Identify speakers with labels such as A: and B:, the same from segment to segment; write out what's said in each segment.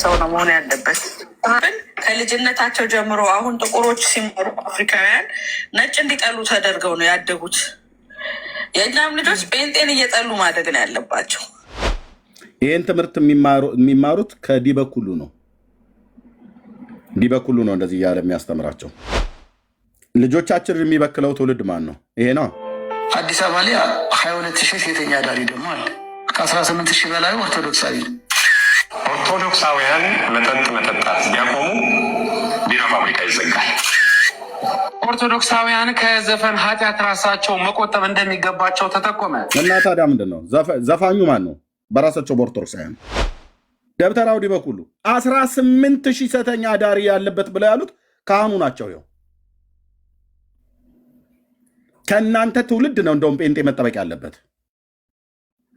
A: ሰው ነው መሆን ያለበት። ግን ከልጅነታቸው ጀምሮ አሁን ጥቁሮች ሲማሩ አፍሪካውያን ነጭ እንዲጠሉ ተደርገው ነው ያደጉት። የእኛም ልጆች ጴንጤን እየጠሉ ማደግ ነው ያለባቸው።
B: ይህን ትምህርት የሚማሩት ከዲበኩሉ ነው። ዲበኩሉ ነው እንደዚህ እያለ የሚያስተምራቸው። ልጆቻችን የሚበክለው ትውልድ ማን ነው? ይሄ ነው።
C: አዲስ አበባ ላይ 22,000 ሴተኛ አዳሪ ደግሞ አለ። ከ18,000 በላይ ኦርቶዶክሳዊ ነው።
D: ኦርቶዶክሳውያን መጠጥ መጠጣት ቢያቆሙ ቢራ ፋብሪካ ይዘጋል። ኦርቶዶክሳውያን ከዘፈን ኃጢአት ራሳቸው መቆጠብ እንደሚገባቸው ተጠቆመ።
B: እና ታዲያ ምንድን ነው ዘፋኙ ማን ነው? በራሳቸው በኦርቶዶክሳውያን ደብተራው ዲበኩሉ 18,000 ሴተኛ አዳሪ ያለበት ብለው ያሉት ካህኑ ናቸው። ይኸው ከእናንተ ትውልድ ነው እንደውም ጴንጤ መጠበቅ ያለበት።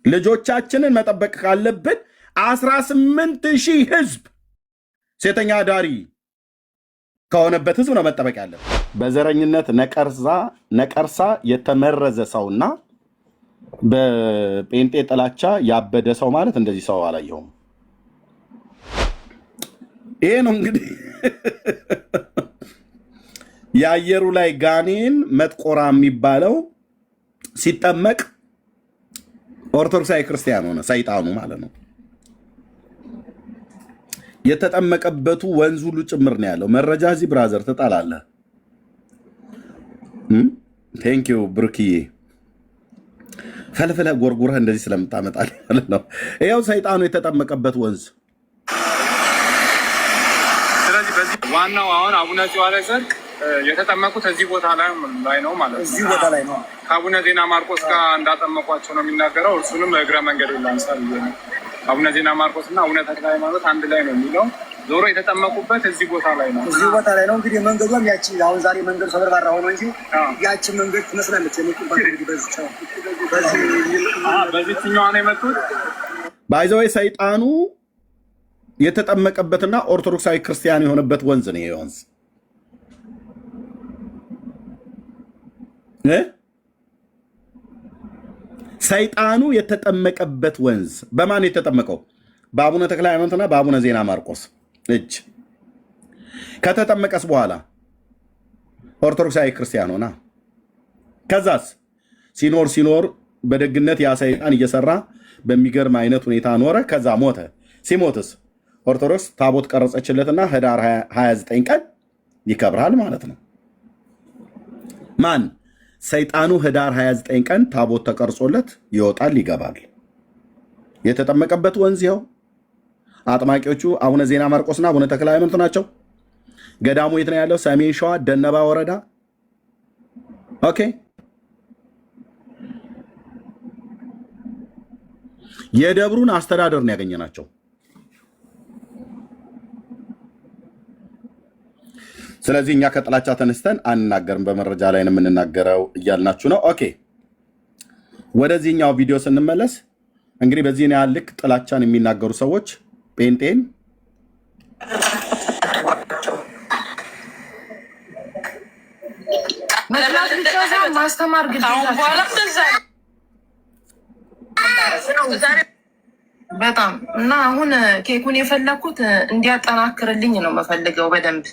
B: ልጆቻችንን መጠበቅ ካለብን 18,000 ህዝብ ሴተኛ አዳሪ ከሆነበት ህዝብ ነው መጠበቅ ያለበት። በዘረኝነት ነቀርሳ የተመረዘ ሰውና በጴንጤ ጥላቻ ያበደ ሰው ማለት እንደዚህ ሰው አላየሁም። ይሄ ነው እንግዲህ የአየሩ ላይ ጋኔን መጥቆራ የሚባለው ሲጠመቅ ኦርቶዶክሳዊ ክርስቲያን ሆነ፣ ሰይጣኑ ማለት ነው። የተጠመቀበቱ ወንዝ ሁሉ ጭምር ነው ያለው። መረጃ እዚህ ብራዘር ትጣላለህ። ቴንኪው ብሩክዬ፣ ፈልፍለህ ጎርጉረህ እንደዚህ ስለምታመጣል ማለት ነው። ይኸው ሰይጣኑ የተጠመቀበት ወንዝ።
D: ስለዚህ በዚህ ዋናው አሁን አቡነ ጽዋለ ጽድቅ የተጠመቁት እዚህ ቦታ ላይ ነው ማለት ነው።
C: እዚህ ቦታ ላይ ነው።
D: ከአቡነ ዜና ማርቆስ ጋር እንዳጠመቋቸው ነው የሚናገረው። እርሱንም እግረ መንገድ ላንሳል። አቡነ ዜና ማርቆስ እና አቡነ ተክለ ሃይማኖት አንድ ላይ ነው የሚለው። ዞሮ የተጠመቁበት እዚህ ቦታ ላይ ነው።
C: እዚህ ቦታ ላይ ነው። እንግዲህ መንገዷም ያቺ አሁን ዛሬ መንገድ ሰበርባራ ሆኖ እንጂ ያቺ መንገድ ትመስላለች።
D: በዚህኛዋ ነው የመጡት።
B: ባይዘወይ ሰይጣኑ የተጠመቀበትና ኦርቶዶክሳዊ ክርስቲያን የሆነበት ወንዝ ነው። ይሄ ወንዝ ሰይጣኑ የተጠመቀበት ወንዝ በማን የተጠመቀው? በአቡነ ተክለ ሃይማኖትና በአቡነ ዜና ማርቆስ እጅ። ከተጠመቀስ በኋላ ኦርቶዶክሳዊ ክርስቲያን ሆና ከዛስ ሲኖር በደግነት ያ ሰይጣን እየሰራ በሚገርም አይነት ሁኔታ ኖረ። ከዛ ሞተ። ሲሞትስ ኦርቶዶክስ ታቦት ቀረጸችለትና ህዳር 29 ቀን ይከብራል ማለት ነው። ማን? ሰይጣኑ ህዳር 29 ቀን ታቦት ተቀርጾለት ይወጣል፣ ይገባል። የተጠመቀበት ወንዝ ይኸው። አጥማቂዎቹ አቡነ ዜና ማርቆስና አቡነ ተክለ ሃይማኖት ናቸው። ገዳሙ የት ነው ያለው? ሰሜን ሸዋ ደነባ ወረዳ። ኦኬ። የደብሩን አስተዳደር ነው ያገኘናቸው። ስለዚህ እኛ ከጥላቻ ተነስተን አንናገርም፣ በመረጃ ላይ ነው የምንናገረው እያልናችሁ ነው። ኦኬ፣ ወደዚህኛው ቪዲዮ ስንመለስ እንግዲህ በዚህ ያህል ልክ ጥላቻን የሚናገሩ ሰዎች ጴንጤን
A: ማስተማር በጣም እና አሁን ኬኩን የፈለኩት እንዲያጠናክርልኝ ነው የምፈልገው በደንብ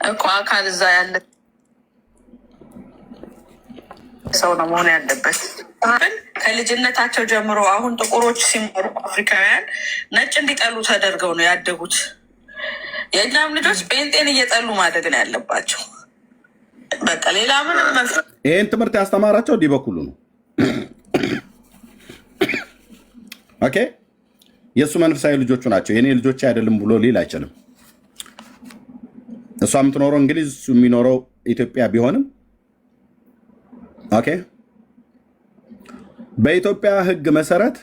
A: እኮ አካል እዛ ያለ ሰው ነው መሆን ያለበት። ግን ከልጅነታቸው ጀምሮ አሁን ጥቁሮች ሲማሩ አፍሪካውያን ነጭ እንዲጠሉ ተደርገው ነው ያደጉት። የእኛም ልጆች ጴንጤን እየጠሉ ማደግ ነው ያለባቸው። በቃ ሌላ ምን
B: ይህን ትምህርት ያስተማራቸው ዲበኩሉ ነው። ኦኬ፣ የእሱ መንፈሳዊ ልጆቹ ናቸው። የኔ ልጆች አይደለም ብሎ ሊል አይችልም። እሷ የምትኖረው እንግሊዝ፣ እሱ የሚኖረው ኢትዮጵያ ቢሆንም ኦኬ፣ በኢትዮጵያ ሕግ መሰረት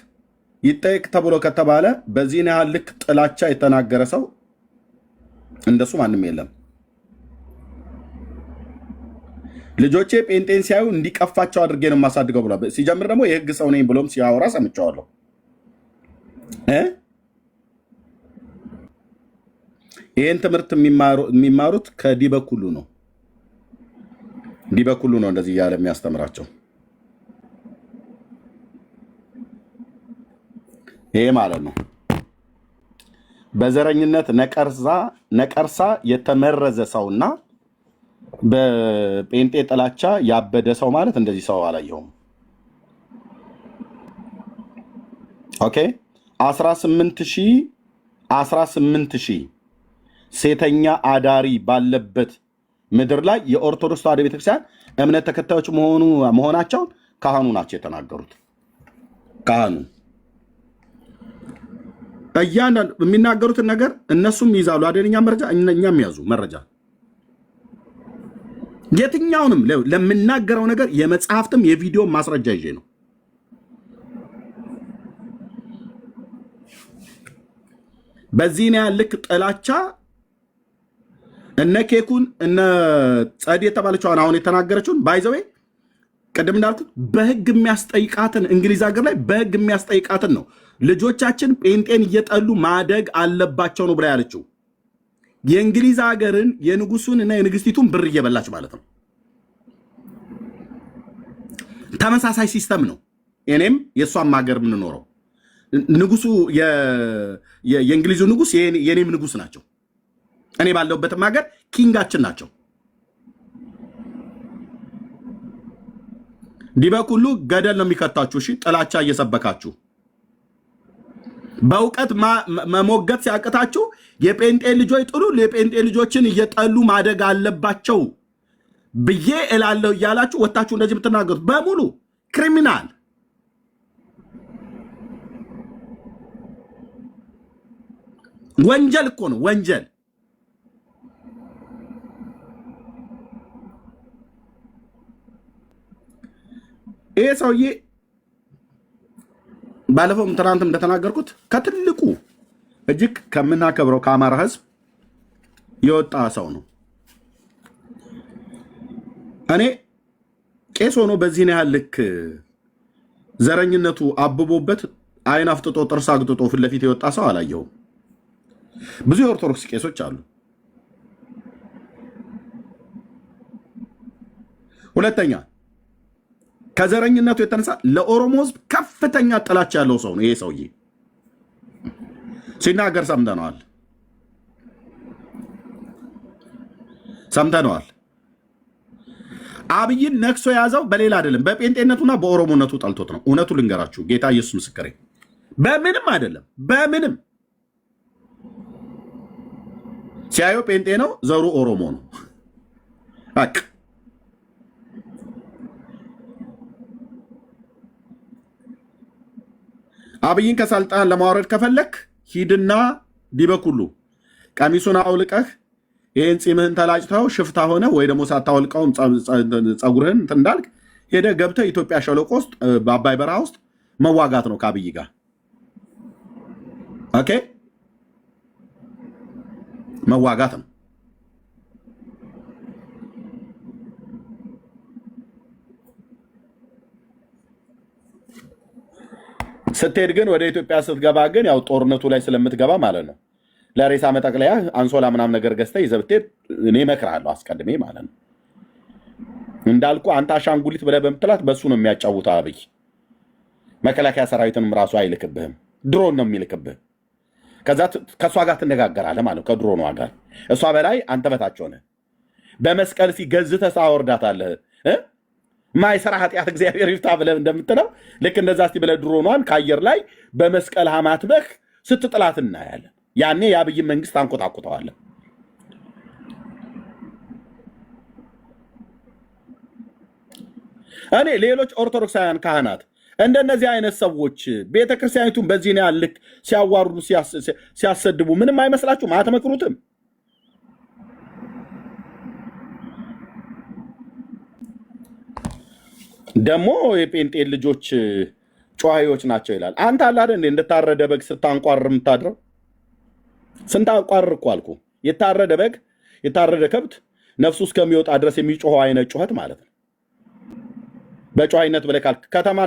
B: ይጠየቅ ተብሎ ከተባለ በዚህን ያህል ልክ ጥላቻ የተናገረ ሰው እንደሱ ማንም የለም። ልጆቼ ጴንጤን ሲያዩ እንዲቀፋቸው አድርጌ ነው የማሳድገው ብሏል። ሲጀምር ደግሞ የሕግ ሰው ነኝ ብሎም ሲያወራ ሰምቼዋለሁ። ይህን ትምህርት የሚማሩት ከዲበኩሉ ነው። ዲበኩሉ ነው እንደዚህ እያለ የሚያስተምራቸው። ይሄ ማለት ነው በዘረኝነት ነቀርሳ የተመረዘ ሰውና በጴንጤ ጥላቻ ያበደ ሰው ማለት እንደዚህ ሰው አላየሁም። ኦኬ 18,000 ሴተኛ አዳሪ ባለበት ምድር ላይ የኦርቶዶክስ ተዋሕዶ ቤተክርስቲያን እምነት ተከታዮች መሆናቸውን ካህኑ ናቸው የተናገሩት። ካህኑ እያንዳንዱ የሚናገሩትን ነገር እነሱም ይይዛሉ አይደለኛ መረጃ፣ እኛም ያዙ መረጃ። የትኛውንም ለምናገረው ነገር የመጽሐፍትም የቪዲዮ ማስረጃ ይዤ ነው። በዚህ ነው ያልክ ጥላቻ እነ ኬኩን እነ ጸድ የተባለችውን አሁን የተናገረችውን ባይዘዌ ቅድም እንዳልኩት በህግ የሚያስጠይቃትን እንግሊዝ ሀገር ላይ በህግ የሚያስጠይቃትን ነው። ልጆቻችን ጴንጤን እየጠሉ ማደግ አለባቸው ነው ብላ ያለችው። የእንግሊዝ ሀገርን የንጉሱን እና የንግስቲቱን ብር እየበላች ማለት ነው። ተመሳሳይ ሲስተም ነው። እኔም የእሷም ሀገር የምንኖረው ንጉሱ የእንግሊዙ ንጉስ የኔም ንጉስ ናቸው። እኔ ባለሁበትም ሀገር ኪንጋችን ናቸው። ዲበኩሉ ገደል ነው የሚከታችሁ። እሺ ጥላቻ እየሰበካችሁ በእውቀት መሞገት ሲያቅታችሁ የጴንጤ ልጆች ጥሉ የጴንጤ ልጆችን እየጠሉ ማደግ አለባቸው ብዬ እላለሁ እያላችሁ ወታችሁ እንደዚህ የምትናገሩት በሙሉ ክሪሚናል ወንጀል እኮ ነው። ወንጀል ይሄ ሰውዬ ባለፈው ትናንትም እንደተናገርኩት ከትልቁ እጅግ ከምናከብረው ከአማራ ህዝብ የወጣ ሰው ነው። እኔ ቄስ ሆኖ በዚህ ያህል ልክ ዘረኝነቱ አብቦበት አይን አፍጥጦ ጥርስ አግጥጦ ፊት ለፊት የወጣ ሰው አላየሁም። ብዙ የኦርቶዶክስ ቄሶች አሉ። ሁለተኛ ከዘረኝነቱ የተነሳ ለኦሮሞ ህዝብ ከፍተኛ ጥላቻ ያለው ሰው ነው። ይሄ ሰውዬ ሲናገር ሰምተነዋል። አብይን ነክሶ የያዘው በሌላ አይደለም፣ በጴንጤነቱና በኦሮሞነቱ ጠልቶት ነው። እውነቱ ልንገራችሁ፣ ጌታ ኢየሱስ ምስክሬ፣ በምንም አይደለም። በምንም ሲያየው ጴንጤ ነው፣ ዘሩ ኦሮሞ ነው። በቃ አብይን ከስልጣን ለማውረድ ከፈለክ ሂድና ዲበኩሉ ቀሚሱን አውልቀህ ይህን ፂምህን ተላጭተው ሽፍታ ሆነ ወይ ደግሞ ሳታወልቀውም ፀጉርህን እንዳልክ ሄደህ ገብተህ ኢትዮጵያ ሸለቆ ውስጥ በአባይ በረሃ ውስጥ መዋጋት ነው ከአብይ ጋር። ኦኬ መዋጋት ነው። ስትሄድ ግን ወደ ኢትዮጵያ ስትገባ ግን ያው ጦርነቱ ላይ ስለምትገባ ማለት ነው ለሬሳ መጠቅለያ አንሶላ ምናምን ነገር ገዝተህ ይዘህ ብትሄድ እኔ እመክርሃለሁ አስቀድሜ ማለት ነው። እንዳልኩ አንተ አሻንጉሊት ብለህ በምትላት በሱ ነው የሚያጫውተው አብይ። መከላከያ ሰራዊትንም ራሱ አይልክብህም፣ ድሮን ነው የሚልክብህ። ከዛ ከእሷ ጋር ትነጋገራለህ ማለት ነው፣ ከድሮኗ ጋር። እሷ በላይ አንተ በታች ሆነህ በመስቀል ገዝተህ ታወርዳታለህ። ማይሰራ ኃጢአት እግዚአብሔር ይፍታ ብለህ እንደምትለው ልክ እንደዛ እስቲ ብለህ ድሮኗን ከአየር ላይ በመስቀል ሀማትበህ ስትጥላት እናያለን። ያኔ የአብይን መንግስት አንቆጣቁጠዋለን። እኔ ሌሎች ኦርቶዶክሳውያን ካህናት እንደነዚህ አይነት ሰዎች ቤተክርስቲያኒቱን በዚህ ነው ያልክ ሲያዋርዱ ሲያሰድቡ ምንም አይመስላችሁም? አትመክሩትም? ደግሞ የጴንጤ ልጆች ጨዋዮች ናቸው ይላል። አንተ አለ አይደል እንደታረደ በግ ስታንቋር የምታድረው? ስንታንቋር እኮ አልኩ። የታረደ በግ የታረደ ከብት ነፍሱ እስከሚወጣ ድረስ የሚጮኸው አይነት ጩኸት ማለት ነው። በጨዋይነት ብለህ ካልክ ከተማ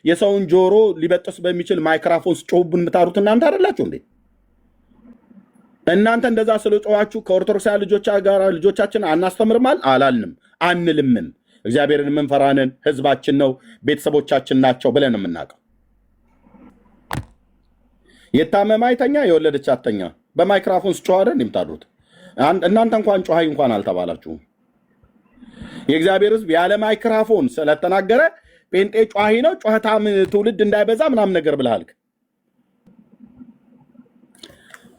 B: የሰውን ጆሮ ሊበጥስ በሚችል ማይክራፎን ስጮሁብን የምታሩት እናንተ አይደላችሁ እንዴ? እናንተ እንደዛ ስለ ጮኋችሁ ከኦርቶዶክሳውያን ልጆቻችን አናስተምርማል አላልንም፣ አንልምም። እግዚአብሔርን የምንፈራንን ህዝባችን ነው ቤተሰቦቻችን ናቸው ብለን የምናውቀው። የታመመ አይተኛ የወለደች አተኛ። በማይክራፎን ስጮህ አይደል የምታሉት? እናንተ እንኳን ጮሃይ እንኳን አልተባላችሁም። የእግዚአብሔር ሕዝብ ያለ ማይክራፎን ስለተናገረ ጴንጤ ጮሃይ ነው ጮህታም ትውልድ እንዳይበዛ ምናምን ነገር ብለሃል።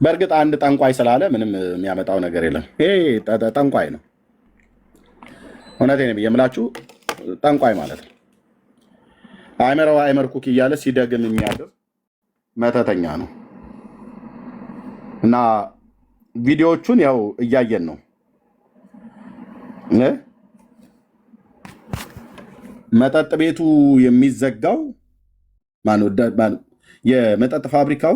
B: በእርግጥ አንድ ጠንቋይ ስላለ ምንም የሚያመጣው ነገር የለም። ይሄ ጠንቋይ ነው። እውነቴን ብዬ የምላችሁ ጠንቋይ ማለት ነው። አይመረው አይመርኩክ እያለ ሲደግም የሚያድር መተተኛ ነው። እና ቪዲዮዎቹን ያው እያየን ነው። መጠጥ ቤቱ የሚዘጋው የመጠጥ ፋብሪካው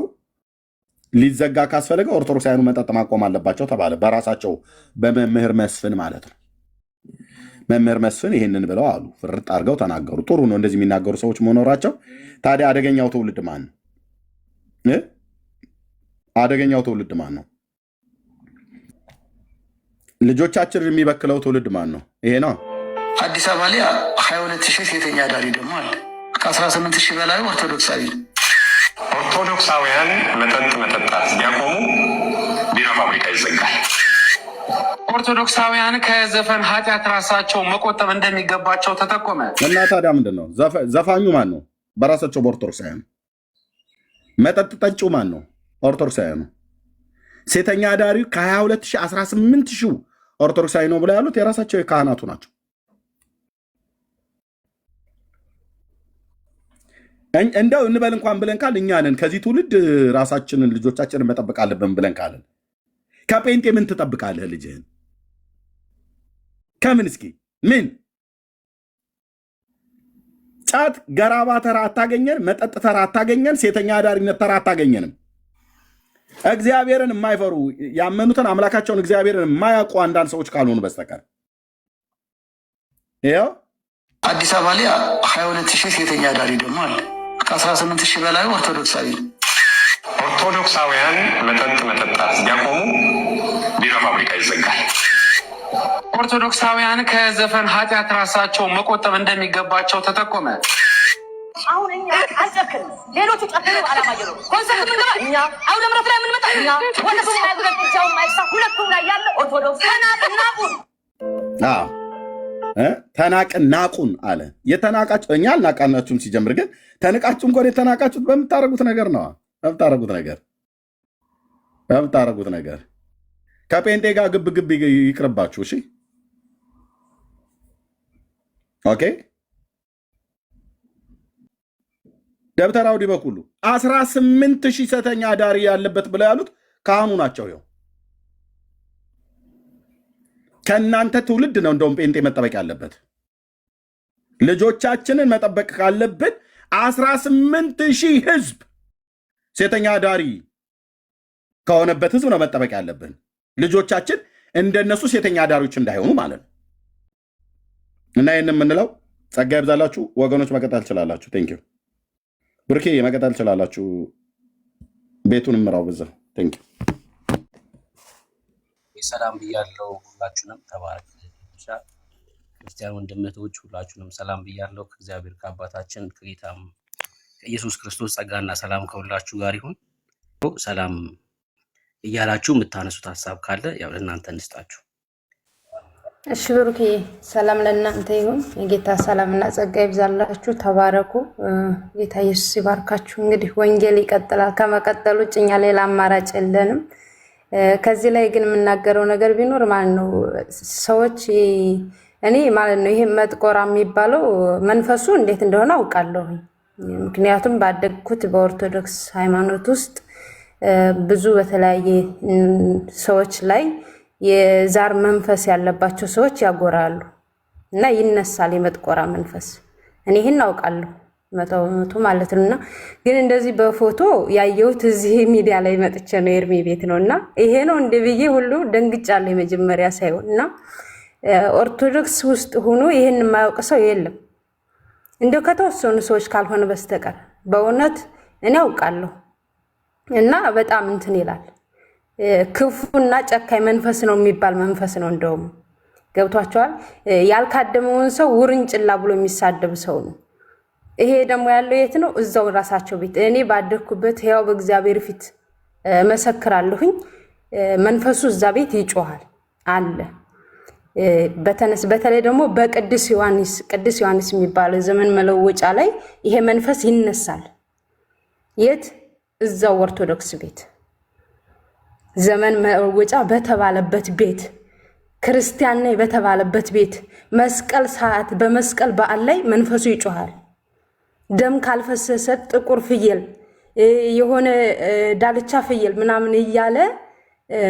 B: ሊዘጋ ካስፈለገ ኦርቶዶክሳውያኑ መጠጥ ማቆም አለባቸው ተባለ። በራሳቸው በመምህር መስፍን ማለት ነው። መምህር መስፍን ይህንን ብለው አሉ። ፍርጥ አድርገው ተናገሩ። ጥሩ ነው እንደዚህ የሚናገሩ ሰዎች መኖራቸው። ታዲያ አደገኛው ትውልድ ማን ነው? አደገኛው ትውልድ ማን ነው? ልጆቻችንን የሚበክለው ትውልድ ማን ነው? ይሄ ነው።
C: አዲስ አበባ ላይ 22,000 ሴተኛ አዳሪ ደግሞ አለ። ከ18,000 በላይ ኦርቶዶክሳዊ።
E: ኦርቶዶክሳውያን መጠጥ መጠጣት ቢያቆሙ ቢራ ፋብሪካ ይዘጋል። ኦርቶዶክሳውያን ከዘፈን ኃጢአት ራሳቸው መቆጠብ እንደሚገባቸው ተጠቆመ።
B: እና ታዲያ ምንድን ነው ዘፋኙ ማን ነው? በራሳቸው በኦርቶዶክሳውያን። መጠጥ ጠጪው ማን ነው? ኦርቶዶክሳውያኑ። ሴተኛ አዳሪው ከ22,000 18,000 ኦርቶዶክሳዊ ነው ብለው ያሉት የራሳቸው የካህናቱ ናቸው። እንደው እንበል እንኳን ብለን ካል እኛ ነን ከዚህ ትውልድ ራሳችንን ልጆቻችንን መጠበቅ አለብን ብለን ካለን ከጴንጤ ምን ትጠብቃለህ ልጅህን? ከምን እስኪ ምን ጫት ገራባ ተራ አታገኘን፣ መጠጥ ተራ አታገኘን፣ ሴተኛ አዳሪነት ተራ አታገኘንም። እግዚአብሔርን የማይፈሩ ያመኑትን አምላካቸውን እግዚአብሔርን የማያውቁ አንዳንድ ሰዎች ካልሆኑ በስተቀር ይኸው
C: አዲስ አበባ ላይ 22,000 ሴተኛ አዳሪ ደግሞ አለ። ከ18,000 በላይ ኦርቶዶክሳዊ።
E: ኦርቶዶክሳውያን መጠጥ መጠጣት ቢያቆሙ ቢራ ፋብሪካ ይዘጋል። ኦርቶዶክሳውያን ከዘፈን ኃጢአት ራሳቸው መቆጠብ እንደሚገባቸው ተጠቆመ።
F: አሁን እኛ አልጨክንም፣ ሌሎቹ ጨክነው አላማየሩ ኮንሰርት ምን እኛ አሁን ለምረት ላይ ምን መጣ እኛ ወደ ሰው ላይ ብቻው ማይሳ ሁለቱም ላይ ያለ ኦርቶዶክስ ተናቅናቁን
B: ተናቅን ናቁን አለ። የተናቃችሁ እኛ አልናቃናችሁም። ሲጀምር ግን ተንቃችሁም እንኳን የተናቃችሁት በምታረጉት ነገር ነው። በምታረጉት ነገር ከጴንጤ ጋር ግብ ግብ ይቅርባችሁ። እሺ ኦኬ። ደብተራው ዲበኩሉ 18,000 ሴተኛ አዳሪ ያለበት ብለው ያሉት ካህኑ ናቸው። ይኸው ከእናንተ ትውልድ ነው እንደውም ጴንጤ መጠበቅ ያለበት። ልጆቻችንን መጠበቅ ካለብን 18,000 ህዝብ ሴተኛ አዳሪ ከሆነበት ህዝብ ነው መጠበቅ ያለብን። ልጆቻችን እንደነሱ ሴተኛ አዳሪዎች እንዳይሆኑ ማለት ነው። እና ይህን የምንለው ጸጋ ይብዛላችሁ ወገኖች። መቀጠል ትችላላችሁ። ቴንክ ዩ ብርኬ፣ መቀጠል ትችላላችሁ። ቤቱን ምራው በዛ። ቴንክ ዩ።
G: ሰላም ብያለው ሁላችሁንም። ተባረክ ክርስቲያን ወንድምቶች ሁላችሁንም ሰላም ብያለው። ከእግዚአብሔር ከአባታችን ከጌታም ከኢየሱስ ክርስቶስ ጸጋና ሰላም ከሁላችሁ ጋር ይሁን። ሰላም እያላችሁ የምታነሱት ሀሳብ ካለ ያው ለእናንተ እንስጣችሁ።
H: እሺ ብሩኬ፣ ሰላም ለእናንተ ይሁን። የጌታ ሰላምና ጸጋ ይብዛላችሁ። ተባረኩ። ጌታ ኢየሱስ ይባርካችሁ። እንግዲህ ወንጌል ይቀጥላል። ከመቀጠል ውጭ እኛ ሌላ አማራጭ የለንም። ከዚህ ላይ ግን የምናገረው ነገር ቢኖር ማለት ነው ሰዎች እኔ ማለት ነው ይሄ መጥቆራ የሚባለው መንፈሱ እንዴት እንደሆነ አውቃለሁ። ምክንያቱም ባደግኩት በኦርቶዶክስ ሃይማኖት ውስጥ ብዙ በተለያየ ሰዎች ላይ የዛር መንፈስ ያለባቸው ሰዎች ያጎራሉ እና ይነሳል የመጥቆራ መንፈስ። እኔ ይሄን አውቃለሁ መቶ ማለት ነውና ግን እንደዚህ በፎቶ ያየሁት እዚህ ሚዲያ ላይ መጥቼ ነው ኤርሚ ቤት ነውና ይሄ ነው እንደ ብዬ ሁሉ ደንግጫለሁ የመጀመሪያ ሳይሆንና ኦርቶዶክስ ውስጥ ሆኖ ይሄን የማያውቅ ሰው የለም እንደው ከተወሰኑ ሰዎች ካልሆነ በስተቀር በእውነት እኔ አውቃለሁ። እና በጣም እንትን ይላል ክፉና ጨካኝ መንፈስ ነው የሚባል መንፈስ ነው። እንደውም ገብቷቸዋል። ያልካደመውን ሰው ውርንጭላ ብሎ የሚሳደብ ሰው ነው። ይሄ ደግሞ ያለው የት ነው? እዛው ራሳቸው ቤት። እኔ ባደኩበት ያው በእግዚአብሔር ፊት መሰክራለሁኝ። መንፈሱ እዛ ቤት ይጮሃል አለ። በተለይ ደግሞ በቅዱስ ዮሐንስ የሚባለው ዘመን መለወጫ ላይ ይሄ መንፈስ ይነሳል። የት? እዛው ኦርቶዶክስ ቤት ዘመን መለወጫ በተባለበት ቤት፣ ክርስቲያን ነኝ በተባለበት ቤት መስቀል ሰዓት በመስቀል በዓል ላይ መንፈሱ ይጮሃል። ደም ካልፈሰሰ ጥቁር ፍየል የሆነ ዳልቻ ፍየል ምናምን እያለ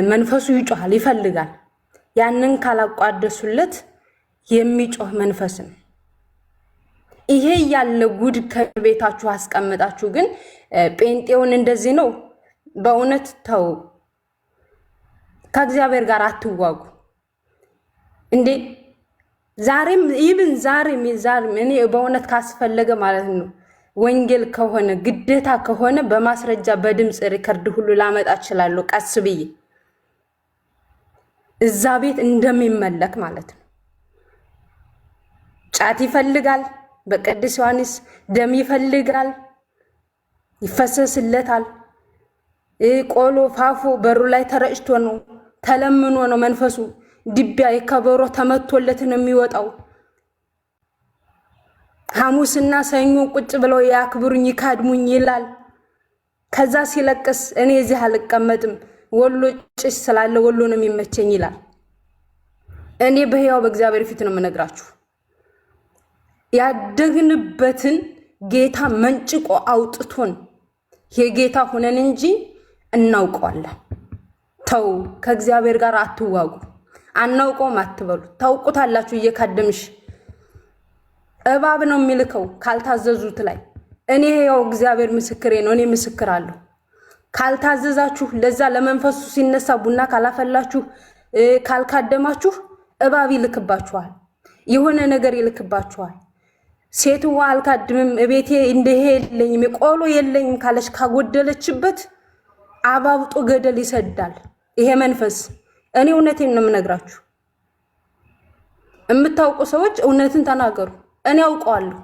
H: መንፈሱ ይጮሃል፣ ይፈልጋል። ያንን ካላቋደሱለት የሚጮህ መንፈስ ነው። ይሄ ያለ ጉድ ከቤታችሁ አስቀምጣችሁ ግን ጴንጤውን እንደዚህ ነው። በእውነት ተው፣ ከእግዚአብሔር ጋር አትዋጉ እንዴ። ዛሬም እኔ በእውነት ካስፈለገ ማለት ነው ወንጌል ከሆነ ግዴታ ከሆነ በማስረጃ በድምፅ ሪከርድ ሁሉ ላመጣ እችላለሁ፣ ቀስ ብዬ እዛ ቤት እንደሚመለክ ማለት ነው። ጫት ይፈልጋል፣ በቅዱስ ዮሐንስ ደም ይፈልጋል፣ ይፈሰስለታል። ቆሎ ፋፎ በሩ ላይ ተረጭቶ ነው፣ ተለምኖ ነው መንፈሱ። ድቢያ የከበሮ ተመቶለት ነው የሚወጣው። ሐሙስና ሰኞ ቁጭ ብለው ያክብሩኝ ይካድሙኝ ይላል። ከዛ ሲለቅስ እኔ እዚህ አልቀመጥም ወሎ ጭስ ስላለ ወሎ ነው የሚመቸኝ ይላል። እኔ በህያው በእግዚአብሔር ፊት ነው የምነግራችሁ። ያደግንበትን ጌታ መንጭቆ አውጥቶን የጌታ ሆነን እንጂ እናውቀዋለን። ተው፣ ከእግዚአብሔር ጋር አትዋጉ። አናውቀውም አትበሉ። ታውቁታላችሁ። እየካደምሽ እባብ ነው የሚልከው ካልታዘዙት ላይ። እኔ ያው እግዚአብሔር ምስክሬ ነው። እኔ ምስክራለሁ። ካልታዘዛችሁ ለዛ ለመንፈሱ ሲነሳ ቡና ካላፈላችሁ ካልካደማችሁ እባብ ይልክባችኋል። የሆነ ነገር ይልክባችኋል። ሴትዋ አልካድምም እቤቴ እንደሄ የለኝም ቆሎ የለኝም ካለች ካጎደለችበት አባብጦ ገደል ይሰዳል ይሄ መንፈስ። እኔ እውነቴን ነው የምነግራችሁ። የምታውቁ ሰዎች እውነትን ተናገሩ። እኔ አውቀዋለሁ።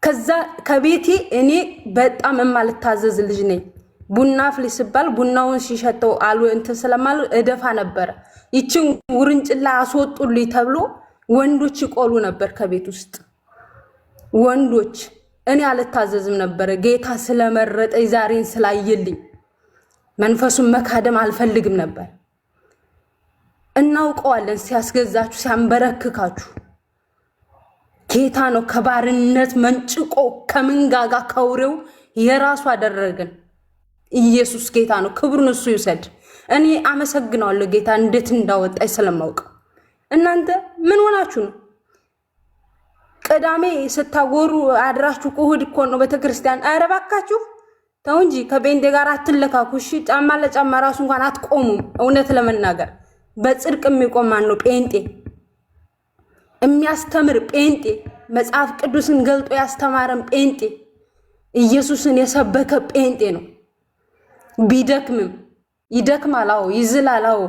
H: ከዛ ከቤቴ እኔ በጣም የማልታዘዝ ልጅ ነኝ። ቡና አፍሊ ሲባል ቡናውን ሲሸተው አሉ እንትን ስለማል እደፋ ነበር። ይችን ውርንጭላ አስወጡልኝ ተብሎ ወንዶች ይቆሉ ነበር ከቤት ውስጥ ወንዶች። እኔ አልታዘዝም ነበር። ጌታ ስለመረጠ ዛሬን ስላየልኝ መንፈሱን መካደም አልፈልግም ነበር። እናውቀዋለን። ሲያስገዛችሁ ሲያንበረክካችሁ ጌታ ነው። ከባርነት መንጭቆ ከምንጋጋ ከውሬው የራሱ አደረገን። ኢየሱስ ጌታ ነው። ክብሩን እሱ ይውሰድ። እኔ አመሰግናለሁ ጌታ እንዴት እንዳወጣኝ ስለማውቅ። እናንተ ምን ሆናችሁ ነው? ቅዳሜ ስታጎሩ አድራችሁ እሑድ እኮ ነው ቤተክርስቲያን። ኧረ እባካችሁ ተው እንጂ ከጴንጤ ጋር አትለካኩ። እሺ ጫማ ለጫማ ራሱ እንኳን አትቆሙም። እውነት ለመናገር በጽድቅ የሚቆም ማን ነው? ጴንጤ የሚያስተምር ጴንጤ፣ መጽሐፍ ቅዱስን ገልጦ ያስተማረን ጴንጤ፣ ኢየሱስን የሰበከ ጴንጤ ነው። ቢደክምም ይደክማል። አዎ ይዝላል። አዎ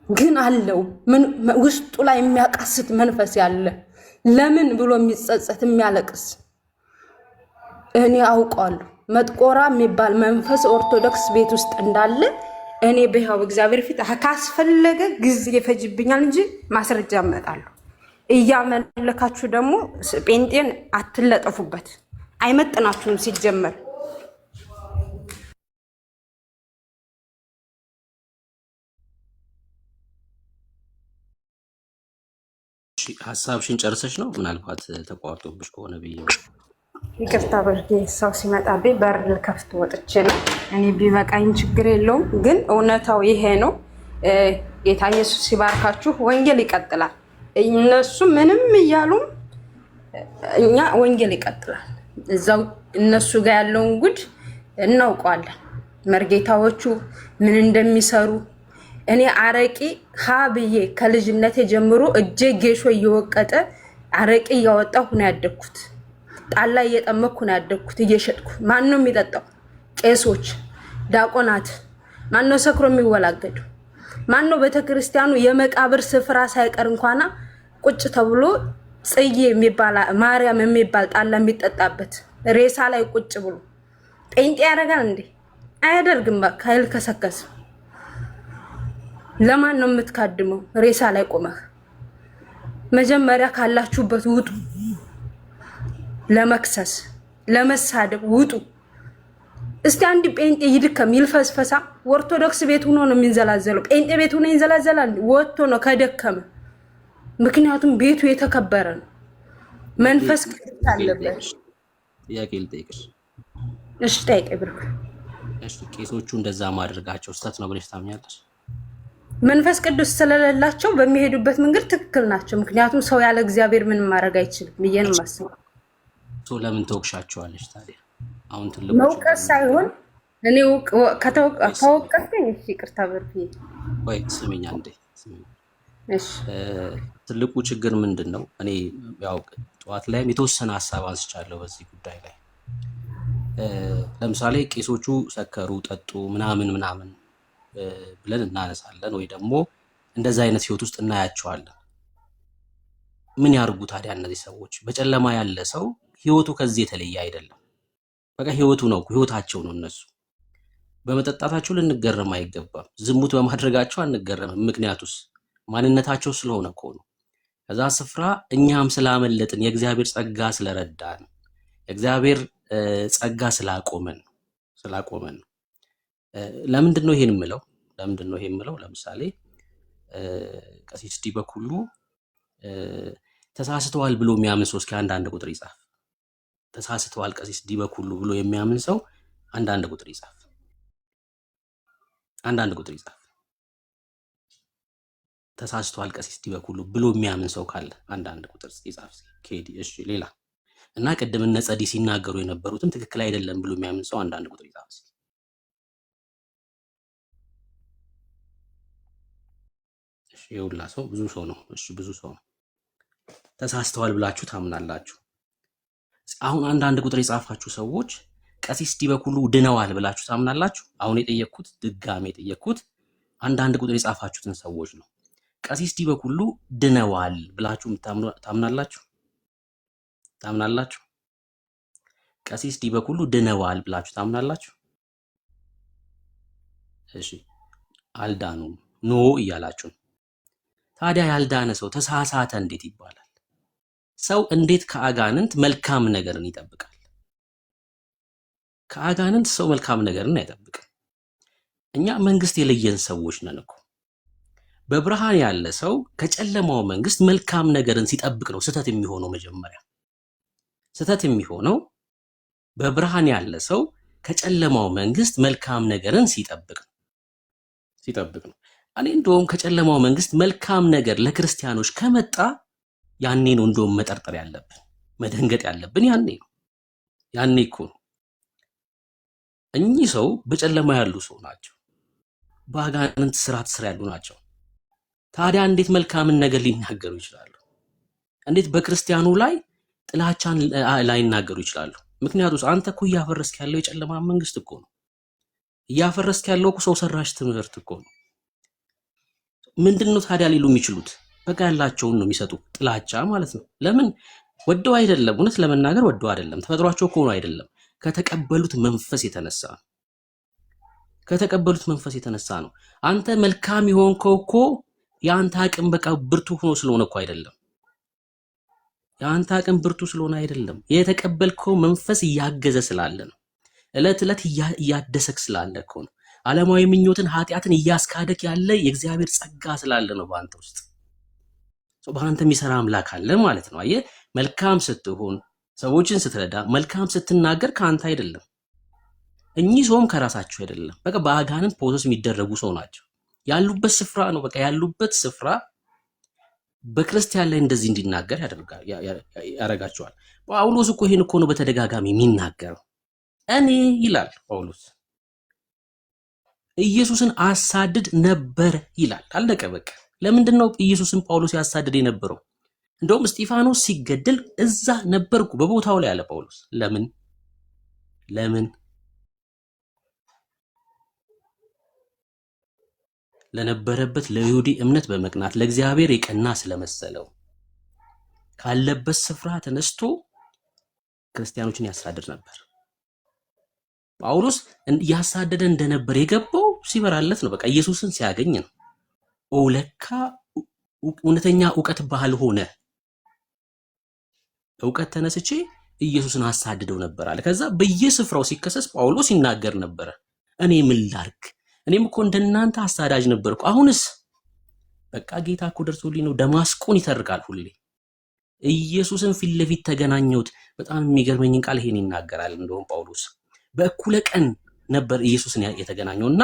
H: ግን አለው ምን ውስጡ ላይ የሚያቃስት መንፈስ ያለ ለምን ብሎ የሚጸጸት የሚያለቅስ እኔ አውቀዋለሁ። መጥቆራ የሚባል መንፈስ ኦርቶዶክስ ቤት ውስጥ እንዳለ እኔ በሕያው እግዚአብሔር ፊት ካስፈለገ ጊዜ ይፈጅብኛል እንጂ ማስረጃ አመጣለሁ። እያመለካችሁ ደግሞ ጴንጤን አትለጠፉበት። አይመጥናችሁም ሲጀመር።
G: ሀሳብሽን ጨርሰሽ ነው? ምናልባት ተቋርጦብሽ ከሆነ ብዬ
H: ይቅርታ። በርጌ ሰው ሲመጣብኝ በር ልከፍት ወጥቼ ነው። እኔ ቢበቃኝ ችግር የለውም፣ ግን እውነታው ይሄ ነው። ጌታ ኢየሱስ ሲባርካችሁ ወንጌል ይቀጥላል። እነሱ ምንም እያሉም እኛ ወንጌል ይቀጥላል። እዛው እነሱ ጋር ያለውን ጉድ እናውቀዋለን። መርጌታዎቹ ምን እንደሚሰሩ እኔ አረቂ ሀ ብዬ ከልጅነቴ ጀምሮ እጄ ጌሾ እየወቀጠ አረቂ እያወጣሁ ነው ያደግኩት። ጣላ እየጠመኩ ነው ያደግኩት እየሸጥኩ። ማን ነው የሚጠጣው? ቄሶች፣ ዲያቆናት። ማን ነው ሰክሮ የሚወላገዱ? ማን ነው ቤተክርስቲያኑ የመቃብር ስፍራ ሳይቀር እንኳን ቁጭ ተብሎ ጽዬ የሚባል ማርያም የሚባል ጣላ የሚጠጣበት ሬሳ ላይ ቁጭ ብሎ ጴንጤ ያደርጋል እንዴ? አያደርግም። በቃ ከልከሰከስ ለማን ነው የምትካድመው? ሬሳ ላይ ቆመህ መጀመሪያ ካላችሁበት ውጡ። ለመክሰስ ለመሳደብ ውጡ። እስቲ አንድ ጴንጤ ይድከም ይልፈስፈሳ። ኦርቶዶክስ ቤት ሆኖ ነው የሚንዘላዘለው። ጴንጤ ቤት ሆኖ ይንዘላዘላል ወጥቶ ነው ከደከመ። ምክንያቱም ቤቱ የተከበረ ነው። መንፈስ ቅዱስ አለበት።
G: ጥያቄ ልጠይቅሽ።
H: እሺ ጠይቀኝ ብሩክ።
G: እሺ ቄሶቹ እንደዛ ማድረጋቸው ስህተት ነው ብለሽ ታምኛለሽ?
H: መንፈስ ቅዱስ ስለሌላቸው በሚሄዱበት መንገድ ትክክል ናቸው። ምክንያቱም ሰው ያለ እግዚአብሔር ምንም ማድረግ አይችልም ብዬ ነው የማስበው።
G: ለምን ተወቅሻቸዋለሽ ታዲያ? አሁን ትልቁ
H: መውቀስ ሳይሆን እኔ ከተወቀስኩኝ እሺ ይቅርታ ብሩክዬ።
G: ወይ ስሚኝ አንዴ ስሚኝ።
H: እሺ
G: ትልቁ ችግር ምንድን ነው? እኔ ያው ጠዋት ላይም የተወሰነ ሀሳብ አንስቻለሁ በዚህ ጉዳይ ላይ። ለምሳሌ ቄሶቹ ሰከሩ፣ ጠጡ፣ ምናምን ምናምን ብለን እናነሳለን፣ ወይ ደግሞ እንደዛ አይነት ህይወት ውስጥ እናያቸዋለን። ምን ያርጉ ታዲያ እነዚህ ሰዎች? በጨለማ ያለ ሰው ህይወቱ ከዚህ የተለየ አይደለም። በቃ ህይወቱ ነው፣ ህይወታቸው ነው። እነሱ በመጠጣታቸው ልንገረም አይገባም። ዝሙት በማድረጋቸው አንገረምም። ምክንያቱስ ማንነታቸው ስለሆነ እኮ ነው። ከዛ ስፍራ እኛም ስላመለጥን፣ የእግዚአብሔር ጸጋ ስለረዳን፣ የእግዚአብሔር ጸጋ ስላቆመን ነው። ለምንድን ነው ይሄን የምለው? ለምሳሌ ቀሲስ ዲበኩሉ ተሳስተዋል ብሎ የሚያምን ሰው እስኪ አንዳንድ ቁጥር ይጻፍ። ተሳስተዋል ቀሲስ ዲበኩሉ ብሎ የሚያምን ሰው አንዳንድ ቁጥር ይጻፍ። ተሳስተዋል ቀሲስ ዲበኩሉ ብሎ የሚያምን ሰው ካለ አንዳንድ ቁጥር ይጻፍ። ኬዲ እሺ፣ ሌላ እና ቅድም እነ ጸዲ ሲናገሩ የነበሩትም ትክክል አይደለም ብሎ የሚያምን ሰው አንዳንድ ቁጥር ይጻፍ። እሺ፣ የሁላ ሰው ብዙ ሰው ነው። እሺ፣ ብዙ ሰው ነው። ተሳስተዋል ብላችሁ ታምናላችሁ። አሁን አንዳንድ ቁጥር የጻፋችሁ ሰዎች ቀሲስ ዲበኩሉ ድነዋል ብላችሁ ታምናላችሁ? አሁን ድጋሜ የጠየቅኩት አንዳንድ ቁጥር የጻፋችሁትን ሰዎች ነው። ቀሲስ ዲበኩሉ ድነዋል ብላችሁ ታምናላችሁ? ቀሲስ ዲበኩሉ ድነዋል ብላችሁ ታምናላችሁ? እሺ፣ አልዳኑም ኖ እያላችሁ። ታዲያ ያልዳነ ሰው ተሳሳተ እንዴት ይባላል? ሰው እንዴት ከአጋንንት መልካም ነገርን ይጠብቃል? ከአጋንንት ሰው መልካም ነገርን አይጠብቅም። እኛ መንግስት የለየን ሰዎች ነን እኮ። በብርሃን ያለ ሰው ከጨለማው መንግስት መልካም ነገርን ሲጠብቅ ነው ስህተት የሚሆነው። መጀመሪያ ስህተት የሚሆነው በብርሃን ያለ ሰው ከጨለማው መንግስት መልካም ነገርን ሲጠብቅ ነው። እኔ እንደውም ከጨለማው መንግስት መልካም ነገር ለክርስቲያኖች ከመጣ ያኔ ነው እንደውም መጠርጠር ያለብን፣ መደንገጥ ያለብን ያኔ እኮ ነው። እኚህ ሰው በጨለማ ያሉ ሰው ናቸው፣ በአጋንንት ስርዓት ስር ያሉ ናቸው። ታዲያ እንዴት መልካምን ነገር ሊናገሩ ይችላሉ? እንዴት በክርስቲያኑ ላይ ጥላቻን ላይናገሩ ይችላሉ? ምክንያቱም አንተ እኮ እያፈረስክ ያለው የጨለማ መንግስት እኮ ነው። እያፈረስክ ያለው እኮ ሰው ሰራሽ ትምህርት እኮ ነው። ምንድነው ታዲያ ሊሉ የሚችሉት? በቃ ያላቸውን ነው የሚሰጡ፣ ጥላቻ ማለት ነው። ለምን? ወደው አይደለም። እውነት ለመናገር ወደው አይደለም፣ ተፈጥሯቸው እኮ ነው አይደለም። ከተቀበሉት መንፈስ የተነሳ ነው። አንተ መልካም የሆንከው እኮ የአንተ አቅም በቃ ብርቱ ሆኖ ስለሆነ እኮ አይደለም። የተቀበልከው መንፈስ እያገዘ ስላለ ነው። እለት እለት እያደሰክ ስላለ እኮ ነው። ዓለማዊ ምኞትን፣ ኃጢአትን እያስካደክ ያለ የእግዚአብሔር ጸጋ ስላለ ነው በአንተ ውስጥ። በአንተ የሚሰራ አምላክ አለ ማለት ነው። አየህ፣ መልካም ስትሆን፣ ሰዎችን ስትረዳ፣ መልካም ስትናገር ከአንተ አይደለም። እኚህ ሰውም ከራሳቸው አይደለም። በቃ በአጋንንት ፕሮሰስ የሚደረጉ ሰው ናቸው። ያሉበት ስፍራ ነው። በቃ ያሉበት ስፍራ በክርስቲያን ላይ እንደዚህ እንዲናገር ያደርጋቸዋል። ጳውሎስ እኮ ይሄን እኮ ነው በተደጋጋሚ የሚናገረው። እኔ ይላል ጳውሎስ ኢየሱስን አሳድድ ነበር ይላል። አለቀ በቃ። ለምንድን ነው ኢየሱስን ጳውሎስ ያሳድድ የነበረው? እንደውም እስጢፋኖስ ሲገደል እዛ ነበርኩ በቦታው ላይ ያለ ጳውሎስ። ለምን ለነበረበት ለይሁዲ እምነት በመቅናት ለእግዚአብሔር የቀና ስለመሰለው ካለበት ስፍራ ተነስቶ ክርስቲያኖችን ያሳድድ ነበር። ጳውሎስ ያሳደደ እንደነበር የገባው ሲበራለት ነው። በቃ ኢየሱስን ሲያገኝ ነው። ለካ እውነተኛ እውቀት ባህል ሆነ። እውቀት ተነስቼ ኢየሱስን አሳድደው ነበር አለ። ከዛ በየስፍራው ሲከሰስ ጳውሎስ ይናገር ነበር፣ እኔ ምን ላድርግ? እኔም እኮ እንደናንተ አሳዳጅ ነበርኩ። አሁንስ በቃ ጌታ እኮ ደርሶልኝ ነው። ደማስቆን ይተርካል ሁሌ። ኢየሱስን ፊት ለፊት ተገናኘሁት። በጣም የሚገርመኝን ቃል ይሄን ይናገራል። እንደውም ጳውሎስ በእኩለ ቀን ነበር ኢየሱስን የተገናኘውና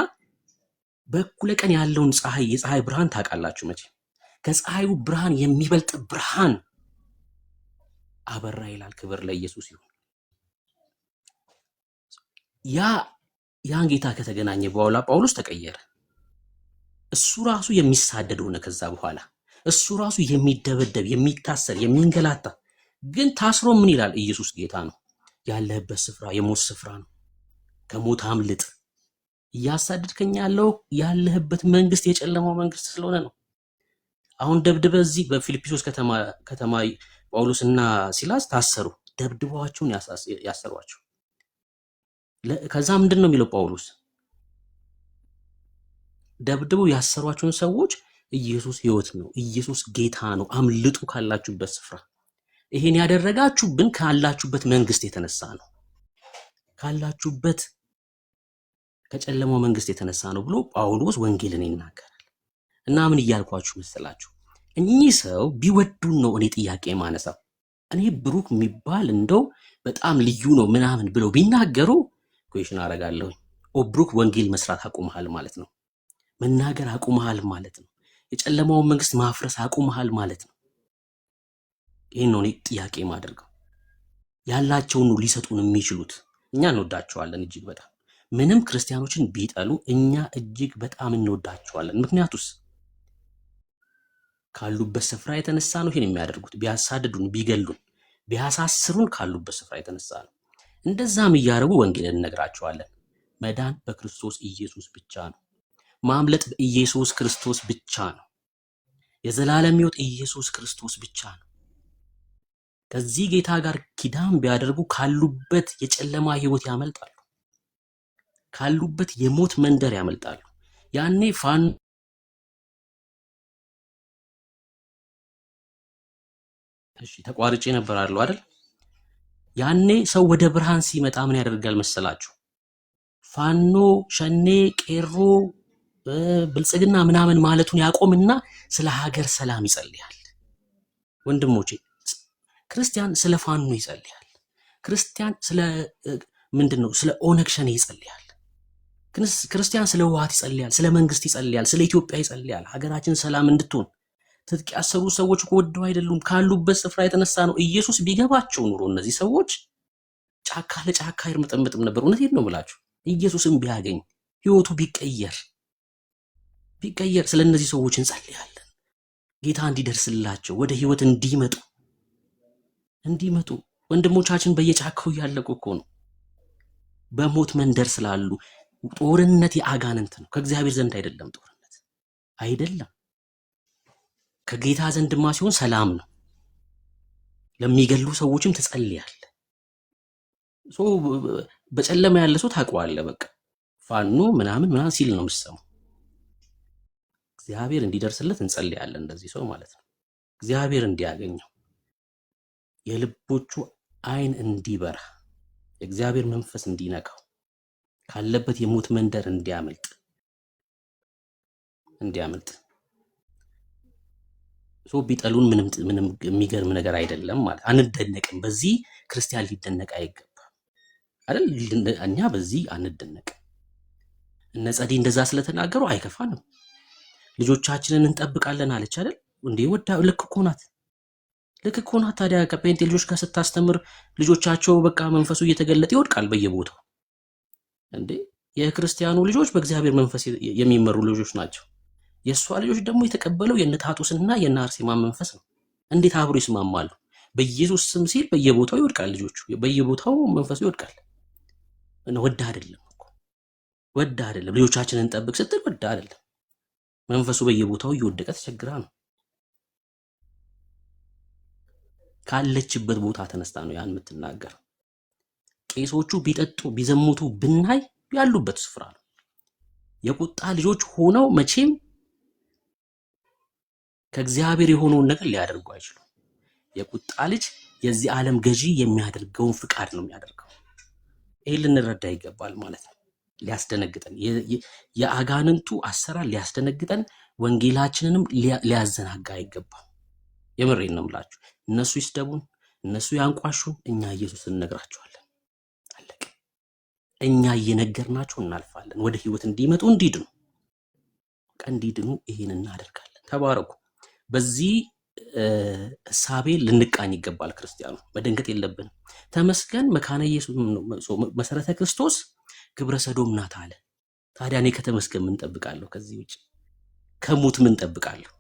G: በእኩለ ቀን ያለውን የፀሐይ ብርሃን ታውቃላችሁ መቼ? ከፀሐዩ ብርሃን የሚበልጥ ብርሃን አበራ ይላል። ክብር ለኢየሱስ ይሁን። ያን ጌታ ከተገናኘ በኋላ ጳውሎስ ተቀየረ። እሱ ራሱ የሚሳደድ ሆነ። ከዛ በኋላ እሱ ራሱ የሚደበደብ፣ የሚታሰር፣ የሚንገላታ ግን ታስሮ ምን ይላል? ኢየሱስ ጌታ ነው። ያለህበት ስፍራ የሞት ስፍራ ነው። ከሞት አምልጥ። እያሳደድከኝ ያለህበት መንግስት የጨለማው መንግስት ስለሆነ ነው። አሁን ደብድበ እዚህ በፊልጵስዩስ ከተማ ጳውሎስና ሲላስ ታሰሩ። ደብድበዋቸውን ያሰሯቸው። ከዛ ምንድን ነው የሚለው ጳውሎስ? ደብድበው ያሰሯቸውን ሰዎች ኢየሱስ ሕይወት ነው፣ ኢየሱስ ጌታ ነው፣ አምልጡ ካላችሁበት ስፍራ። ይሄን ያደረጋችሁብን ካላችሁበት መንግስት የተነሳ ነው፣ ካላችሁበት ከጨለማው መንግስት የተነሳ ነው ብሎ ጳውሎስ ወንጌልን ይናገራል። እና ምን እያልኳችሁ መሰላችሁ? እኚህ ሰው ቢወዱን ነው እኔ ጥያቄ ማነሳው። እኔ ብሩክ የሚባል እንደው በጣም ልዩ ነው ምናምን ብለው ቢናገሩ ኩዌሽን አረጋለሁ። ብሩክ ወንጌል መስራት አቁመሃል ማለት ነው። መናገር አቁመሃል ማለት ነው። የጨለማውን መንግስት ማፍረስ አቁመሃል ማለት ነው። ይሄን ነው እኔ ጥያቄ ማደርገው። ያላቸውን ነው ሊሰጡን የሚችሉት። እኛ እንወዳቸዋለን እጅግ በጣም። ምንም ክርስቲያኖችን ቢጠሉ እኛ እጅግ በጣም እንወዳቸዋለን። ምክንያቱስ ካሉበት ስፍራ የተነሳ ነው ይሄን የሚያደርጉት። ቢያሳድዱን፣ ቢገሉን፣ ቢያሳስሩን ካሉበት ስፍራ የተነሳ ነው። እንደዛም እያደረጉ ወንጌልን እንነግራቸዋለን። መዳን በክርስቶስ ኢየሱስ ብቻ ነው። ማምለጥ በኢየሱስ ክርስቶስ ብቻ ነው። የዘላለም ሕይወት ኢየሱስ ክርስቶስ ብቻ ነው። ከዚህ ጌታ ጋር ኪዳን ቢያደርጉ ካሉበት የጨለማ ሕይወት ያመልጣሉ። ካሉበት የሞት መንደር ያመልጣሉ። ያኔ ተቋርጬ ነበር አለው አይደል? ያኔ ሰው ወደ ብርሃን ሲመጣ ምን ያደርጋል መሰላችሁ? ፋኖ፣ ሸኔ፣ ቄሮ፣ ብልጽግና ምናምን ማለቱን ያቆምና ስለ ሀገር ሰላም ይጸልያል። ወንድሞቼ ክርስቲያን ስለ ፋኖ ይጸልያል። ክርስቲያን ስለ ምንድነው? ስለ ኦነግ ሸኔ ይጸልያል። ክርስቲያን ስለ ህወሓት ይጸልያል፣ ስለ መንግስት ይጸልያል፣ ስለ ኢትዮጵያ ይጸልያል። ሀገራችን ሰላም እንድትሆን። ትጥቅ ያሰሩ ሰዎች እኮ ወደው አይደሉም፣ ካሉበት ስፍራ የተነሳ ነው። ኢየሱስ ቢገባቸው ኑሮ እነዚህ ሰዎች ጫካ ለጫካ ይርመጠመጥም ነበር። እውነቴን ነው የምላችሁ። ኢየሱስን ቢያገኝ ህይወቱ ቢቀየር ስለ እነዚህ ሰዎች እንጸልያለን። ጌታ እንዲደርስላቸው ወደ ህይወት እንዲመጡ። ወንድሞቻችን በየጫካው እያለቁ እኮ ነው፣ በሞት መንደር ስላሉ። ጦርነት የአጋንንት ነው፣ ከእግዚአብሔር ዘንድ አይደለም። ጦርነት አይደለም፣ ከጌታ ዘንድማ ሲሆን ሰላም ነው። ለሚገሉ ሰዎችም ትጸልያለህ። በጨለማ ያለ ሰው ታውቀዋለህ። በቃ ፋኖ ምናምን ሲል ነው የምትሰማው። እግዚአብሔር እንዲደርስለት እንጸልያለን፣ እንደዚህ ሰው ማለት ነው። እግዚአብሔር እንዲያገኘው፣ የልቦቹ አይን እንዲበራ፣ የእግዚአብሔር መንፈስ እንዲነካው፣ ካለበት የሞት መንደር እንዲያመልጥ ቢጠሉን ምንም የሚገርም ነገር አይደለም ማለት አንደነቅም። በዚህ ክርስቲያን ሊደነቅ አይገባም አይደል? እኛ በዚህ አንደነቅም። እነ ጸዲ እንደዛ ስለተናገሩ አይከፋንም። ልጆቻችንን እንጠብቃለን አለች አይደል እንዴ? ልክ እኮ ናት። ታዲያ ከጴንጤ ልጆች ጋር ስታስተምር ልጆቻቸው በቃ መንፈሱ እየተገለጠ ይወድቃል በየቦታው እንዴ። የክርስቲያኑ ልጆች በእግዚአብሔር መንፈስ የሚመሩ ልጆች ናቸው። የእሷ ልጆች ደግሞ የተቀበለው የነታጡስና የናርሴማ መንፈስ ነው። እንዴት አብሮ ይስማማሉ? በኢየሱስ ስም ሲል በየቦታው ይወድቃል። ልጆቹ በየቦታው መንፈሱ ይወድቃል። ወዳ አይደለም እኮ ወዳ አይደለም። ልጆቻችንን እንጠብቅ ስትል ወዳ አይደለም። መንፈሱ በየቦታው እየወደቀ ተቸግራ ነው። ካለችበት ቦታ ተነስታ ነው ያን የምትናገር። ቄሶቹ ቢጠጡ ቢዘሙቱ ብናይ ያሉበት ስፍራ ነው። የቁጣ ልጆች ሆነው መቼም ከእግዚአብሔር የሆነውን ነገር ሊያደርጉ አይችሉም። የቁጣ ልጅ የዚህ ዓለም ገዢ የሚያደርገውን ፍቃድ ነው የሚያደርገው። ይሄን ልንረዳ ይገባል ማለት ነው። ሊያስደነግጠን የአጋንንቱ አሰራር ሊያስደነግጠን፣ ወንጌላችንንም ሊያዘናጋ አይገባም። የምሬን ነው የምላችሁ። እነሱ ይስደቡን፣ እነሱ ያንቋሹን፣ እኛ ኢየሱስን እንነግራቸዋለን። አለቀ። እኛ እየነገርናቸው እናልፋለን። ወደ ህይወት እንዲመጡ እንዲድኑ ይሄን እናደርጋለን። ተባረኩ። በዚህ እሳቤ ልንቃኝ ይገባል። ክርስቲያኑ መደንገጥ የለብንም። ተመስገን መካነ ኢየሱስ መሰረተ ክርስቶስ ግብረ ሰዶም ናት አለ። ታዲያ እኔ ከተመስገን ምን ጠብቃለሁ? ከዚህ ውጭ ከሙት ምን ጠብቃለሁ?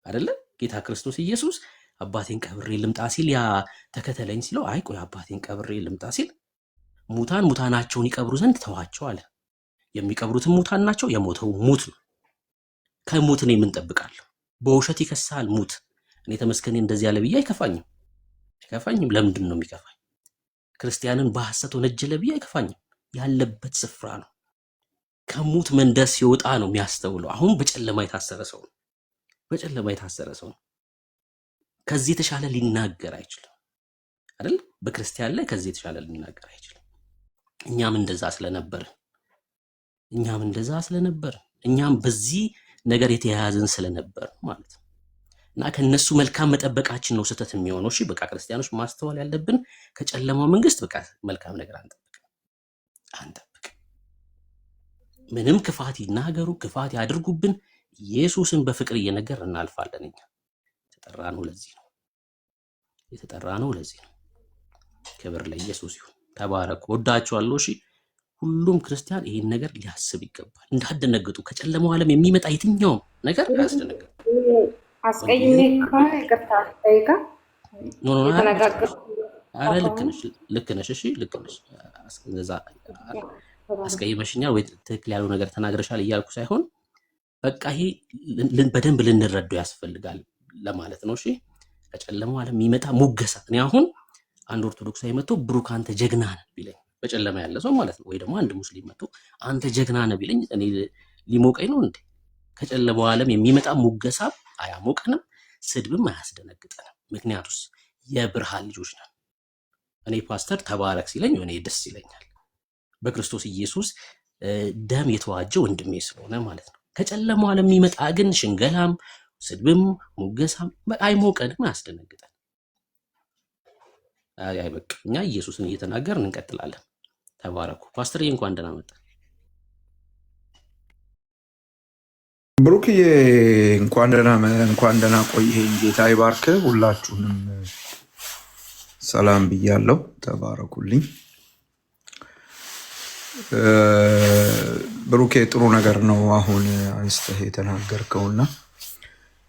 G: አይደለ? ጌታ ክርስቶስ ኢየሱስ አባቴን ቀብሬ ልምጣ ሲል ያ ተከተለኝ ሲለው፣ አይ ቆይ አባቴን ቀብሬ ልምጣ ሲል ሙታናቸውን ይቀብሩ ዘንድ ተዋቸው አለ። የሚቀብሩትም ሙታን ናቸው፣ የሞተው ሙት ነው። ከሙት እኔ ምን ጠብቃለሁ? በውሸት ይከሳል ሙት። እኔ ተመስገን እንደዚህ ያለ ብዬ አይከፋኝም። ለምንድን ነው የሚከፋኝ? ክርስቲያንን በሐሰት ወነጀለ ብዬ አይከፋኝም። ያለበት ስፍራ ነው። ከሙት መንደር ሲወጣ ነው የሚያስተውለው። አሁን በጨለማ የታሰረ ሰው ነው። ከዚህ የተሻለ ሊናገር አይችልም አይደል? በክርስቲያን ላይ ከዚህ የተሻለ ሊናገር አይችልም። እኛም እንደዛ ስለነበር እኛም በዚህ ነገር የተያያዝን ስለነበር ማለት ነው። እና ከነሱ መልካም መጠበቃችን ነው ስህተት የሚሆነው። እሺ በቃ ክርስቲያኖች ማስተዋል ያለብን ከጨለማው መንግስት በቃ መልካም ነገር አንጠብቅ። ምንም ክፋት ይናገሩ፣ ክፋት ያድርጉብን፣ ኢየሱስን በፍቅር እየነገር እናልፋለን። እኛ የተጠራ ነው ለዚህ ነው። ክብር ለኢየሱስ ይሁን። ተባረኩ። ወዳችኋለሁ። እሺ ሁሉም ክርስቲያን ይሄን ነገር ሊያስብ ይገባል። እንዳትደነግጡ። ከጨለማው ዓለም የሚመጣ የትኛውም ነገር አያስደነግጡ።
H: አስቀይሜ ከሆነ ይቅርታ ጠይቃ
G: አረ ልክ ነሽ። እሺ ልክ ነሽ። እንደዛ አስቀይመሽኛል ወይ ትክክል ያለው ነገር ተናግረሻል እያልኩ ሳይሆን በቃ ይሄ በደንብ ልንረዳው ያስፈልጋል ለማለት ነው። እሺ ከጨለማው ዓለም የሚመጣ ሙገሳ። እኔ አሁን አንድ ኦርቶዶክሳዊ መጥቶ ብሩክ አንተ ጀግና ነህ ቢለኝ፣ በጨለማ ያለ ሰው ማለት ነው፣ ወይ ደግሞ አንድ ሙስሊም መጥቶ አንተ ጀግና ነህ ቢለኝ እኔ ሊሞቀኝ ነው እንዴ? ከጨለማው ዓለም የሚመጣ ሙገሳ አያሞቀንም፣ ስድብም አያስደነግጠንም። ምክንያቱስ የብርሃን ልጆች ነን። እኔ ፓስተር ተባረክ ሲለኝ እኔ ደስ ይለኛል። በክርስቶስ ኢየሱስ ደም የተዋጀ ወንድሜ ስለሆነ ማለት ነው። ከጨለማው ዓለም የሚመጣ ግን ሽንገላም፣ ስድብም፣ ሙገሳም አይሞቀንም፣ አያስደነግጠን። አይ በቃ እኛ ኢየሱስን እየተናገርን እንቀጥላለን። ተባረኩ። ፓስተርዬ እንኳን ደህና መጣ።
I: ብሩክዬ እንኳን ደህና ቆየኝ። ጌታ ይባርክ። ሁላችሁንም ሰላም ብያለሁ። ተባረኩልኝ። ብሩኬ ጥሩ ነገር ነው አሁን አንስተህ የተናገርከውና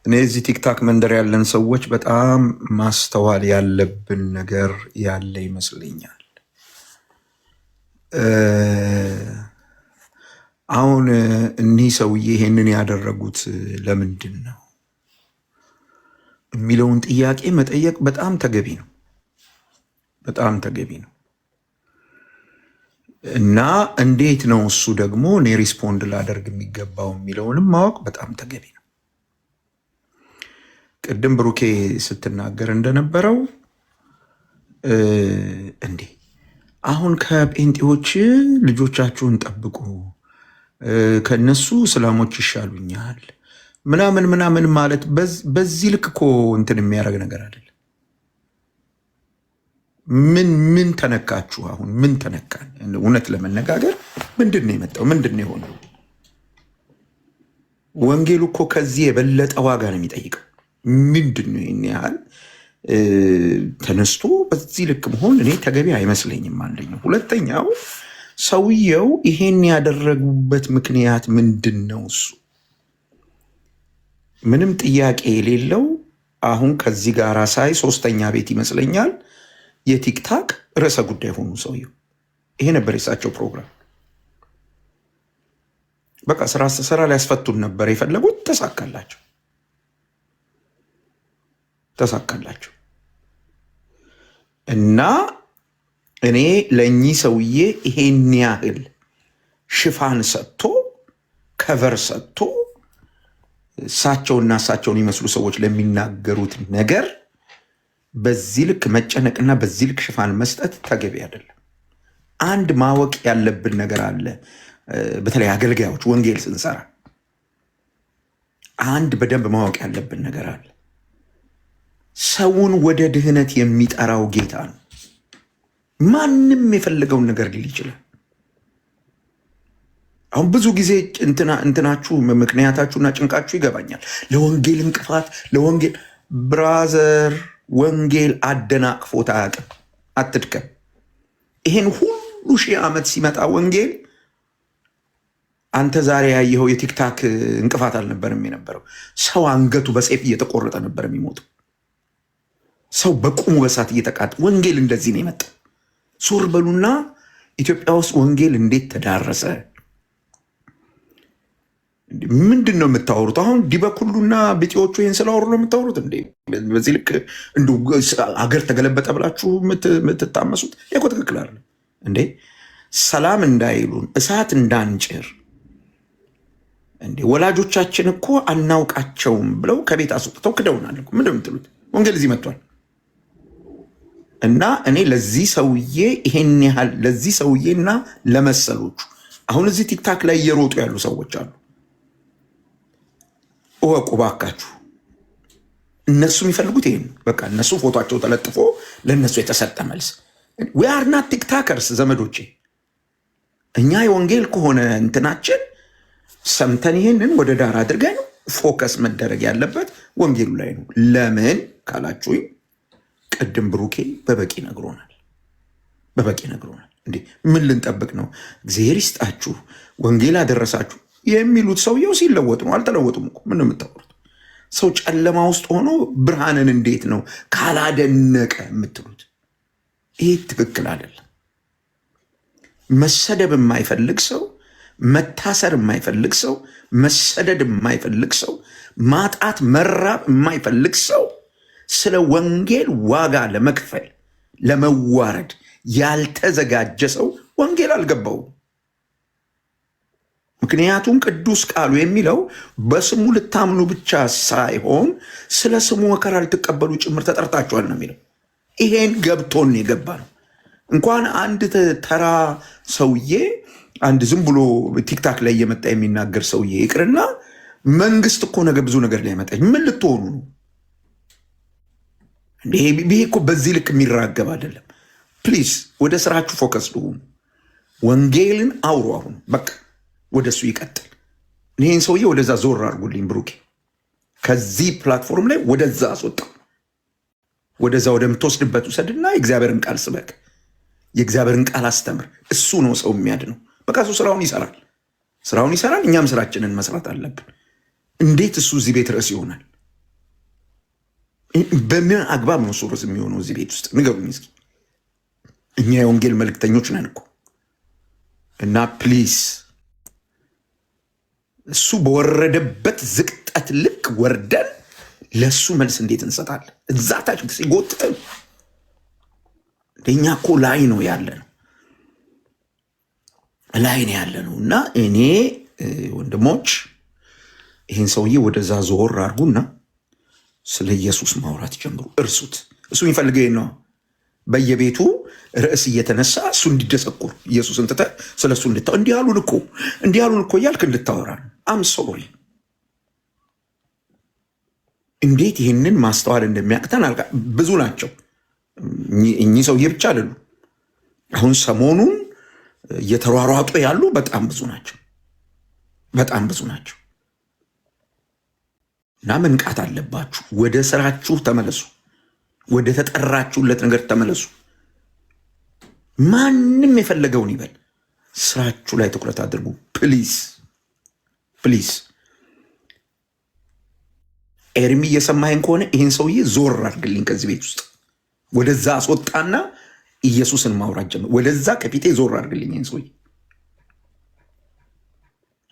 I: እኔ እዚህ ቲክታክ መንደር ያለን ሰዎች በጣም ማስተዋል ያለብን ነገር ያለ ይመስለኛል። አሁን እኒህ ሰውዬ ይሄንን ያደረጉት ለምንድን ነው የሚለውን ጥያቄ መጠየቅ በጣም ተገቢ ነው። እና እንዴት ነው እሱ ደግሞ እኔ ሪስፖንድ ላደርግ የሚገባው የሚለውንም ማወቅ በጣም ተገቢ ነው። ቅድም ብሩኬ ስትናገር እንደነበረው እንዴ አሁን ከጴንጤዎች ልጆቻችሁን ጠብቁ፣ ከነሱ እስላሞች ይሻሉኛል ምናምን ማለት በዚህ ልክ እኮ እንትን የሚያደርግ ነገር አይደለም። ምን ተነካችሁ? አሁን ምን ተነካን? እውነት ለመነጋገር ምንድን ነው የመጣው? ምንድን ነው የሆነው? ወንጌሉ እኮ ከዚህ የበለጠ ዋጋ ነው የሚጠይቀው። ምንድን ነው ይህን ያህል ተነስቶ በዚህ ልክ መሆን እኔ ተገቢ አይመስለኝም። አንደኛው። ሁለተኛው ሰውየው ይሄን ያደረጉበት ምክንያት ምንድን ነው? እሱ ምንም ጥያቄ የሌለው አሁን ከዚህ ጋር ሳይ ሶስተኛ ቤት ይመስለኛል የቲክታክ ርዕሰ ጉዳይ ሆኑ ሰውየው። ይሄ ነበር የሳቸው ፕሮግራም። በቃ ስራ ሊያስፈቱን ነበር የፈለጉት። ተሳካላቸው። እና እኔ ለእኚህ ሰውዬ ይሄን ያህል ሽፋን ሰጥቶ ከቨር ሰጥቶ እሳቸውና እሳቸውን ይመስሉ ሰዎች ለሚናገሩት ነገር በዚህ ልክ መጨነቅና በዚህ ልክ ሽፋን መስጠት ተገቢ አይደለም። አንድ ማወቅ ያለብን ነገር አለ። በተለይ አገልጋዮች ወንጌል ስንሰራ አንድ በደንብ ማወቅ ያለብን ነገር አለ። ሰውን ወደ ድህነት የሚጠራው ጌታ ነው። ማንም የፈለገውን ነገር ሊል ይችላል። አሁን ብዙ ጊዜ እንትናችሁ ምክንያታችሁና ጭንቃችሁ ይገባኛል። ለወንጌል እንቅፋት ለወንጌል ብራዘር ወንጌል አደናቅፎት አያውቅም። አትድከም። ይሄን ሁሉ ሺህ ዓመት ሲመጣ ወንጌል አንተ ዛሬ ያየኸው የቲክታክ እንቅፋት አልነበርም የነበረው። ሰው አንገቱ በሰይፍ እየተቆረጠ ነበር የሚሞተው። ሰው በቁሙ በሳት እየተቃጠ ወንጌል እንደዚህ ነው የመጣው። ዞር በሉና ኢትዮጵያ ውስጥ ወንጌል እንዴት ተዳረሰ? ምንድን ነው የምታወሩት? አሁን ዲበኩሉና ቢጤዎቹ ይህን ስላወሩ ነው የምታወሩት እንዴ? በዚህ ልክ አገር ተገለበጠ ብላችሁ የምትታመሱት እኮ ትክክል አለ እንዴ? ሰላም እንዳይሉን እሳት እንዳንጭር እንዴ? ወላጆቻችን እኮ አናውቃቸውም ብለው ከቤት አስወጥተው ክደውናል እኮ። ምንድን ነው የምትሉት? ወንጌል እዚህ መጥቷል። እና እኔ ለዚህ ሰውዬ ይሄን ያህል ለዚህ ሰውዬና ለመሰሎቹ አሁን እዚህ ቲክታክ ላይ እየሮጡ ያሉ ሰዎች አሉ። እወቁ ባካችሁ። እነሱ የሚፈልጉት ይሄን በቃ እነሱ ፎቶቸው ተለጥፎ ለእነሱ የተሰጠ መልስ። ዊ አር ናት ቲክታከርስ ዘመዶቼ። እኛ የወንጌል ከሆነ እንትናችን ሰምተን ይሄንን ወደ ዳር አድርገን ፎከስ መደረግ ያለበት ወንጌሉ ላይ ነው። ለምን ካላችሁኝ ቅድም ብሩኬ በበቂ ነግሮናል። እንዴ ምን ልንጠብቅ ነው? እግዚአብሔር ይስጣችሁ ወንጌል አደረሳችሁ የሚሉት ሰውየው ሲለወጥ ነው። አልተለወጡም እኮ ምን የምታወሩት? ሰው ጨለማ ውስጥ ሆኖ ብርሃንን እንዴት ነው ካላደነቀ የምትሉት? ይህ ትክክል አይደለም። መሰደብ የማይፈልግ ሰው፣ መታሰር የማይፈልግ ሰው፣ መሰደድ የማይፈልግ ሰው፣ ማጣት መራብ የማይፈልግ ሰው ስለ ወንጌል ዋጋ ለመክፈል ለመዋረድ ያልተዘጋጀ ሰው ወንጌል አልገባውም። ምክንያቱም ቅዱስ ቃሉ የሚለው በስሙ ልታምኑ ብቻ ሳይሆን ስለ ስሙ መከራ ልትቀበሉ ጭምር ተጠርታችኋል ነው የሚለው። ይሄን ገብቶን የገባ ነው። እንኳን አንድ ተራ ሰውዬ አንድ ዝም ብሎ ቲክታክ ላይ እየመጣ የሚናገር ሰውዬ ይቅርና መንግስት እኮ ነገ ብዙ ነገር ላይ ያመጣ ምን ልትሆኑ ነው? ይሄ እኮ በዚህ ልክ የሚራገብ አይደለም። ፕሊዝ ወደ ስራችሁ ፎከስ ሁኑ። ወንጌልን አውሩ። አሁን በቃ ወደሱ ይቀጥል። ይህን ሰውዬ ወደዛ ዞር አድርጉልኝ ብሩኬ። ከዚህ ፕላትፎርም ላይ ወደዛ አስወጣ። ወደዛ ወደምትወስድበት ውሰድና የእግዚአብሔርን ቃል ስበክ፣ የእግዚአብሔርን ቃል አስተምር። እሱ ነው ሰው የሚያድነው። በቃ እሱ ስራውን ይሰራል። እኛም ስራችንን መስራት አለብን። እንዴት እሱ እዚህ ቤት ርዕስ ይሆናል? በምን አግባብ ነው እሱ ርዕስ የሚሆነው እዚህ ቤት ውስጥ? ንገሩኝ እስኪ። እኛ የወንጌል መልክተኞች ነን እኮ። እና ፕሊዝ እሱ በወረደበት ዝቅጠት ልክ ወርደን ለእሱ መልስ እንዴት እንሰጣለን? እዛ ታች ሲጎትተን እኛ እኮ ላይ ነው ያለ ነው። እና እኔ ወንድሞች ይህን ሰውዬ ወደዛ ዞር አድርጉና ስለ ኢየሱስ ማውራት ጀምሩ። እርሱት። እሱ የሚፈልገው ነው። በየቤቱ ርዕስ እየተነሳ እሱ እንዲደሰቁር ኢየሱስን ትተህ ስለ እሱ እንዲህ አሉን እኮ እያልክ እንድታወራ አም ሶሪ። እንዴት ይህንን ማስተዋል እንደሚያቅተን ብዙ ናቸው። እኚህ ሰውዬ ብቻ አይደሉ። አሁን ሰሞኑን እየተሯሯጡ ያሉ በጣም ብዙ ናቸው። እና መንቃት አለባችሁ። ወደ ስራችሁ ተመለሱ። ወደ ተጠራችሁለት ነገር ተመለሱ። ማንም የፈለገውን ይበል፣ ስራችሁ ላይ ትኩረት አድርጉ። ፕሊዝ። ኤርሚ እየሰማኸኝ ከሆነ ይህን ሰውዬ ዞር አድርግልኝ ከዚህ ቤት ውስጥ። ወደዛ አስወጣና ኢየሱስን ማውራት ጀምር። ወደዛ ከፊቴ ዞር አድርግልኝ ይህን ሰውዬ።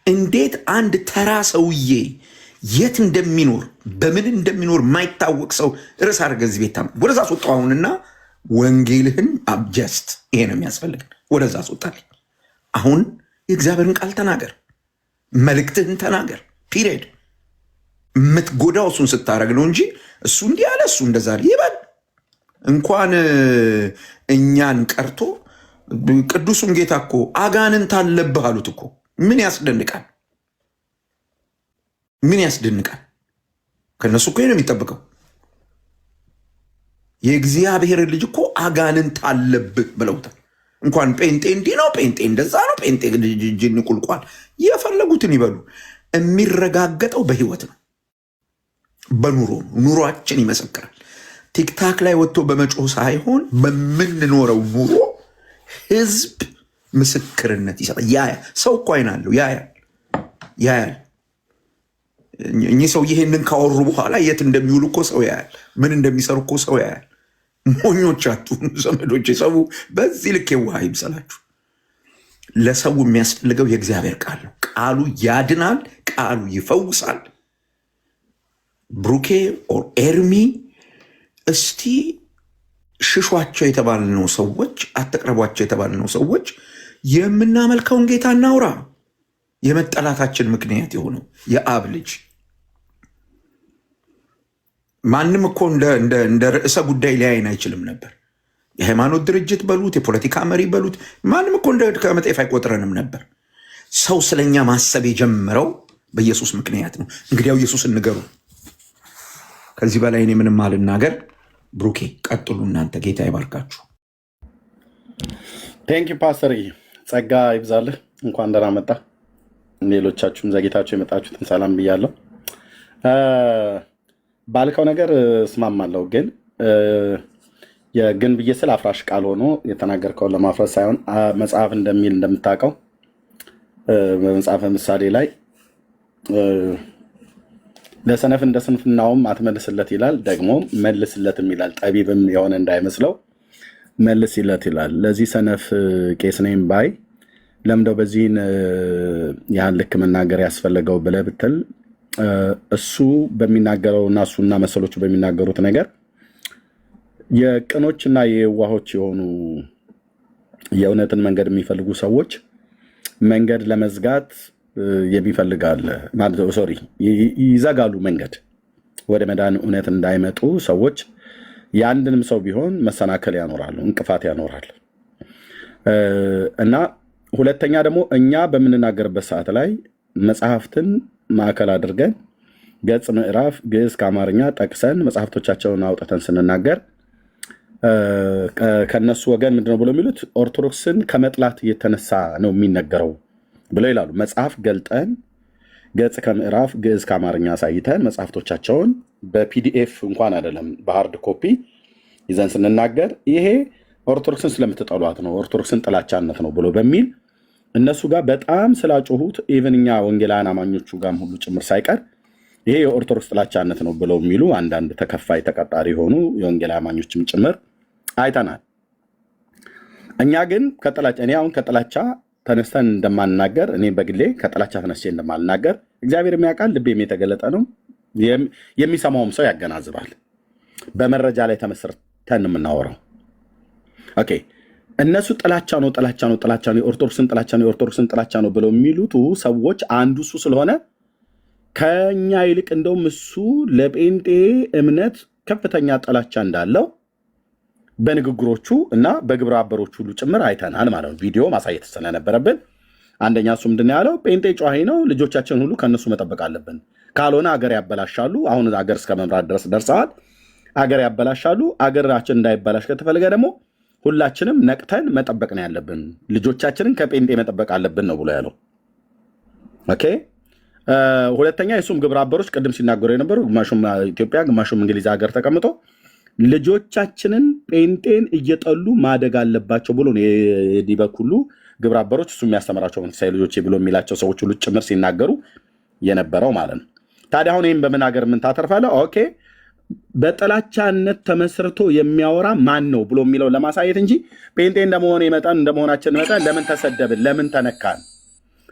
I: እንዴት አንድ ተራ ሰውዬ የት እንደሚኖር በምን እንደሚኖር ማይታወቅ ሰው ርዕስ አድርገህ እዚህ ቤት ወደዛ አስወጣው አሁንና ወንጌልህን አብጀስት ይሄ ነው የሚያስፈልግ። ወደዛ አስወጣልኝ። አሁን የእግዚአብሔርን ቃል ተናገር፣ መልእክትህን ተናገር። ፒሪየድ። የምትጎዳው እሱን ስታደርግ ነው እንጂ እሱ እንዲህ አለ እሱ እንደዛ ይበል። እንኳን እኛን ቀርቶ ቅዱሱን ጌታ እኮ አጋንንት አለብህ አሉት እኮ። ምን ያስደንቃል? ምን ያስደንቃል? ከነሱ እኮ ነው የሚጠብቀው። የእግዚአብሔር ልጅ እኮ አጋንንት አለብህ ብለውታል። እንኳን ጴንጤ እንዲህ ነው፣ ጴንጤ እንደዛ ነው፣ ጴንጤ ጅን ቁልቋል፣ የፈለጉትን ይበሉ። የሚረጋገጠው በህይወት ነው፣ በኑሮ ነው። ኑሯችን ይመሰክራል። ቲክታክ ላይ ወጥቶ በመጮህ ሳይሆን በምንኖረው ኑሮ ህዝብ ምስክርነት ይሰጣል። ያያል። ሰው እኮ አይን አለው፣ ያያል። እኚህ ሰው ይህንን ካወሩ በኋላ የት እንደሚውሉ እኮ ሰው ያያል። ምን እንደሚሰሩ እኮ ሰው ያያል። ሞኞች አትሁኑ ዘመዶች። ሰው በዚህ ልክ የዋህ ይምሰላችሁ። ለሰው የሚያስፈልገው የእግዚአብሔር ቃል ነው። ቃሉ ያድናል፣ ቃሉ ይፈውሳል። ብሩኬ ኦር ኤርሚ እስቲ ሽሿቸው የተባልነው ሰዎች፣ አትቅረቧቸው የተባልነው ሰዎች የምናመልከውን ጌታ እናውራ። የመጠላታችን ምክንያት የሆነው የአብ ልጅ ማንም እኮ እንደ ርዕሰ ጉዳይ ሊያይን አይችልም ነበር። የሃይማኖት ድርጅት በሉት፣ የፖለቲካ መሪ በሉት፣ ማንም እኮ እንደ ከመጤፍ አይቆጥረንም ነበር። ሰው ስለኛ ማሰብ የጀመረው በኢየሱስ ምክንያት ነው። እንግዲያው ኢየሱስን ንገሩ። ከዚህ በላይ እኔ ምንም አልናገር። ብሩኬ ቀጥሉ እናንተ። ጌታ ይባርካችሁ።
B: ቴንክ ዩ ፓስተር፣ ጸጋ ይብዛልህ። እንኳን ደህና መጣ። ሌሎቻችሁም ዘጌታችሁ የመጣችሁትን ሰላም ብያለሁ። ባልከው ነገር እስማማለሁ፣ ግን ብዬ ስለ አፍራሽ ቃል ሆኖ የተናገርከውን ለማፍረስ ሳይሆን መጽሐፍ እንደሚል እንደምታውቀው በመጽሐፈ ምሳሌ ላይ ለሰነፍ እንደ ስንፍናውም አትመልስለት ይላል፣ ደግሞ መልስለትም ይላል። ጠቢብም የሆነ እንዳይመስለው መልስለት ይላል። ለዚህ ሰነፍ ቄስ ነኝ ባይ ለምደው በዚህን ያህል ልክ መናገር ያስፈለገው ብለህ ብትል እሱ በሚናገረው እና እሱና መሰሎቹ በሚናገሩት ነገር የቅኖችና የዋሆች የሆኑ የእውነትን መንገድ የሚፈልጉ ሰዎች መንገድ ለመዝጋት የሚፈልጋል ሶሪ ይዘጋሉ። መንገድ ወደ መዳን እውነት እንዳይመጡ ሰዎች የአንድንም ሰው ቢሆን መሰናከል ያኖራሉ፣ እንቅፋት ያኖራል። እና ሁለተኛ ደግሞ እኛ በምንናገርበት ሰዓት ላይ መጽሐፍትን ማዕከል አድርገን ገጽ፣ ምዕራፍ፣ ግዕዝ ከአማርኛ ጠቅሰን መጽሐፍቶቻቸውን አውጥተን ስንናገር ከነሱ ወገን ምንድነው ብሎ የሚሉት ኦርቶዶክስን ከመጥላት የተነሳ ነው የሚነገረው ብለው ይላሉ። መጽሐፍ ገልጠን ገጽ ከምዕራፍ ግዕዝ ከአማርኛ አሳይተን መጽሐፍቶቻቸውን በፒዲኤፍ እንኳን አይደለም በሃርድ ኮፒ ይዘን ስንናገር ይሄ ኦርቶዶክስን ስለምትጠሏት ነው፣ ኦርቶዶክስን ጥላቻነት ነው ብሎ በሚል እነሱ ጋር በጣም ስላጮሁት ኢቨን እኛ ወንጌላውያን አማኞቹ ጋርም ሁሉ ጭምር ሳይቀር ይሄ የኦርቶዶክስ ጥላቻነት ነው ብለው የሚሉ አንዳንድ ተከፋይ ተቀጣሪ የሆኑ የወንጌላውያን አማኞችም ጭምር አይተናል። እኛ ግን እኔ አሁን ከጥላቻ ተነስተን እንደማንናገር፣ እኔ በግሌ ከጥላቻ ተነስቼ እንደማልናገር እግዚአብሔር የሚያውቃል። ልቤም የተገለጠ ነው። የሚሰማውም ሰው ያገናዝባል። በመረጃ ላይ ተመስርተን የምናወራው ኦኬ። እነሱ ጥላቻ ነው የኦርቶዶክስን ጥላቻ ነው ብለው የሚሉት ሰዎች አንዱ እሱ ስለሆነ ከኛ ይልቅ እንደውም እሱ ለጴንጤ እምነት ከፍተኛ ጥላቻ እንዳለው በንግግሮቹ እና በግብረ አበሮቹ ሁሉ ጭምር አይተናል ማለት ነው። ቪዲዮ ማሳየት ስለነበረብን አንደኛ እሱ ምንድን ያለው ጴንጤ ጨዋሂ ነው፣ ልጆቻችን ሁሉ ከእነሱ መጠበቅ አለብን፣ ካልሆነ አገር ያበላሻሉ። አሁን አገር እስከ መምራት ድረስ ደርሰዋል። አገር ያበላሻሉ። አገራችን እንዳይበላሽ ከተፈለገ ደግሞ ሁላችንም ነቅተን መጠበቅ ነው ያለብን፣ ልጆቻችንን ከጴንጤ መጠበቅ አለብን ነው ብሎ ያለው። ኦኬ። ሁለተኛ የሱም ግብረ አበሮች ቅድም ሲናገሩ የነበሩ ግማሹም ኢትዮጵያ ግማሹም እንግሊዝ ሀገር ተቀምጦ ልጆቻችንን ጴንጤን እየጠሉ ማደግ አለባቸው ብሎ የዲበክ ሁሉ ግብረ አበሮች እሱ የሚያስተምራቸው መንፈሳዊ ልጆች ብሎ የሚላቸው ሰዎች ሁሉ ጭምር ሲናገሩ የነበረው ማለት ነው። ታዲያ አሁን ይህም በምን ሀገር ምን ታተርፋለህ? ኦኬ በጥላቻነት ተመስርቶ የሚያወራ ማን ነው ብሎ የሚለው ለማሳየት እንጂ ጴንጤ እንደመሆናችን መጠን ለምን ተሰደብን፣ ለምን ተነካን፣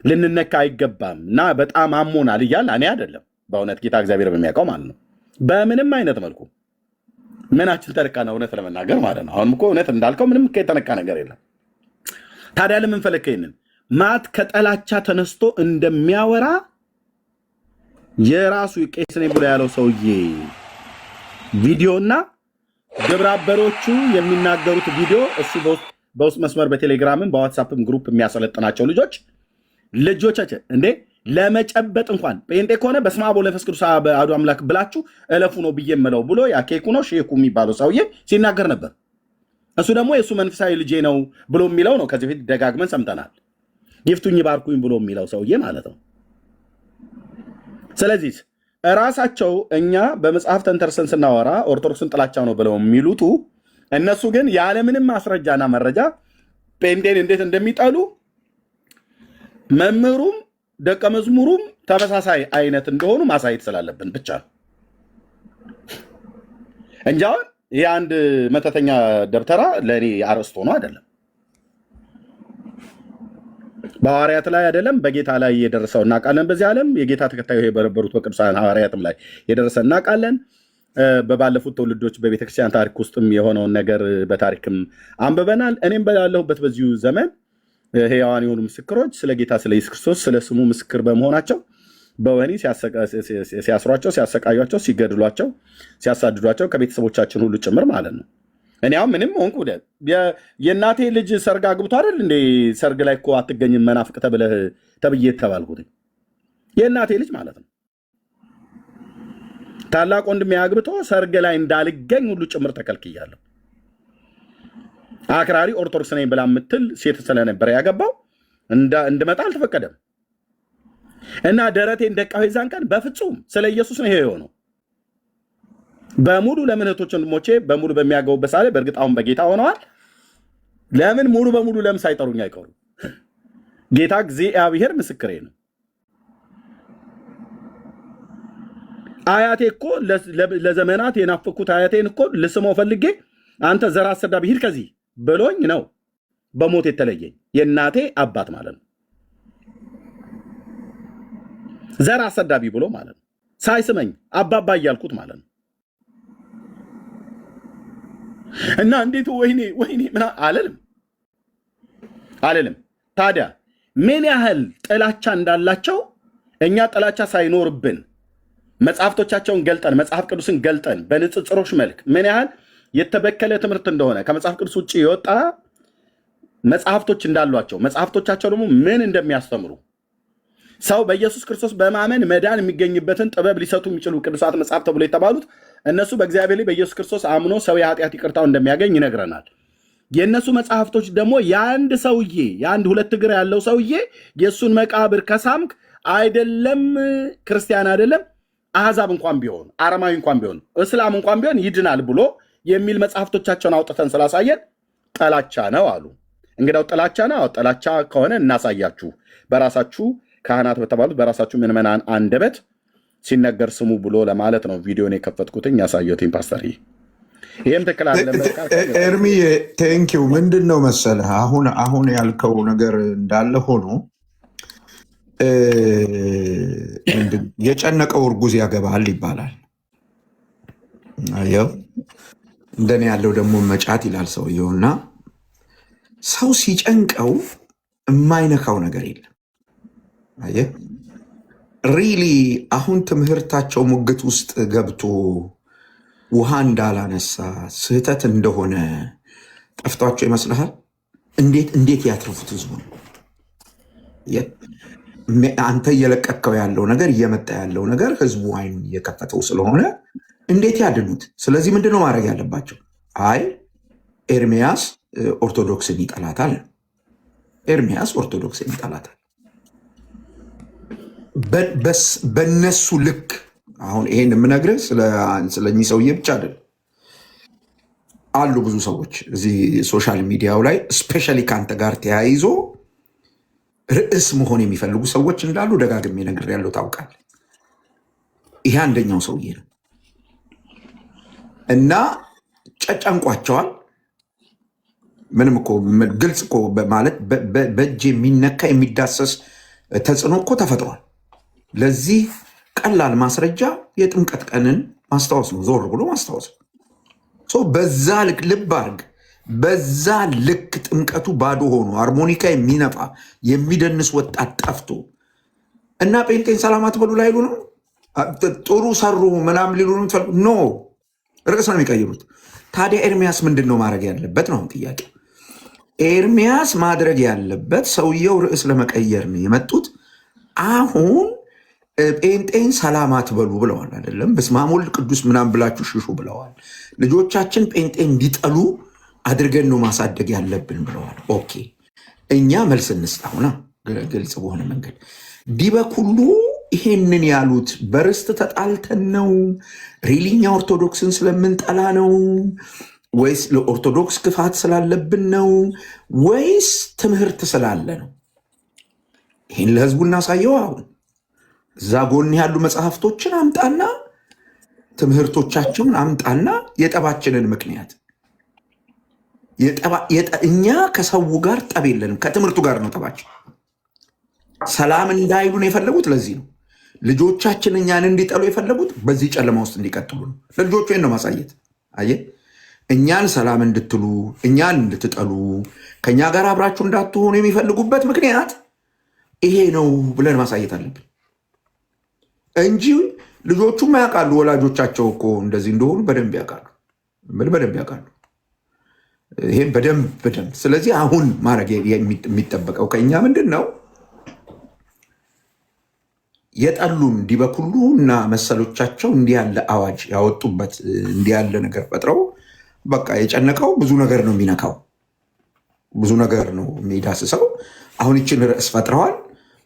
B: ልንነካ አይገባም እና በጣም አሞናል እያል እኔ አይደለም በእውነት ጌታ እግዚአብሔር በሚያውቀው ማለት ነው። በምንም አይነት መልኩ ምናችን ተነካ ነው? እውነት ለመናገር ማለት ነው። አሁንም እኮ እውነት እንዳልከው ምንም የተነካ ነገር የለም። ታዲያ ለምን ፈለከ? ይሄንን ማት ከጠላቻ ተነስቶ እንደሚያወራ የራሱ ቄስ ነኝ ብሎ ያለው ሰውዬ ቪዲዮና ግብረ አበሮቹ የሚናገሩት ቪዲዮ እሱ በውስጥ መስመር በቴሌግራምም በዋትሳፕም ግሩፕ የሚያሰለጥናቸው ልጆቻችን እንዴ ለመጨበጥ እንኳን ጴንጤ ከሆነ በስመ አብ ወወልድ ወመንፈስ ቅዱስ አሐዱ አምላክ ብላችሁ እለፉ ነው ብዬ የምለው ብሎ ያ ኬኩ ነው ሼኩ የሚባለው ሰውዬ ሲናገር ነበር። እሱ ደግሞ የእሱ መንፈሳዊ ልጄ ነው ብሎ የሚለው ነው። ከዚህ በፊት ደጋግመን ሰምተናል። ይፍቱኝ ባርኩኝ ብሎ የሚለው ሰውዬ ማለት ነው። ስለዚህ እራሳቸው እኛ በመጽሐፍ ተንተርሰን ስናወራ ኦርቶዶክስን ጥላቻ ነው ብለው የሚሉቱ እነሱ ግን ያለምንም ማስረጃና መረጃ ጴንጤን እንዴት እንደሚጠሉ መምህሩም ደቀ መዝሙሩም ተመሳሳይ አይነት እንደሆኑ ማሳየት ስላለብን ብቻ ነው እንጂ አሁን ይህ አንድ መተተኛ ደብተራ ለእኔ አርዕስት ሆኖ አይደለም። በሐዋርያት ላይ አይደለም በጌታ ላይ የደረሰው እናውቃለን። በዚህ ዓለም የጌታ ተከታዮች የበረበሩት በቅዱሳን ሐዋርያትም ላይ የደረሰ እናውቃለን። በባለፉት ትውልዶች በቤተክርስቲያን ታሪክ ውስጥም የሆነውን ነገር በታሪክም አንብበናል። እኔም ባለሁበት በዚሁ ዘመን ሕያዋን የሆኑ ምስክሮች ስለ ጌታ ስለ ኢየሱስ ክርስቶስ ስለ ስሙ ምስክር በመሆናቸው በወህኒ ሲያስሯቸው፣ ሲያሰቃዩቸው፣ ሲገድሏቸው፣ ሲያሳድዷቸው ከቤተሰቦቻችን ሁሉ ጭምር ማለት ነው። እኔ አሁን ምንም ሆንኩ የእናቴ ልጅ ሰርግ አግብቶ አይደል እንዴ ሰርግ ላይ እኮ አትገኝም መናፍቅ ተብዬ ተባልኩት። የእናቴ ልጅ ማለት ነው። ታላቅ ወንድሜ አግብቶ ሰርግ ላይ እንዳልገኝ ሁሉ ጭምር ተከልክያለሁ። አክራሪ ኦርቶዶክስ ነኝ ብላ የምትል ሴት ስለነበረ ያገባው እንድመጣ አልተፈቀደም እና ደረቴን ደቃሁ። የዛን ቀን በፍጹም ስለ ኢየሱስ ነው ይሄ የሆነው። በሙሉ ለምን እህቶች ወንድሞቼ በሙሉ በሚያገቡበት ሳለ በእርግጥ አሁን በጌታ ሆነዋል። ለምን ሙሉ በሙሉ ለምን ሳይጠሩኝ አይቀሩ? ጌታ እግዚአብሔር ምስክሬ ነው። አያቴ እኮ ለዘመናት የናፈኩት አያቴን እኮ ልስመው ፈልጌ አንተ ዘር አሰዳቢ ሂድ ከዚህ ብሎኝ ነው በሞት የተለየኝ። የእናቴ አባት ማለት ነው። ዘር አሰዳቢ ብሎ ማለት ነው። ሳይስመኝ አባባ እያልኩት ማለት ነው። እና እንዴት ወይኔ ምና አልልም። ታዲያ ምን ያህል ጥላቻ እንዳላቸው እኛ ጥላቻ ሳይኖርብን መጽሐፍቶቻቸውን ገልጠን መጽሐፍ ቅዱስን ገልጠን በንጽጽሮች መልክ ምን ያህል የተበከለ ትምህርት እንደሆነ ከመጽሐፍ ቅዱስ ውጭ የወጣ መጽሐፍቶች እንዳሏቸው መጽሐፍቶቻቸው ደግሞ ምን እንደሚያስተምሩ ሰው በኢየሱስ ክርስቶስ በማመን መዳን የሚገኝበትን ጥበብ ሊሰጡ የሚችሉ ቅዱሳት መጽሐፍ ተብሎ የተባሉት እነሱ በእግዚአብሔር ላይ በኢየሱስ ክርስቶስ አምኖ ሰው የኃጢአት ይቅርታው እንደሚያገኝ ይነግረናል። የእነሱ መጽሐፍቶች ደግሞ የአንድ ሰውዬ የአንድ ሁለት እግር ያለው ሰውዬ የእሱን መቃብር ከሳምክ አይደለም ክርስቲያን አይደለም አሕዛብ እንኳን ቢሆን አረማዊ እንኳን ቢሆን እስላም እንኳን ቢሆን ይድናል ብሎ የሚል መጽሐፍቶቻቸውን አውጥተን ስላሳየን ጥላቻ ነው አሉ። እንግዲያው ጥላቻ ነው። ጥላቻ ከሆነ እናሳያችሁ። በራሳችሁ ካህናት በተባሉት በራሳችሁ ምዕመናን አንደበት ሲነገር ስሙ ብሎ ለማለት ነው ቪዲዮን የከፈትኩትኝ ያሳየሁትኝ። ፓስተር ይህም ትክክል አለ።
I: ኤርሚ ቴንኪው። ምንድን ነው መሰለህ አሁን ያልከው ነገር እንዳለ ሆኖ የጨነቀው እርጉዝ ያገባል ይባላል። አየው እንደኔ ያለው ደግሞ መጫት ይላል ሰውየው። እና ሰው ሲጨንቀው የማይነካው ነገር የለም። አየህ ሪሊ አሁን ትምህርታቸው ሙግት ውስጥ ገብቶ ውሃ እንዳላነሳ ስህተት እንደሆነ ጠፍቷቸው ይመስልሃል? እንዴት ያትርፉት ህዝቡን? አንተ እየለቀቅከው ያለው ነገር እየመጣ ያለው ነገር ህዝቡ አይኑን እየከፈተው ስለሆነ እንዴት ያድኑት? ስለዚህ ምንድነው ማድረግ ያለባቸው? አይ ኤርሚያስ ኦርቶዶክስን ይጠላታል። ኤርሚያስ ኦርቶዶክስን ይጠላታል በነሱ ልክ። አሁን ይሄን የምነግርህ ስለኚህ ሰውዬ ብቻ አይደለም። አሉ ብዙ ሰዎች እዚህ ሶሻል ሚዲያው ላይ ስፔሻሊ ከአንተ ጋር ተያይዞ ርዕስ መሆን የሚፈልጉ ሰዎች እንዳሉ ደጋግሜ ነግሬያለሁ። ታውቃለህ። ይሄ አንደኛው ሰውዬ ነው እና ጨጨንቋቸዋል። ምንም እኮ ግልጽ እኮ ማለት በእጅ የሚነካ የሚዳሰስ ተጽዕኖ እኮ ተፈጥሯል። ለዚህ ቀላል ማስረጃ የጥምቀት ቀንን ማስታወስ ነው። ዞር ብሎ ማስታወስ ነው። በዛ ልክ ልብ አድርግ። በዛ ልክ ጥምቀቱ ባዶ ሆኖ ሃርሞኒካ የሚነፋ የሚደንስ ወጣት ጠፍቶ እና ጴንጤን ሰላም አትበሉ ላይሉ ነው። ጥሩ ሰሩ ምናምን ሊሉ ኖ ርዕስ ነው የሚቀይሩት። ታዲያ ኤርሚያስ ምንድን ነው ማድረግ ያለበት ነው ጥያቄ። ኤርሚያስ ማድረግ ያለበት ሰውየው ርዕስ ለመቀየር ነው የመጡት። አሁን ጴንጤን ሰላም አትበሉ ብለዋል አይደለም? በስመ አብ ወልድ ቅዱስ ምናምን ብላችሁ ሽሹ ብለዋል። ልጆቻችን ጴንጤን እንዲጠሉ አድርገን ነው ማሳደግ ያለብን ብለዋል። ኦኬ እኛ መልስ እንስጣውና ግልጽ በሆነ መንገድ ዲበኩሉ ይሄንን ያሉት በርስት ተጣልተን ነው? ሪሊኛ ኦርቶዶክስን ስለምንጠላ ነው? ወይስ ለኦርቶዶክስ ክፋት ስላለብን ነው? ወይስ ትምህርት ስላለ ነው? ይህን ለህዝቡ እናሳየው። አሁን እዛ ጎን ያሉ መጽሐፍቶችን አምጣና ትምህርቶቻቸውን አምጣና የጠባችንን ምክንያት እኛ ከሰው ጋር ጠብ የለንም፣ ከትምህርቱ ጋር ነው ጠባችን። ሰላም እንዳይሉን የፈለጉት ለዚህ ነው። ልጆቻችን እኛን እንዲጠሉ የፈለጉት በዚህ ጨለማ ውስጥ እንዲቀጥሉ ነው። ለልጆቹ ይህን ነው ማሳየት። አየህ፣ እኛን ሰላም እንድትሉ እኛን እንድትጠሉ ከእኛ ጋር አብራችሁ እንዳትሆኑ የሚፈልጉበት ምክንያት ይሄ ነው ብለን ማሳየት አለብን እንጂ ልጆቹም ያውቃሉ። ወላጆቻቸው እኮ እንደዚህ እንደሆኑ በደንብ ያውቃሉ፣ በደንብ ያውቃሉ። ይሄም በደንብ ስለዚህ አሁን ማድረግ የሚጠበቀው ከእኛ ምንድን ነው? የጠሉን ዲበኩሉ እና መሰሎቻቸው እንዲህ ያለ አዋጅ ያወጡበት እንዲህ ያለ ነገር ፈጥረው በቃ የጨነቀው ብዙ ነገር ነው የሚነካው፣ ብዙ ነገር ነው የሚዳስሰው። አሁን ይችን ርዕስ ፈጥረዋል።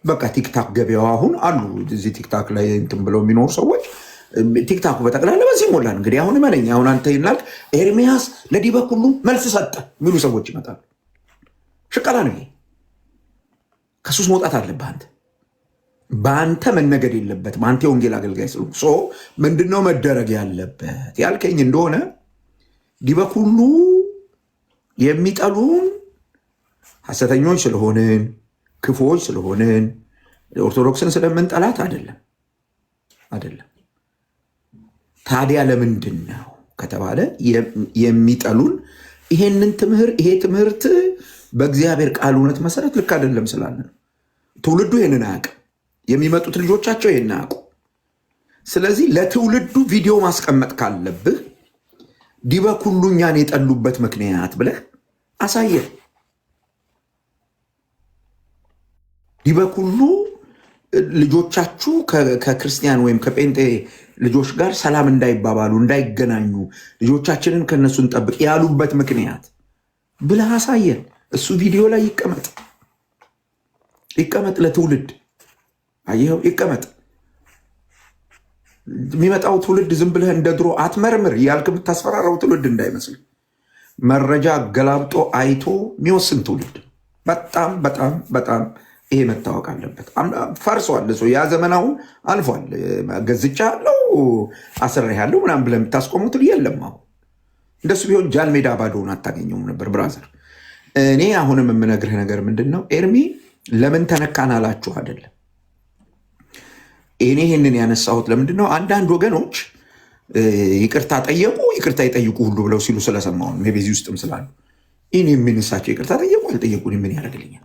I: በቃ ቲክታክ ገበያው አሁን አሉ እዚህ ቲክታክ ላይ እንትን ብለው የሚኖሩ ሰዎች ቲክታኩ በጠቅላላ በዚህ ሞላል። እንግዲህ አሁን መለኛ አሁን አንተ ይናል ኤርሚያስ ለዲበኩሉ መልስ ሰጠ የሚሉ ሰዎች ይመጣሉ። ሽቀላ ነው። ከሱስ መውጣት አለብህ አንተ። በአንተ መነገድ የለበትም። አንተ የወንጌል አገልጋይ ስለ ምንድነው መደረግ ያለበት ያልከኝ እንደሆነ ዲበኩሉ የሚጠሉን ሐሰተኞች ስለሆንን ክፉዎች ስለሆንን ኦርቶዶክስን ስለምንጠላት አይደለም። ታዲያ ለምንድን ነው ከተባለ የሚጠሉን ይሄንን ይሄ ትምህርት በእግዚአብሔር ቃል እውነት መሰረት ልክ አይደለም ስላለ ነው። ትውልዱ ይሄንን አያውቅም። የሚመጡት ልጆቻቸው ይሄን አያውቁ። ስለዚህ ለትውልዱ ቪዲዮ ማስቀመጥ ካለብህ ዲበኩሉ እኛን የጠሉበት ምክንያት ብለህ አሳየን። ዲበኩሉ ልጆቻችሁ ከክርስቲያን ወይም ከጴንጤ ልጆች ጋር ሰላም እንዳይባባሉ እንዳይገናኙ ልጆቻችንን ከነሱ እንጠብቅ ያሉበት ምክንያት ብለህ አሳየን። እሱ ቪዲዮ ላይ ይቀመጥ ለትውልድ። አየኸው፣ ይቀመጥ። የሚመጣው ትውልድ ዝም ብለህ እንደ ድሮ አትመርምር እያልክ የምታስፈራራው ትውልድ እንዳይመስል መረጃ ገላብጦ አይቶ የሚወስን ትውልድ። በጣም በጣም በጣም ይሄ መታወቅ አለበት። ፈርሷል። ያ ዘመናውን አልፏል። ገዝቻ ያለው አስራ ያለው ምናምን ብለህ የምታስቆሙት የለም። አሁን እንደሱ ቢሆን ጃል ሜዳ ባዶውን አታገኘውም ነበር። ብራዘር፣ እኔ አሁንም የምነግርህ ነገር ምንድን ነው? ኤርሚ ለምን ተነካን አላችሁ አይደለም። እኔ ይህንን ያነሳሁት ለምንድን ነው? አንዳንድ ወገኖች ይቅርታ ጠየቁ፣ ይቅርታ ይጠይቁ ሁሉ ብለው ሲሉ ስለሰማሁ ነው። በዚህ ውስጥም ስላሉ እኔ ምን እሳቸው ይቅርታ ጠየቁ አልጠየቁ ምን ያደርግልኛል?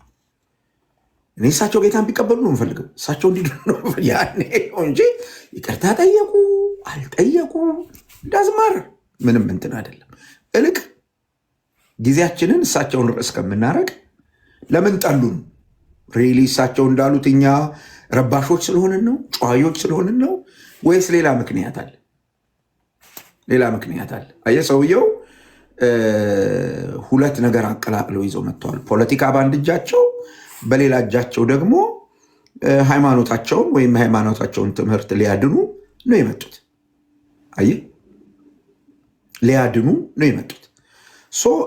I: እኔ እሳቸው ጌታን ቢቀበሉ ነው የምፈልገው። እሳቸው እንዲድኑ ነው ያኔ እንጂ ይቅርታ ጠየቁ አልጠየቁ ዳዝማር ምንም እንትን አይደለም። እልቅ ጊዜያችንን እሳቸውን ርዕስ ከምናደርግ ለምን ጠሉን? ሪሊ እሳቸው እንዳሉት እኛ ረባሾች ስለሆንን ነው? ጨዋዮች ስለሆንን ነው? ወይስ ሌላ ምክንያት አለ? ሌላ ምክንያት አለ። አየህ፣ ሰውየው ሁለት ነገር አቀላቅለው ይዘው መጥተዋል። ፖለቲካ በአንድ እጃቸው፣ በሌላ እጃቸው ደግሞ ሃይማኖታቸውን ወይም ሃይማኖታቸውን ትምህርት ሊያድኑ ነው የመጡት። አየህ፣ ሊያድኑ ነው የመጡት።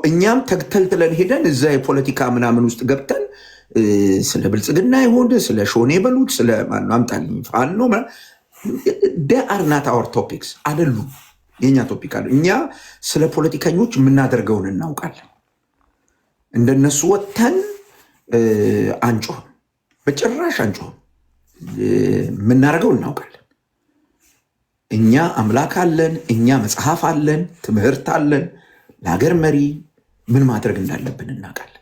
I: እኛም ተግተልትለን ሄደን እዛ የፖለቲካ ምናምን ውስጥ ገብተን ስለ ብልጽግና ይሆን ስለ ሾኔ በሉት ስለ ማምጣልኝ ፋኖ አር ናት አወር ቶፒክስ አይደሉም። የኛ ቶፒክ አለ። እኛ ስለ ፖለቲከኞች የምናደርገውን እናውቃለን። እንደነሱ ወጥተን አንጮህም፣ በጭራሽ አንጮህም። የምናደርገው እናውቃለን። እኛ አምላክ አለን፣ እኛ መጽሐፍ አለን፣ ትምህርት አለን። ለሀገር መሪ ምን ማድረግ እንዳለብን እናውቃለን።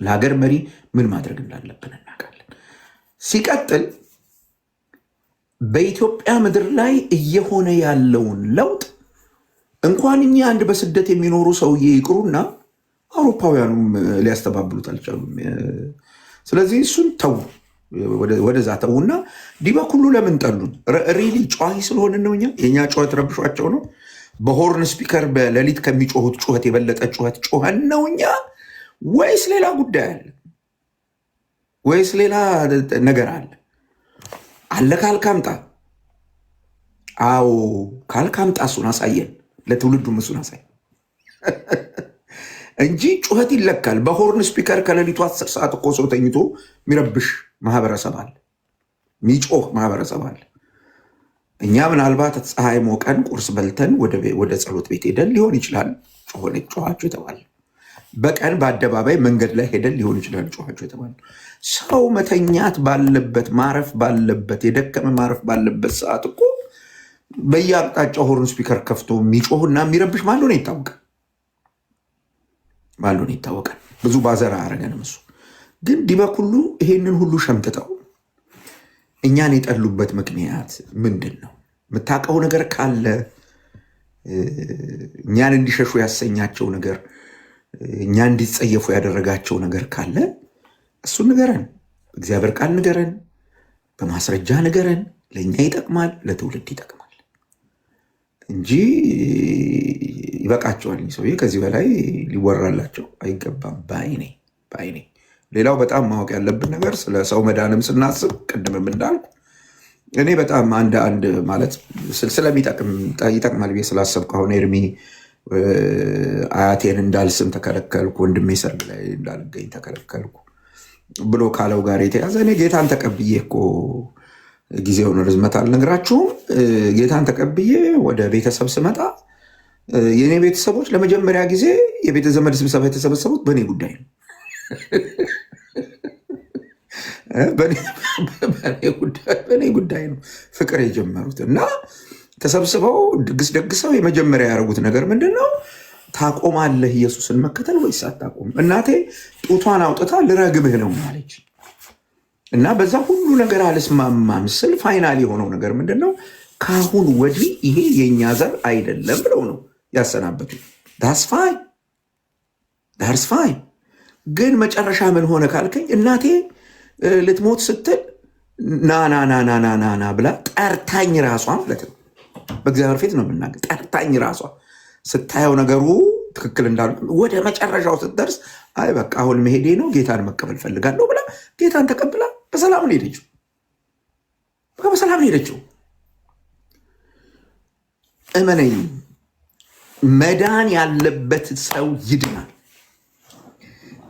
I: ለሀገር መሪ ምን ማድረግ እንዳለብን እናውቃለን። ሲቀጥል በኢትዮጵያ ምድር ላይ እየሆነ ያለውን ለውጥ እንኳን እኛ አንድ በስደት የሚኖሩ ሰውዬ ይቅሩና አውሮፓውያኑም ሊያስተባብሉት አልቻሉም። ስለዚህ እሱን ተው፣ ወደዛ ተውና ዲበኩሉ ለምን ጠሉን? ሪሊ ጨዋሂ ስለሆንን ነው? የእኛ ጩኸት ረብሿቸው ነው? በሆርን ስፒከር በሌሊት ከሚጮሁት ጩኸት የበለጠ ጩኸት ጮኸን ነው እኛ? ወይስ ሌላ ጉዳይ አለ? ወይስ ሌላ ነገር አለ? አለ ካልካምጣ፣ አዎ ካልካምጣ እሱን አሳየን፣ ለትውልዱም እሱን አሳየን እንጂ ጩኸት ይለካል። በሆርን ስፒከር ከሌሊቱ 10 ሰዓት እኮ ሰው ተኝቶ የሚረብሽ ማህበረሰብ አለ፣ የሚጮህ ማህበረሰብ አለ። እኛ ምናልባት ፀሐይ ሞቀን ቁርስ በልተን ወደ ጸሎት ቤት ሄደን ሊሆን ይችላል ጮኋችሁ የተባለ። በቀን በአደባባይ መንገድ ላይ ሄደን ሊሆን ይችላል ጮኋችሁ የተባለ። ሰው መተኛት ባለበት ማረፍ ባለበት የደከመ ማረፍ ባለበት ሰዓት እኮ በየአቅጣጫው ሆርን ስፒከር ከፍቶ የሚጮህና የሚረብሽ ማን እንደሆነ ይታወቃል። ማን እንደሆነ ይታወቃል። ብዙ ባዘራ አረገንም። እሱ ግን ዲበኩሉ ይሄንን ሁሉ ሸምትተው እኛን የጠሉበት ምክንያት ምንድን ነው? የምታውቀው ነገር ካለ እኛን እንዲሸሹ ያሰኛቸው ነገር፣ እኛ እንዲጸየፉ ያደረጋቸው ነገር ካለ እሱን ንገረን። እግዚአብሔር ቃል ንገረን፣ በማስረጃ ንገረን። ለእኛ ይጠቅማል፣ ለትውልድ ይጠቅማል እንጂ ይበቃቸዋል። ሰውዬ ከዚህ በላይ ሊወራላቸው አይገባም ባይኔ። ሌላው በጣም ማወቅ ያለብን ነገር ስለ ሰው መዳንም ስናስብ ቅድምም እንዳልኩ እኔ በጣም አንድ ማለት ይጠቅማል ብዬ ስላሰብኩ አሁን ኤርሚ አያቴን እንዳልስም ተከለከልኩ፣ ወንድሜ ሰርግ ላይ እንዳልገኝ ተከለከልኩ ብሎ ካለው ጋር የተያዘ እኔ ጌታን ተቀብዬ እኮ ጊዜውን ርዝመት አልነግራችሁም። ጌታን ተቀብዬ ወደ ቤተሰብ ስመጣ የእኔ ቤተሰቦች ለመጀመሪያ ጊዜ የቤተ ዘመድ ስብሰባ የተሰበሰቡት በእኔ ጉዳይ ነው። በእኔ ጉዳይ ነው ፍቅር የጀመሩት እና ተሰብስበው ድግስ ደግሰው የመጀመሪያ ያደረጉት ነገር ምንድን ነው? ታቆማለህ ኢየሱስን መከተል ወይስ አታቆም? እናቴ ጡቷን አውጥታ ልረግምህ ነው ማለች እና በዛ ሁሉ ነገር አልስማማም ስል ፋይናል የሆነው ነገር ምንድን ነው? ከአሁን ወዲህ ይሄ የእኛ ዘር አይደለም ብለው ነው ያሰናበቱ። ዳስ ፋይን። ግን መጨረሻ ምን ሆነ ካልከኝ እናቴ ልትሞት ስትል ናናናናናና ብላ ጠርታኝ ራሷ ማለት ነው። በእግዚአብሔር ፊት ነው የምናገር። ጠርታኝ ራሷ ስታየው ነገሩ ትክክል እንዳሉ ወደ መጨረሻው ስትደርስ አይ በቃ አሁን መሄዴ ነው፣ ጌታን መቀበል ፈልጋለሁ ብላ ጌታን ተቀብላ በሰላም ነው ሄደችው። በሰላም ነው ሄደችው። እመነኝ፣ መዳን ያለበት ሰው ይድናል።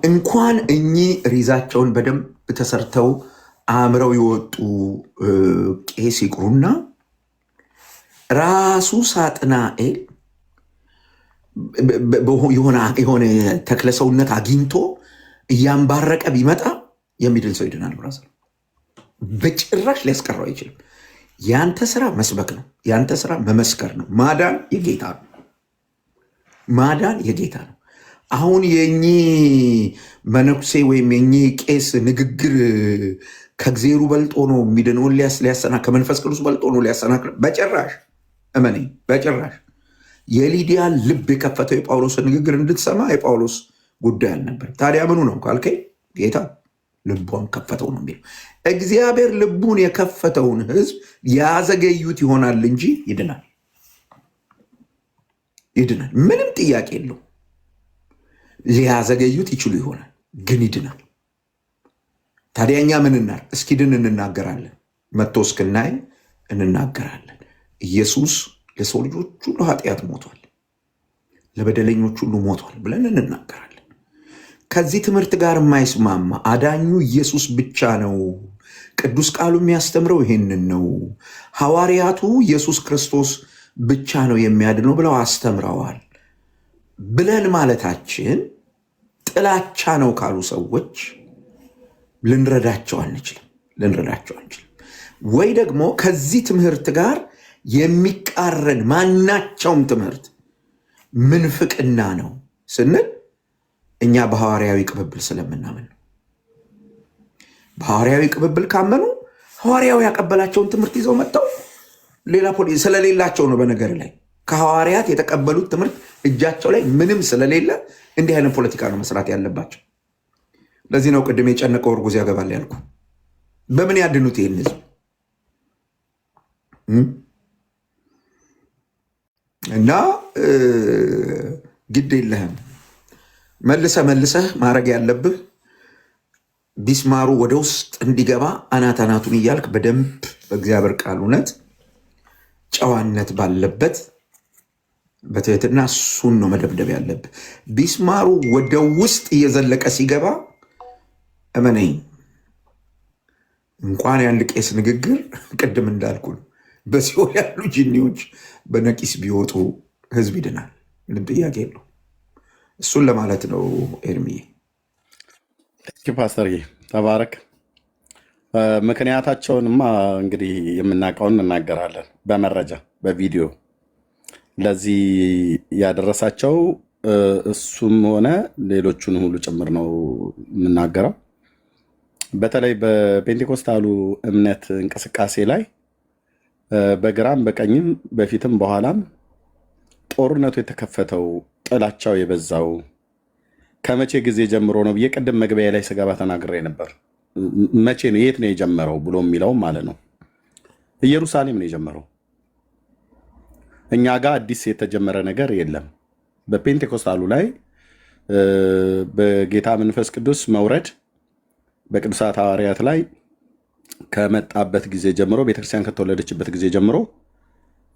I: እንኳን እኚህ ሪዛቸውን በደንብ ተሰርተው አምረው የወጡ ቄስ ይቅሩና ራሱ ሳጥናኤል የሆነ ተክለ ሰውነት አግኝቶ እያንባረቀ ቢመጣ የሚድን ሰው ይድናል። ብራዘር በጭራሽ ሊያስቀረው አይችልም። ያንተ ስራ መስበክ ነው። ያንተ ስራ መመስከር ነው። ማዳን የጌታ ነው። ማዳን የጌታ ነው። አሁን የኚህ መነኩሴ ወይም የኚህ ቄስ ንግግር ከእግዜሩ በልጦ ነው የሚድነውን ሊያሰና ከመንፈስ ቅዱስ በልጦ ነው ሊያሰናክል? በጭራሽ እመነኝ፣ በጭራሽ። የሊዲያን ልብ የከፈተው የጳውሎስን ንግግር እንድትሰማ የጳውሎስ ጉዳይ አልነበር። ታዲያ ምኑ ነው ካልከኝ ጌታ ልቧን ከፈተው ነው የሚለው። እግዚአብሔር ልቡን የከፈተውን ሕዝብ ያዘገዩት ይሆናል እንጂ ይድናል፣ ይድናል። ምንም ጥያቄ የለው። ሊያዘገዩት ይችሉ ይሆናል፣ ግን ይድናል። ታዲያ እኛ ምን እናር? እስኪድን እንናገራለን፣ መጥቶ እስክናይ እንናገራለን። ኢየሱስ ለሰው ልጆች ሁሉ ኃጢአት ሞቷል፣ ለበደለኞች ሁሉ ሞቷል ብለን እንናገራለን። ከዚህ ትምህርት ጋር የማይስማማ አዳኙ ኢየሱስ ብቻ ነው፣ ቅዱስ ቃሉ የሚያስተምረው ይሄንን ነው፣ ሐዋርያቱ ኢየሱስ ክርስቶስ ብቻ ነው የሚያድነው ብለው አስተምረዋል ብለን ማለታችን ጥላቻ ነው ካሉ ሰዎች ልንረዳቸው አንችልም። ወይ ደግሞ ከዚህ ትምህርት ጋር የሚቃረን ማናቸውም ትምህርት ምንፍቅና ነው ስንል እኛ በሐዋርያዊ ቅብብል ስለምናምን ነው። በሐዋርያዊ ቅብብል ካመኑ ሐዋርያው ያቀበላቸውን ትምህርት ይዘው መጥተው ሌላ ስለሌላቸው ነው። በነገር ላይ ከሐዋርያት የተቀበሉት ትምህርት እጃቸው ላይ ምንም ስለሌለ እንዲህ አይነት ፖለቲካ ነው መስራት ያለባቸው። ለዚህ ነው ቅድም የጨነቀው እርጉዝ ያገባል ያልኩ። በምን ያድኑት ይህን ህዝብ? እና ግድ የለህም መልሰህ ማድረግ ያለብህ ቢስማሩ ወደ ውስጥ እንዲገባ አናቱን እያልክ በደንብ በእግዚአብሔር ቃል እውነት ጨዋነት ባለበት በትህትና እሱን ነው መደብደብ ያለብህ። ቢስማሩ ወደ ውስጥ እየዘለቀ ሲገባ እመነኝ እንኳን የአንድ ቄስ ንግግር ቅድም እንዳልኩ በሲኦል ያሉ ጂኒዎች በነቂስ ቢወጡ ህዝብ ይድናል። ምንም ጥያቄ የለው። እሱን ለማለት ነው። ኤርሚዬ
B: ፓስተርዬ ተባረክ። ምክንያታቸውንማ እንግዲህ የምናውቀውን እናገራለን በመረጃ በቪዲዮ ለዚህ ያደረሳቸው እሱም ሆነ ሌሎቹን ሁሉ ጭምር ነው የምናገረው። በተለይ በፔንቴኮስታሉ እምነት እንቅስቃሴ ላይ በግራም በቀኝም በፊትም በኋላም ጦርነቱ የተከፈተው ጥላቻው የበዛው ከመቼ ጊዜ ጀምሮ ነው ብዬ ቅድም መግቢያ ላይ ስገባ ተናግሬ ነበር። መቼ ነው የት ነው የጀመረው ብሎ የሚለውም ማለት ነው ኢየሩሳሌም ነው የጀመረው። እኛ ጋር አዲስ የተጀመረ ነገር የለም። በፔንቴኮስታሉ ላይ በጌታ መንፈስ ቅዱስ መውረድ በቅዱሳት ሐዋርያት ላይ ከመጣበት ጊዜ ጀምሮ ቤተክርስቲያን ከተወለደችበት ጊዜ ጀምሮ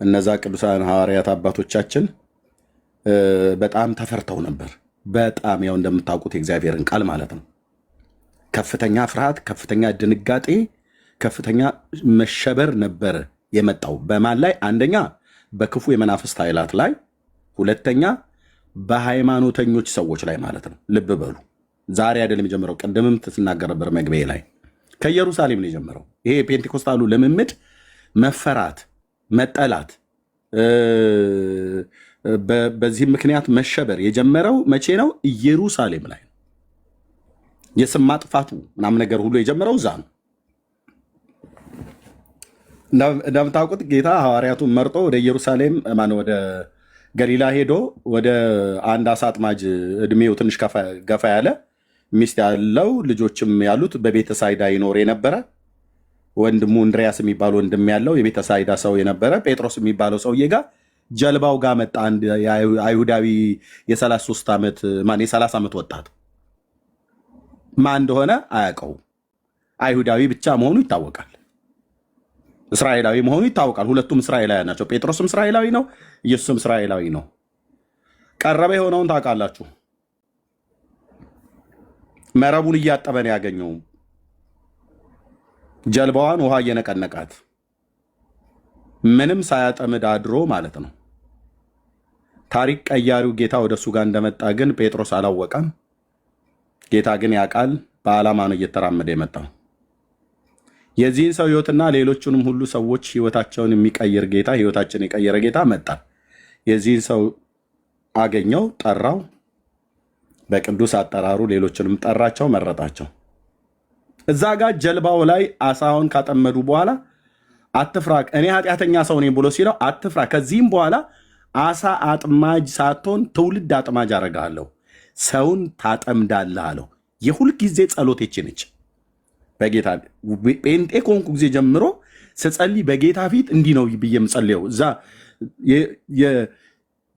B: እነዛ ቅዱሳን ሐዋርያት አባቶቻችን በጣም ተፈርተው ነበር። በጣም ያው እንደምታውቁት የእግዚአብሔርን ቃል ማለት ነው። ከፍተኛ ፍርሃት፣ ከፍተኛ ድንጋጤ፣ ከፍተኛ መሸበር ነበር የመጣው። በማን ላይ? አንደኛ በክፉ የመናፍስት ኃይላት ላይ፣ ሁለተኛ በሃይማኖተኞች ሰዎች ላይ ማለት ነው። ልብ በሉ፣ ዛሬ አይደለም የጀመረው። ቅድምም ትናገር ነበር መግቢያ ላይ ከኢየሩሳሌም ነው የጀመረው። ይሄ የፔንቴኮስታሉ ልምምድ መፈራት፣ መጠላት፣ በዚህ ምክንያት መሸበር የጀመረው መቼ ነው? ኢየሩሳሌም ላይ ነው። የስም ማጥፋቱ ምናምን ነገር ሁሉ የጀመረው እዛ ነው። እንደምታውቁት ጌታ ሐዋርያቱን መርጦ ወደ ኢየሩሳሌም ወደ ገሊላ ሄዶ ወደ አንድ አሳ አጥማጅ እድሜው ትንሽ ገፋ ያለ ሚስት ያለው ልጆችም ያሉት በቤተሳይዳ ይኖር የነበረ ወንድሙ እንድሪያስ የሚባል ወንድም ያለው የቤተሳይዳ ሰው የነበረ ጴጥሮስ የሚባለው ሰውዬ ጋር ጀልባው ጋር መጣ። አንድ አይሁዳዊ የ33 ዓመት የ30 ዓመት ወጣት ማን እንደሆነ አያውቀውም። አይሁዳዊ ብቻ መሆኑ ይታወቃል። እስራኤላዊ መሆኑ ይታወቃል። ሁለቱም እስራኤላውያን ናቸው። ጴጥሮስም እስራኤላዊ ነው፣ ኢየሱስም እስራኤላዊ ነው። ቀረበ የሆነውን ታውቃላችሁ። መረቡን እያጠበን ያገኘው ጀልባዋን ውሃ እየነቀነቃት ምንም ሳያጠምድ አድሮ ማለት ነው። ታሪክ ቀያሪው ጌታ ወደ እሱ ጋር እንደመጣ ግን ጴጥሮስ አላወቀም። ጌታ ግን ያውቃል። በዓላማ ነው እየተራመደ የመጣው። የዚህን ሰው ህይወትና ሌሎቹንም ሁሉ ሰዎች ህይወታቸውን የሚቀይር ጌታ፣ ህይወታችን የቀየረ ጌታ መጣ። የዚህን ሰው አገኘው፣ ጠራው። በቅዱስ አጠራሩ ሌሎችንም ጠራቸው፣ መረጣቸው። እዛ ጋር ጀልባው ላይ አሳውን ካጠመዱ በኋላ አትፍራ፣ እኔ ኃጢአተኛ ሰው ነኝ ብሎ ሲለው አትፍራ፣ ከዚህም በኋላ አሳ አጥማጅ ሳትሆን ትውልድ አጥማጅ አደርግሃለሁ፣ ሰውን ታጠምዳለህ አለው። የሁልጊዜ ጸሎት ይህች ነች። በጌታ ጴንጤ ከሆንኩ ጊዜ ጀምሮ ስጸልይ በጌታ ፊት እንዲህ ነው ብዬ የምጸልየው። እዛ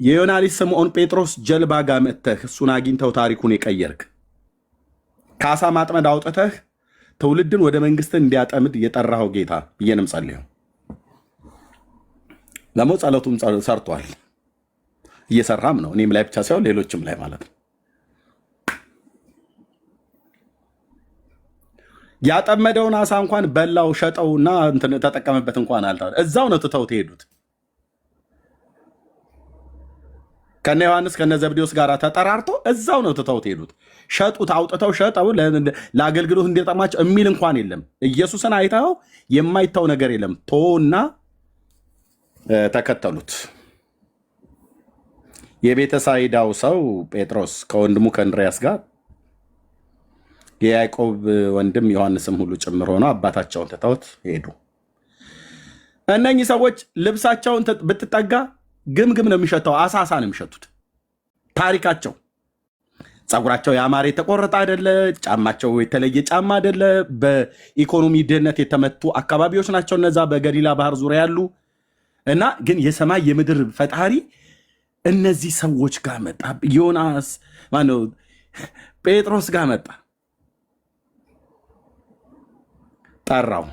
B: የዮና ልጅ ስምዖን ጴጥሮስ ጀልባ ጋር መጥተህ እሱን አግኝተው ታሪኩን የቀየርክ ከአሳ ማጥመድ አውጥተህ ትውልድን ወደ መንግስትን እንዲያጠምድ የጠራኸው ጌታ ብዬ ነው የምጸልየው። ደግሞ ጸሎቱም ሰርቷል፣ እየሰራም ነው። እኔም ላይ ብቻ ሳይሆን ሌሎችም ላይ ማለት ነው። ያጠመደውን አሳ እንኳን በላው፣ ሸጠውና ተጠቀመበት እንኳን አልታ እዛው ነው ትተውት ሄዱት። ከነ ዮሐንስ ከነ ዘብዴዎስ ጋር ተጠራርቶ እዛው ነው ትተውት ሄዱት። ሸጡት፣ አውጥተው ሸጠው ለአገልግሎት እንዲጠማቸው የሚል እንኳን የለም። ኢየሱስን አይተው የማይታው ነገር የለም። ቶና ተከተሉት። የቤተ ሳይዳው ሰው ጴጥሮስ ከወንድሙ ከእንድርያስ ጋር የያዕቆብ ወንድም ዮሐንስም ሁሉ ጭምር ሆነው አባታቸውን ትተውት ሄዱ። እነኚህ ሰዎች ልብሳቸውን ብትጠጋ ግምግም ነው የሚሸተው፣ አሳሳ ነው የሚሸቱት። ታሪካቸው ፀጉራቸው ያማረ የተቆረጠ አይደለ፣ ጫማቸው የተለየ ጫማ አይደለ። በኢኮኖሚ ድህነት የተመቱ አካባቢዎች ናቸው እነዛ በገሊላ ባህር ዙሪያ ያሉ እና ግን የሰማይ የምድር ፈጣሪ እነዚህ ሰዎች ጋር መጣ። ዮናስ ማነው ጴጥሮስ ጋር መጣ፣ ጠራው።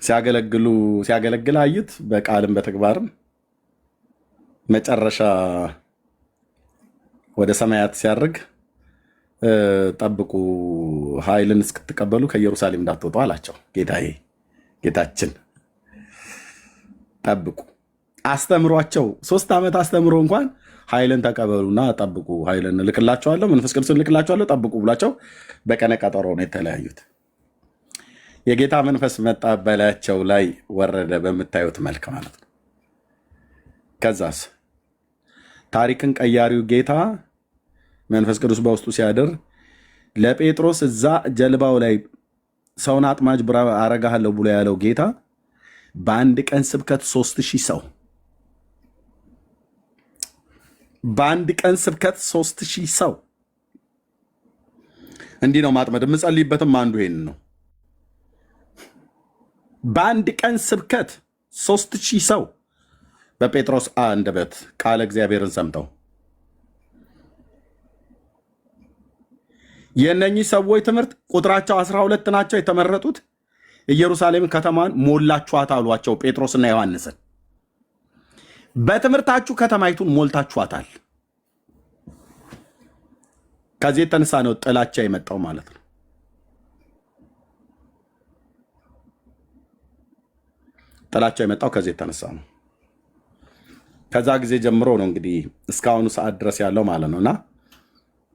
B: ሲያገለግል አዩት፣ በቃልም በተግባርም። መጨረሻ ወደ ሰማያት ሲያርግ ጠብቁ፣ ኃይልን እስክትቀበሉ ከኢየሩሳሌም እንዳትወጡ አላቸው። ጌታችን ጠብቁ፣ አስተምሯቸው። 3 ዓመት አስተምሮ እንኳን ኃይልን ተቀበሉና ጠብቁ፣ ኃይልን እልክላቸዋለሁ፣ መንፈስ ቅዱስን እልክላቸዋለሁ፣ ጠብቁ ብሏቸው በቀነ ቀጠሮ ነው የተለያዩት። የጌታ መንፈስ መጣ፣ በላያቸው ላይ ወረደ፣ በምታዩት መልክ ማለት ነው። ከዛስ ታሪክን ቀያሪው ጌታ መንፈስ ቅዱስ በውስጡ ሲያድር ለጴጥሮስ እዛ ጀልባው ላይ ሰውን አጥማጅ አረጋለሁ ብሎ ያለው ጌታ በአንድ ቀን ስብከት 3000 ሰው በአንድ ቀን ስብከት 3000 ሰው እንዲህ ነው ማጥመድ። የምጸልይበትም አንዱ ይሄን ነው። በአንድ ቀን ስብከት 3000 ሰው በጴጥሮስ አንደበት ቃለ እግዚአብሔርን ሰምተው የእነኚህ ሰዎች ትምህርት ቁጥራቸው 12 ናቸው የተመረጡት። ኢየሩሳሌም ከተማን ሞላችኋት አሏቸው ጴጥሮስና ዮሐንስን። በትምህርታችሁ ከተማይቱን ሞልታችኋታል። ከዚህ የተነሳ ነው ጥላቻ የመጣው ማለት ነው። ጥላቻ የመጣው ከዚህ የተነሳ ነው። ከዛ ጊዜ ጀምሮ ነው እንግዲህ እስካሁኑ ሰዓት ድረስ ያለው ማለት ነውና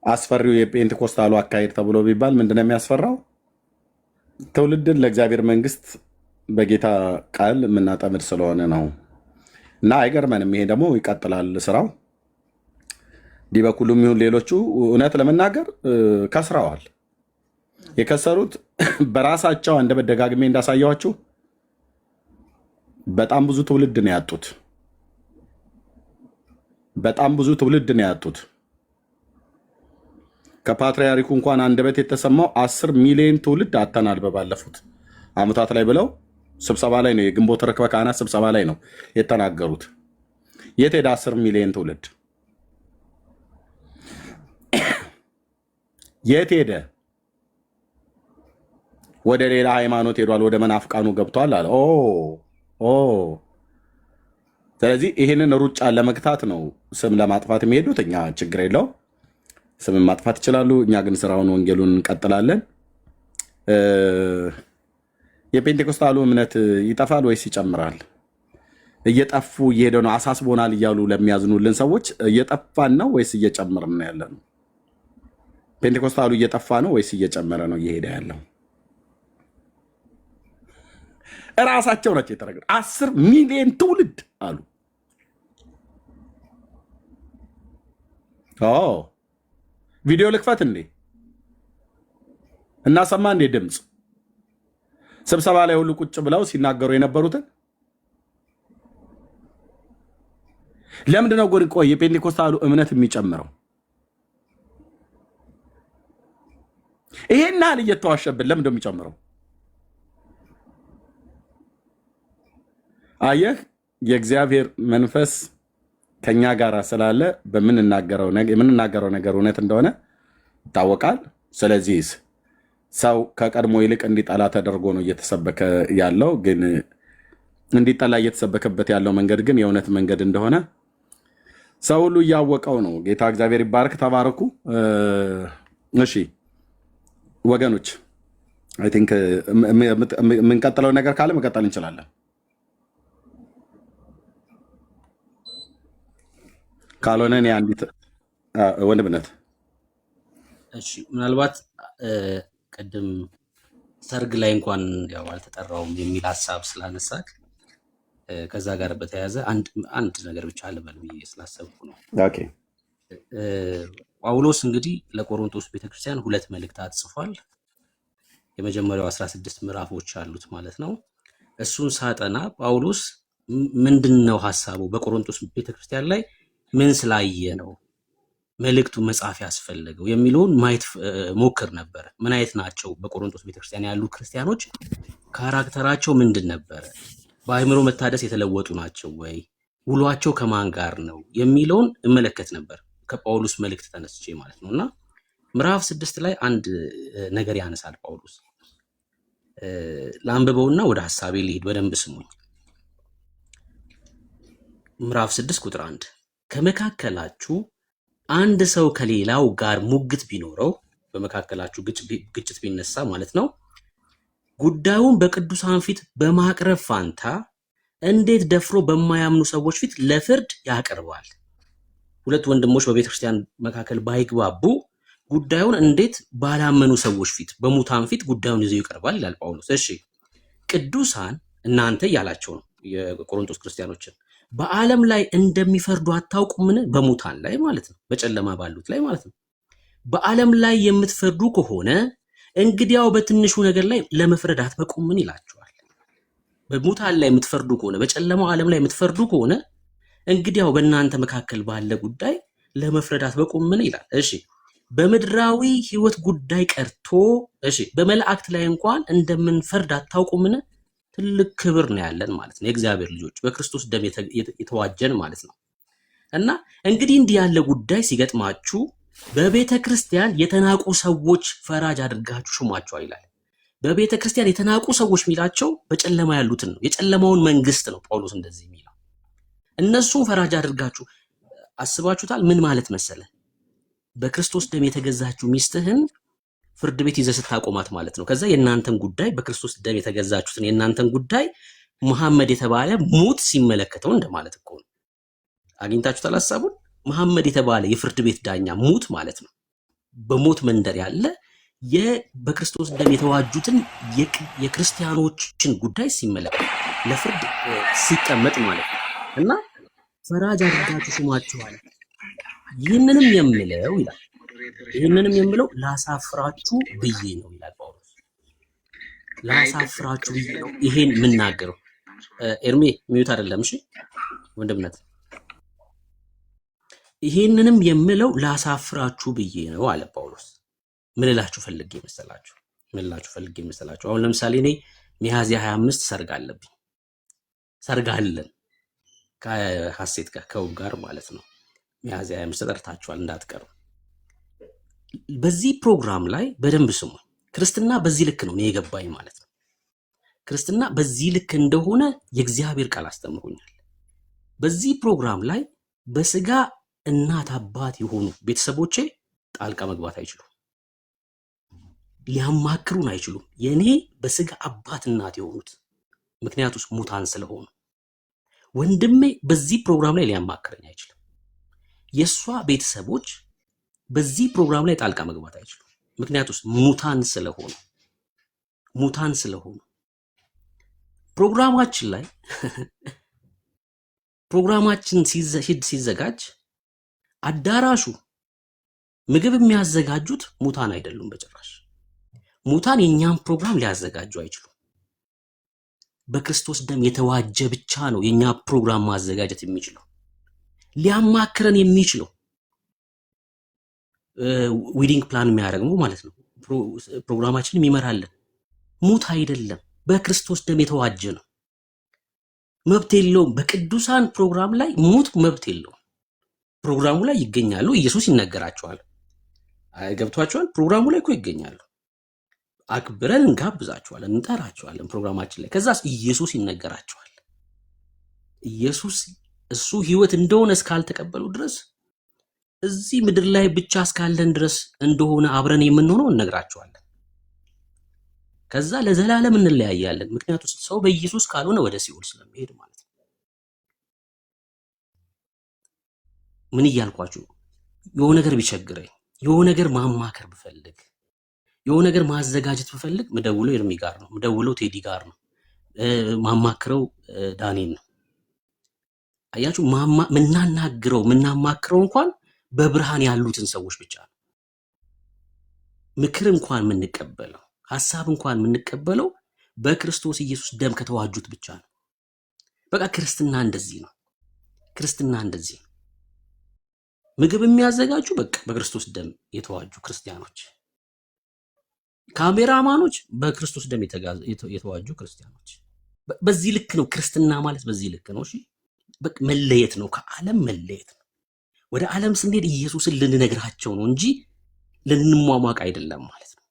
B: አስፈሪው የጴንቴኮስታሉ አካሄድ ተብሎ ቢባል ምንድነው የሚያስፈራው? ትውልድን ለእግዚአብሔር መንግስት በጌታ ቃል የምናጠምድ ስለሆነ ነው። እና አይገርመንም። ይሄ ደግሞ ይቀጥላል ስራው። ዲበኩሉም ይሁን ሌሎቹ እውነት ለመናገር ከስረዋል። የከሰሩት በራሳቸው አንደበት ደጋግሜ እንዳሳየዋችሁ በጣም ብዙ ትውልድ ነው ያጡት። በጣም ብዙ ትውልድ ነው ያጡት። ከፓትርያርኩ እንኳን አንደበት የተሰማው 10 ሚሊዮን ትውልድ አጥተናል በባለፉት ዓመታት ላይ ብለው ስብሰባ ላይ ነው፣ የግንቦት ርክበ ካህናት ስብሰባ ላይ ነው የተናገሩት። የት ሄደ 10 ሚሊዮን ትውልድ? የት ሄደ? ወደ ሌላ ሃይማኖት ሄዷል፣ ወደ መናፍቃኑ ገብቷል አለ። ስለዚህ ይህንን ሩጫ ለመግታት ነው ስም ለማጥፋት የሚሄዱት። እኛ ችግር የለው ስምን ማጥፋት ይችላሉ። እኛ ግን ስራውን ወንጌሉን እንቀጥላለን። የፔንቴኮስታሉ እምነት ይጠፋል ወይስ ይጨምራል? እየጠፉ እየሄደ ነው፣ አሳስቦናል እያሉ ለሚያዝኑልን ሰዎች እየጠፋን ነው ወይስ እየጨመርን ነው ያለ ነው? ፔንቴኮስታሉ እየጠፋ ነው ወይስ እየጨመረ ነው እየሄደ ያለው? እራሳቸው ናቸው የተናገሩት። 10 ሚሊዮን ትውልድ አሉ። ቪዲዮ ልክፈት እንዴ? እናሰማ እንዴ? ድምፅ ስብሰባ ላይ ሁሉ ቁጭ ብለው ሲናገሩ የነበሩትን ለምንድነው ጎን ቆይ የፔንቴኮስታሉ እምነት የሚጨምረው? ይሄን ያህል እየተዋሸብን ለምንድነው የሚጨምረው? አየህ፣ የእግዚአብሔር መንፈስ ከኛ ጋር ስላለ የምንናገረው ነገር እውነት እንደሆነ ይታወቃል። ስለዚህ ሰው ከቀድሞ ይልቅ እንዲጠላ ተደርጎ ነው እየተሰበከ ያለው። ግን እንዲጠላ እየተሰበከበት ያለው መንገድ ግን የእውነት መንገድ እንደሆነ ሰው ሁሉ እያወቀው ነው። ጌታ እግዚአብሔር ይባርክ። ተባረኩ። እሺ ወገኖች፣ አይ ቲንክ የምንቀጥለው ነገር ካለ መቀጠል እንችላለን። ካልሆነ እኔ አንዲት ወንድምነት
G: እሺ፣ ምናልባት ቅድም ሰርግ ላይ እንኳን ያው አልተጠራውም የሚል ሀሳብ ስላነሳክ ከዛ ጋር በተያያዘ አንድ ነገር ብቻ ልበል ብዬ ስላሰብኩ ነው።
B: ኦኬ
G: ጳውሎስ እንግዲህ ለቆሮንቶስ ቤተክርስቲያን 2 መልእክታት ጽፏል። የመጀመሪያው 16 ምዕራፎች አሉት ማለት ነው። እሱን ሳጠና ጳውሎስ ምንድነው ሐሳቡ በቆሮንቶስ ቤተክርስቲያን ላይ ምን ስላየ ነው መልእክቱ መጻፍ ያስፈልገው የሚለውን ማየት ሞክር ነበር። ምን አይነት ናቸው በቆሮንቶስ ቤተክርስቲያን ያሉ ክርስቲያኖች፣ ካራክተራቸው ምንድን ነበረ፣ በአእምሮ መታደስ የተለወጡ ናቸው ወይ፣ ውሏቸው ከማን ጋር ነው የሚለውን እመለከት ነበር ከጳውሎስ መልእክት ተነስቼ ማለት ነውና ምዕራፍ 6 ላይ አንድ ነገር ያነሳል ጳውሎስ። ላንብበውና ወደ ሐሳቤ ልሂድ፣ በደንብ ስሙኝ። ምዕራፍ 6 ቁጥር 1 ከመካከላችሁ አንድ ሰው ከሌላው ጋር ሙግት ቢኖረው፣ በመካከላችሁ ግጭት ቢነሳ ማለት ነው፣ ጉዳዩን በቅዱሳን ፊት በማቅረብ ፋንታ እንዴት ደፍሮ በማያምኑ ሰዎች ፊት ለፍርድ ያቀርባል? ሁለት ወንድሞች በቤተክርስቲያን መካከል ባይግባቡ ጉዳዩን እንዴት ባላመኑ ሰዎች ፊት በሙታን ፊት ጉዳዩን ይዘው ይቀርባል ይላል ጳውሎስ። እሺ ቅዱሳን እናንተ እያላቸው ነው የቆሮንቶስ ክርስቲያኖችን በዓለም ላይ እንደሚፈርዱ አታውቁምን? በሙታን ላይ ማለት ነው፣ በጨለማ ባሉት ላይ ማለት ነው። በዓለም ላይ የምትፈርዱ ከሆነ እንግዲያው በትንሹ ነገር ላይ ለመፍረድ አትበቁምን ይላቸዋል። በሙታን ላይ የምትፈርዱ ከሆነ፣ በጨለማው ዓለም ላይ የምትፈርዱ ከሆነ እንግዲያው በእናንተ መካከል ባለ ጉዳይ ለመፍረድ አትበቁምን ይላል። እሺ በምድራዊ ህይወት ጉዳይ ቀርቶ እሺ በመላእክት ላይ እንኳን እንደምንፈርድ አታውቁምን? ትልቅ ክብር ነው ያለን ማለት ነው፣ የእግዚአብሔር ልጆች በክርስቶስ ደም የተዋጀን ማለት ነው። እና እንግዲህ እንዲህ ያለ ጉዳይ ሲገጥማችሁ በቤተ ክርስቲያን የተናቁ ሰዎች ፈራጅ አድርጋችሁ ሹሟቸው ይላል። በቤተ ክርስቲያን የተናቁ ሰዎች የሚላቸው በጨለማ ያሉትን ነው፣ የጨለማውን መንግስት ነው ጳውሎስ እንደዚህ የሚለው። እነሱን ፈራጅ አድርጋችሁ አስባችሁታል? ምን ማለት መሰለ? በክርስቶስ ደም የተገዛችሁ ሚስትህን ፍርድ ቤት ይዘህ ስታቆማት ማለት ነው። ከዛ የእናንተን ጉዳይ በክርስቶስ ደም የተገዛችሁትን የእናንተን ጉዳይ መሐመድ የተባለ ሙት ሲመለከተው እንደማለት እኮ ነው። አግኝታችሁታል ሐሳቡን? መሐመድ የተባለ የፍርድ ቤት ዳኛ ሙት ማለት ነው። በሞት መንደር ያለ በክርስቶስ ደም የተዋጁትን የክርስቲያኖችን ጉዳይ ሲመለከት ለፍርድ ሲቀመጥ ማለት ነው። እና ፈራጅ አድርጋችሁ ሹማችኋል። ይህንንም የምለው ይላል ላሳፍራችሁ ብዬ ነው ይላል ጳውሎስ። ላሳፍራችሁ ብዬ ነው ይሄን የምናገረው። ኤርሜ ሚዩት አይደለም። እሺ ወንድምነት፣ ይሄንንም የምለው ላሳፍራችሁ ብዬ ነው አለ ጳውሎስ። ምን እላችሁ ፈልጌ መሰላችሁ? አሁን ለምሳሌ እኔ ሚያዝያ 25 ሰርግ አለብኝ። ሰርግ አለን ከሐሴት ጋር ከውብ ጋር ማለት ነው። ሚያዝያ 25 ተጠርታችኋል እንዳትቀሩ። በዚህ ፕሮግራም ላይ በደንብ ስሙ። ክርስትና በዚህ ልክ ነው የገባኝ ማለት ነው። ክርስትና በዚህ ልክ እንደሆነ የእግዚአብሔር ቃል አስተምሮኛል። በዚህ ፕሮግራም ላይ በስጋ እናት አባት የሆኑ ቤተሰቦቼ ጣልቃ መግባት አይችሉም፣ ሊያማክሩን አይችሉም። የኔ በስጋ አባት እናት የሆኑት ምክንያቱስ ሙታን ስለሆኑ ወንድሜ በዚህ ፕሮግራም ላይ ሊያማክረኝ አይችልም። የሷ ቤተሰቦች በዚህ ፕሮግራም ላይ ጣልቃ መግባት አይችሉም፣ ምክንያቱስ ሙታን ስለሆኑ ፕሮግራማችን ላይ ፕሮግራማችን ሲዘጋጅ አዳራሹ ምግብ የሚያዘጋጁት ሙታን አይደሉም በጭራሽ። ሙታን የኛን ፕሮግራም ሊያዘጋጁ አይችሉም። በክርስቶስ ደም የተዋጀ ብቻ ነው የኛ ፕሮግራም ማዘጋጀት የሚችለው፣ ሊያማክረን የሚችለው ዊዲንግ ፕላን የሚያደርገው ማለት ነው። ፕሮግራማችንን የሚመራልን ሙት አይደለም፣ በክርስቶስ ደም የተዋጀ ነው። መብት የለውም። በቅዱሳን ፕሮግራም ላይ ሙት መብት የለውም። ፕሮግራሙ ላይ ይገኛሉ። ኢየሱስ ይነገራቸዋል። ገብቷቸዋል። ፕሮግራሙ ላይ እኮ ይገኛሉ። አክብረን እንጋብዛቸዋለን፣ እንጠራቸዋለን ፕሮግራማችን ላይ። ከዛስ ኢየሱስ ይነገራቸዋል። ኢየሱስ እሱ ህይወት እንደሆነ እስካልተቀበሉ ድረስ እዚህ ምድር ላይ ብቻ እስካለን ድረስ እንደሆነ አብረን የምንሆነው እነግራቸዋለን። ከዛ ለዘላለም እንለያያለን። ምክንያቱም ሰው በኢየሱስ ካልሆነ ወደ ሲኦል ስለሚሄድ ማለት ነው። ምን እያልኳችሁ? የሆነ ነገር ቢቸግረኝ፣ የሆነ ነገር ማማከር ብፈልግ፣ የሆነ ነገር ማዘጋጀት ብፈልግ ምደውለው ኤርሚ ጋር ነው፣ ምደውለው ቴዲ ጋር ነው፣ ማማክረው ዳንኤል ነው። አያችሁ ምናማክረው እንኳን በብርሃን ያሉትን ሰዎች ብቻ ነው። ምክር እንኳን የምንቀበለው ሐሳብ እንኳን የምንቀበለው በክርስቶስ ኢየሱስ ደም ከተዋጁት ብቻ ነው። በቃ ክርስትና እንደዚህ ነው። ክርስትና እንደዚህ ነው። ምግብ የሚያዘጋጁ በቃ በክርስቶስ ደም የተዋጁ ክርስቲያኖች፣ ካሜራማኖች በክርስቶስ ደም የተዋጁ ክርስቲያኖች። በዚህ ልክ ነው ክርስትና ማለት፣ በዚህ ልክ ነው። እሺ በቃ መለየት ነው፣ ከዓለም መለየት ነው። ወደ ዓለም ስንሄድ ኢየሱስን ልንነግራቸው ነው እንጂ ልንሟሟቅ አይደለም ማለት ነው።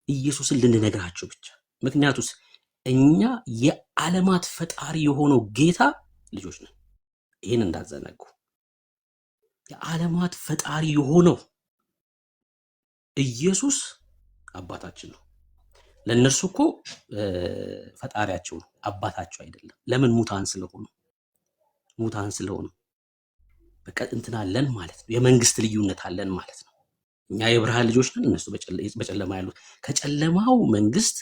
G: ኢየሱስን ልንነግራቸው ብቻ። ምክንያቱስ እኛ የዓለማት ፈጣሪ የሆነው ጌታ ልጆች ነን። ይህን እንዳዘነጉ። የዓለማት ፈጣሪ የሆነው ኢየሱስ አባታችን ነው። ለእነርሱ እኮ ፈጣሪያቸው ነው፣ አባታቸው አይደለም። ለምን? ሙታን ስለሆኑ በቃ እንትን አለን ማለት ነው። የመንግስት ልዩነት አለን ማለት ነው። እኛ የብርሃን ልጆች ነን፣ እነሱ በጨለማ ያሉት። ከጨለማው መንግስት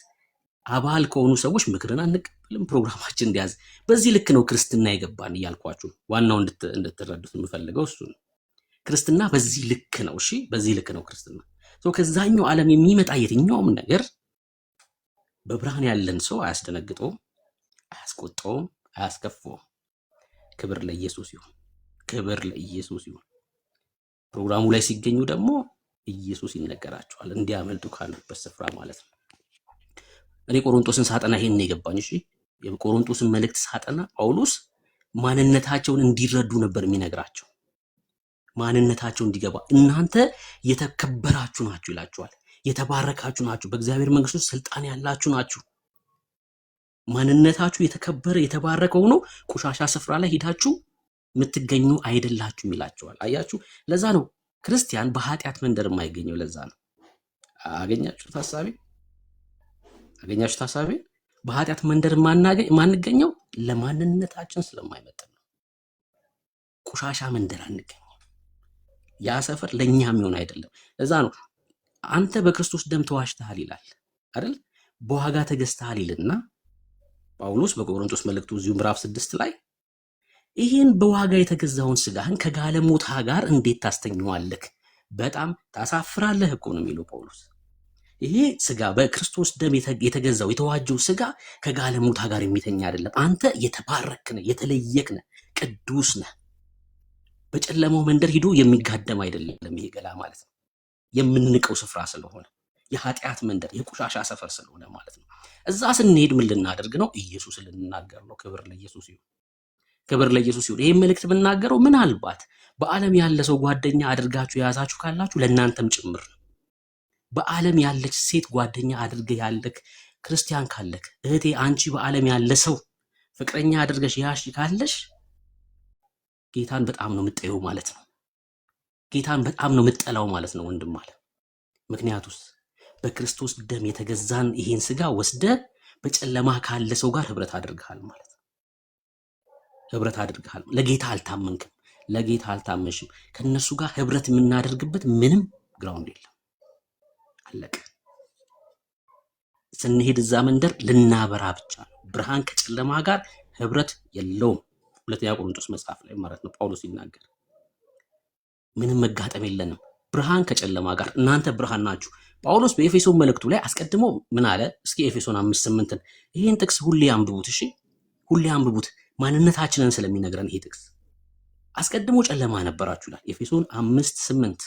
G: አባል ከሆኑ ሰዎች ምክርን አንቀበልም። ፕሮግራማችን እንዲያዝ። በዚህ ልክ ነው ክርስትና የገባን እያልኳችሁ። ዋናው እንድትረዱት የምፈልገው እሱ ነው። ክርስትና በዚህ ልክ ነው። እሺ በዚህ ልክ ነው ክርስትና። ከዛኛው ዓለም የሚመጣ የትኛውም ነገር በብርሃን ያለን ሰው አያስደነግጠውም፣ አያስቆጣውም፣ አያስከፋውም። ክብር ለኢየሱስ ይሁን። ክብር ለኢየሱስ ይሁን። ፕሮግራሙ ላይ ሲገኙ ደግሞ ኢየሱስ ይነገራቸዋል እንዲያመልጡ ካሉበት ስፍራ ማለት ነው። እኔ ቆሮንቶስን ሳጠና ይሄን የገባኝ። እሺ የቆሮንቶስን መልእክት ሳጠና ጳውሎስ ማንነታቸውን እንዲረዱ ነበር የሚነግራቸው። ማንነታቸው እንዲገባ፣ እናንተ የተከበራችሁ ናችሁ ይላችኋል። የተባረካችሁ ናችሁ፣ በእግዚአብሔር መንግስት ውስጥ ስልጣን ያላችሁ ናችሁ። ማንነታችሁ የተከበረ የተባረከ ሆኖ ቆሻሻ ስፍራ ላይ ሄዳችሁ የምትገኙ አይደላችሁም ይላችኋል። አያችሁ፣ ለዛ ነው ክርስቲያን በኃጢአት መንደር የማይገኘው። ለዛ ነው አገኛችሁት ሐሳቤ በኃጢአት መንደር ማንገኘው ለማንነታችን ስለማይመጥን ነው። ቆሻሻ መንደር አንገኝም። ያ ሰፈር ለኛ የሚሆን አይደለም። ለዛ ነው አንተ በክርስቶስ ደም ተዋሽተሃል ይላል አይደል? በዋጋ ተገዝተሃል ይልና ጳውሎስ በቆሮንቶስ መልእክቱ እዚሁ ምዕራፍ 6 ላይ ይህን በዋጋ የተገዛውን ስጋህን ከጋለሞታ ጋር እንዴት ታስተኘዋለህ? በጣም ታሳፍራለህ እኮ ነው የሚለው ጳውሎስ። ይሄ ስጋ በክርስቶስ ደም የተገዛው የተዋጀው ስጋ ከጋለሞታ ጋር የሚተኛ አይደለም። አንተ የተባረክ ነህ፣ የተለየክ ነህ፣ ቅዱስ ነህ። በጨለማው መንደር ሂዶ የሚጋደም አይደለም። ይሄ ገላ ማለት ነው የምንንቀው ስፍራ ስለሆነ፣ የኃጢአት መንደር የቆሻሻ ሰፈር ስለሆነ ማለት ነው። እዛ ስንሄድ ምን ልናደርግ ነው? ኢየሱስን ልንናገር ነው። ክብር ለኢየሱስ ይሁን። ክብር ለኢየሱስ ይሁን። ይሄን መልእክት ብናገረው ምናልባት በዓለም ያለ ሰው ጓደኛ አድርጋችሁ የያዛችሁ ካላችሁ ለእናንተም ጭምር ነው። በዓለም ያለች ሴት ጓደኛ አድርገህ ያለክ ክርስቲያን ካለክ፣ እህቴ አንቺ በዓለም ያለ ሰው ፍቅረኛ አድርገሽ ያሽ ካለሽ ጌታን በጣም ነው የምጠየው ማለት ነው። ጌታን በጣም ነው የምጠላው ማለት ነው ወንድም አለ። ምክንያቱስ በክርስቶስ ደም የተገዛን ይሄን ስጋ ወስደ በጨለማ ካለ ሰው ጋር ህብረት አድርገሃል ማለት ነው። ህብረት አድርገሃል። ለጌታ አልታመንክም፣ ለጌታ አልታመንሽም። ከነሱ ጋር ህብረት የምናደርግበት ምንም ግራውንድ የለም። አለቀ። ስንሄድ እዛ መንደር ልናበራ ብቻ ነው። ብርሃን ከጨለማ ጋር ህብረት የለውም። ሁለተኛ ቆሮንቶስ መጽሐፍ ላይ ማለት ነው ጳውሎስ ይናገር። ምንም መጋጠም የለንም ብርሃን ከጨለማ ጋር። እናንተ ብርሃን ናችሁ። ጳውሎስ በኤፌሶን መልእክቱ ላይ አስቀድሞ ምን አለ? እስኪ ኤፌሶን 5:8 ይህን ጥቅስ ሁሌ አንብቡት። እሺ ሁሌ አንብቡት፣ ማንነታችንን ስለሚነግረን ይሄ ጥቅስ። አስቀድሞ ጨለማ ነበራችሁ ይላል ኤፌሶን 5:8።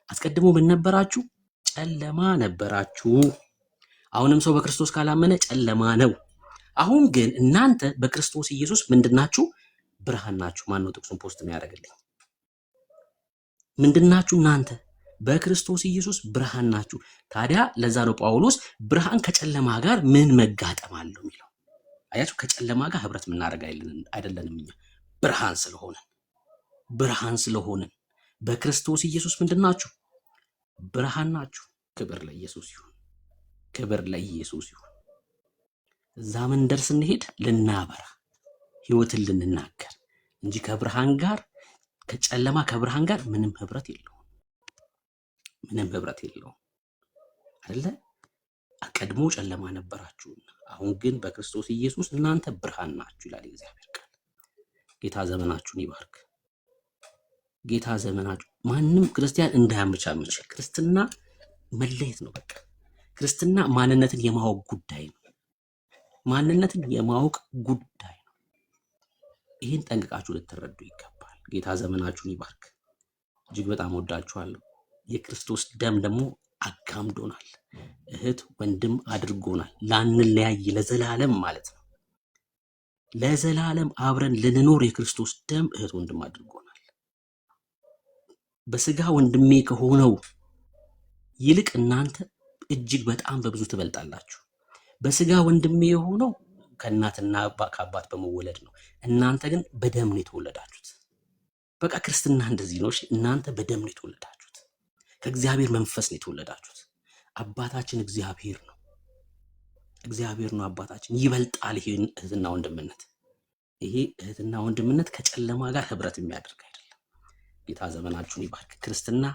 G: አስቀድሞ ምን ነበራችሁ? ጨለማ ነበራችሁ። አሁንም ሰው በክርስቶስ ካላመነ ጨለማ ነው። አሁን ግን እናንተ በክርስቶስ ኢየሱስ ምንድናችሁ? ብርሃን ናችሁ። ማን ነው ጥቅሱን ፖስት የሚያደርግልኝ? ምንድናችሁ? እናንተ በክርስቶስ ኢየሱስ ብርሃን ናችሁ። ታዲያ ለዛ ነው ጳውሎስ ብርሃን ከጨለማ ጋር ምን መጋጠም አለው የሚለው። አያችሁ፣ ከጨለማ ጋር ህብረት የምናደርግ አይደለንም እኛ ብርሃን ስለሆንን በክርስቶስ ኢየሱስ ምንድናችሁ? ብርሃን ናችሁ። ክብር ለኢየሱስ ይሁን። ክብር ለኢየሱስ ይሁን። እዛ መንደር ስንሄድ ልናበራ ህይወትን ልንናገር እንጂ ከብርሃን ጋር ከጨለማ ከብርሃን ጋር ምንም ህብረት የለውም። ምንም ህብረት የለውም አይደለ? አቀድሞ ጨለማ ነበራችሁና አሁን ግን በክርስቶስ ኢየሱስ እናንተ ብርሃን ናችሁ ይላል እግዚአብሔር ቃል። ጌታ ዘመናችሁን ይባርክ። ጌታ ዘመናችሁ ማንም ክርስቲያን እንዳያመቻመች። ክርስትና መለየት ነው። በቃ ክርስትና ማንነትን የማወቅ ጉዳይ ነው። ማንነትን የማወቅ ጉዳይ ነው። ይህን ጠንቅቃችሁ ልትረዱ ይገባል። ጌታ ዘመናችሁን ይባርክ። እጅግ በጣም ወዳችኋለሁ። የክርስቶስ ደም ደግሞ አጋምዶናል። እህት ወንድም አድርጎናል። ላንለያይ ለዘላለም ማለት ነው። ለዘላለም አብረን ልንኖር የክርስቶስ ደም እህት ወንድም አድርጎናል። በስጋ ወንድሜ ከሆነው ይልቅ እናንተ እጅግ በጣም በብዙ ትበልጣላችሁ። በስጋ ወንድሜ የሆነው ከእናትና ከአባት በመወለድ ነው። እናንተ ግን በደም ነው የተወለዳችሁት። በቃ ክርስትና እንደዚህ ነው። እናንተ በደም ነው የተወለዳችሁት። ከእግዚአብሔር መንፈስ ነው የተወለዳችሁት። አባታችን እግዚአብሔር ነው። እግዚአብሔር ነው አባታችን። ይበልጣል ይሄ እህትና ወንድምነት። ይሄ እህትና ወንድምነት ከጨለማ ጋር ህብረት የሚያደርግ አይደለም። ጌታ ዘመናችሁን ይባርክ። ክርስትና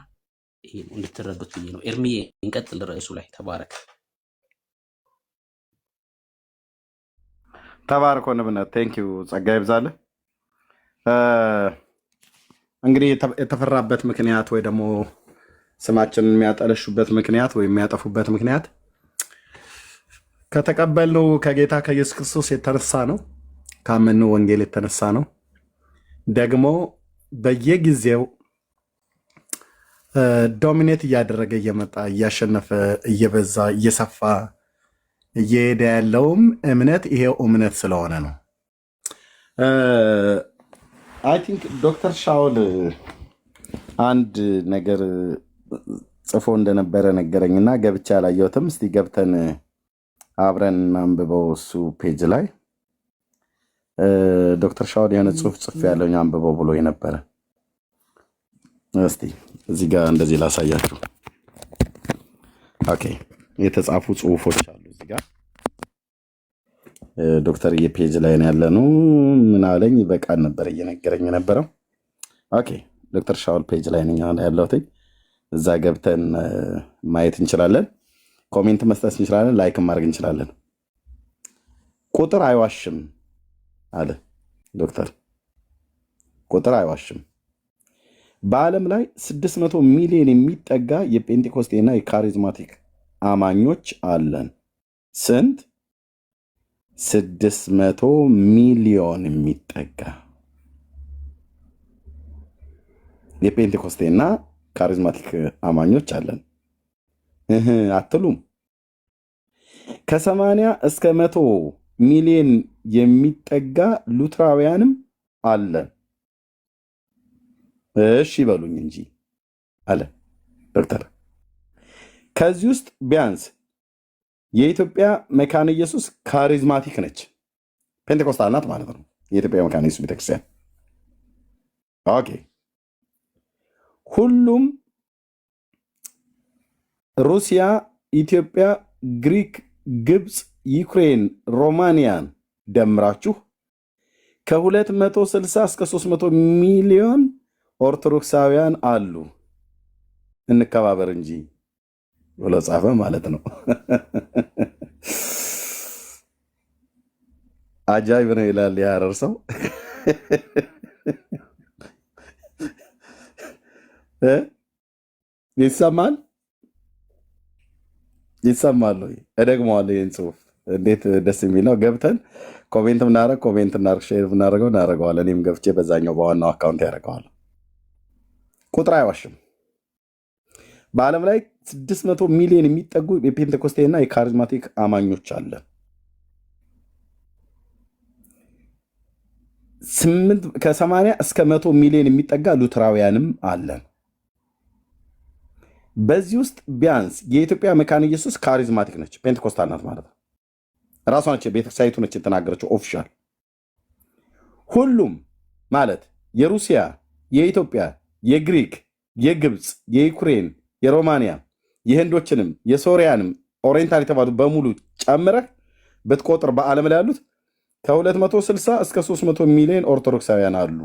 G: ይሄ ነው፣ እንድትረዱት ብዬ ነው። ኤርሚዬ እንቀጥል፣ ርዕሱ ላይ ተባረክ።
B: ተባረክ ወንድምነት። ቴንኪው ጸጋ ይብዛልህ። እንግዲህ የተፈራበት ምክንያት ወይ ደግሞ ስማችንን የሚያጠለሹበት ምክንያት ወይም የሚያጠፉበት ምክንያት ከተቀበልነው ከጌታ ከኢየሱስ ክርስቶስ የተነሳ ነው። ካመንነው ወንጌል የተነሳ ነው። ደግሞ በየጊዜው ዶሚኔት እያደረገ እየመጣ እያሸነፈ እየበዛ እየሰፋ እየሄደ ያለውም እምነት ይሄው እምነት ስለሆነ ነው። አይ ቲንክ ዶክተር ሻውል አንድ ነገር ጽፎ እንደነበረ ነገረኝና ገብቻ አላየሁትም። እስቲ ገብተን አብረን አንብበው። እሱ ፔጅ ላይ ዶክተር ሻውል የሆነ ጽሁፍ ጽፍ ያለኝ አንብበው ብሎ የነበረ። እስቲ እዚህ ጋር እንደዚህ ላሳያችሁ። ኦኬ፣ የተጻፉ ጽሁፎች አሉ እዚህ ጋር። ዶክተር የፔጅ ላይ ነው ያለነው። ምን አለኝ በቃል ነበር እየነገረኝ የነበረው። ኦኬ፣ ዶክተር ሻውል ፔጅ ላይ ነኝ ያለሁት። እዛ ገብተን ማየት እንችላለን። ኮሜንት መስጠት እንችላለን። ላይክ ማድረግ እንችላለን። ቁጥር አይዋሽም አለ ዶክተር። ቁጥር አይዋሽም። በዓለም ላይ 600 ሚሊዮን የሚጠጋ የጴንጤኮስቴና የካሪዝማቲክ አማኞች አለን። ስንት? 600 ሚሊዮን የሚጠጋ የጴንጤኮስቴና ካሪዝማቲክ አማኞች አለን አትሉም? ከ80 እስከ 100 ሚሊዮን የሚጠጋ ሉትራውያንም አለን። እሺ ይበሉኝ እንጂ አለ ዶክተር። ከዚህ ውስጥ ቢያንስ የኢትዮጵያ መካነ ኢየሱስ ካሪዝማቲክ ነች፣ ፔንቴኮስታል ናት ማለት ነው። የኢትዮጵያ መካነ ኢየሱስ ቤተክርስቲያን። ኦኬ፣ ሁሉም ሩሲያ፣ ኢትዮጵያ፣ ግሪክ፣ ግብፅ፣ ዩክሬን፣ ሮማንያን ደምራችሁ ከ260 እስከ 300 ሚሊዮን ኦርቶዶክሳውያን አሉ። እንከባበር እንጂ ብሎ ጻፈ ማለት ነው። አጃይብ ነው ይላል የሐረር ሰው። ይሰማል ይሰማል። እደግመዋለሁ ይህን ጽሁፍ እንዴት ደስ የሚል ነው። ገብተን ኮሜንት እናደርግ ሼር እናደርገዋለን። እኔም ገብቼ በዛኛው በዋናው አካውንት ያደርገዋለሁ። ቁጥር አይዋሽም። በዓለም ላይ 600 ሚሊዮን የሚጠጉ የፔንቴኮስቴና የካሪዝማቲክ አማኞች አለን። ከ80 እስከ 100 ሚሊዮን የሚጠጋ ሉትራውያንም አለን። በዚህ ውስጥ ቢያንስ የኢትዮጵያ መካነ ኢየሱስ ካሪዝማቲክ ነች፣ ፔንቴኮስታል ናት ማለት ነው። ራሷ ነች፣ ቤተክርስቲያኒቱ ነች የተናገረችው ኦፊሻል። ሁሉም ማለት የሩሲያ፣ የኢትዮጵያ፣ የግሪክ፣ የግብፅ፣ የዩክሬን፣ የሮማንያ፣ የህንዶችንም የሶሪያንም ኦሪየንታል የተባሉ በሙሉ ጨምረህ ብትቆጥር በዓለም ላይ ያሉት ከ260 እስከ 300 ሚሊዮን ኦርቶዶክሳውያን አሉ።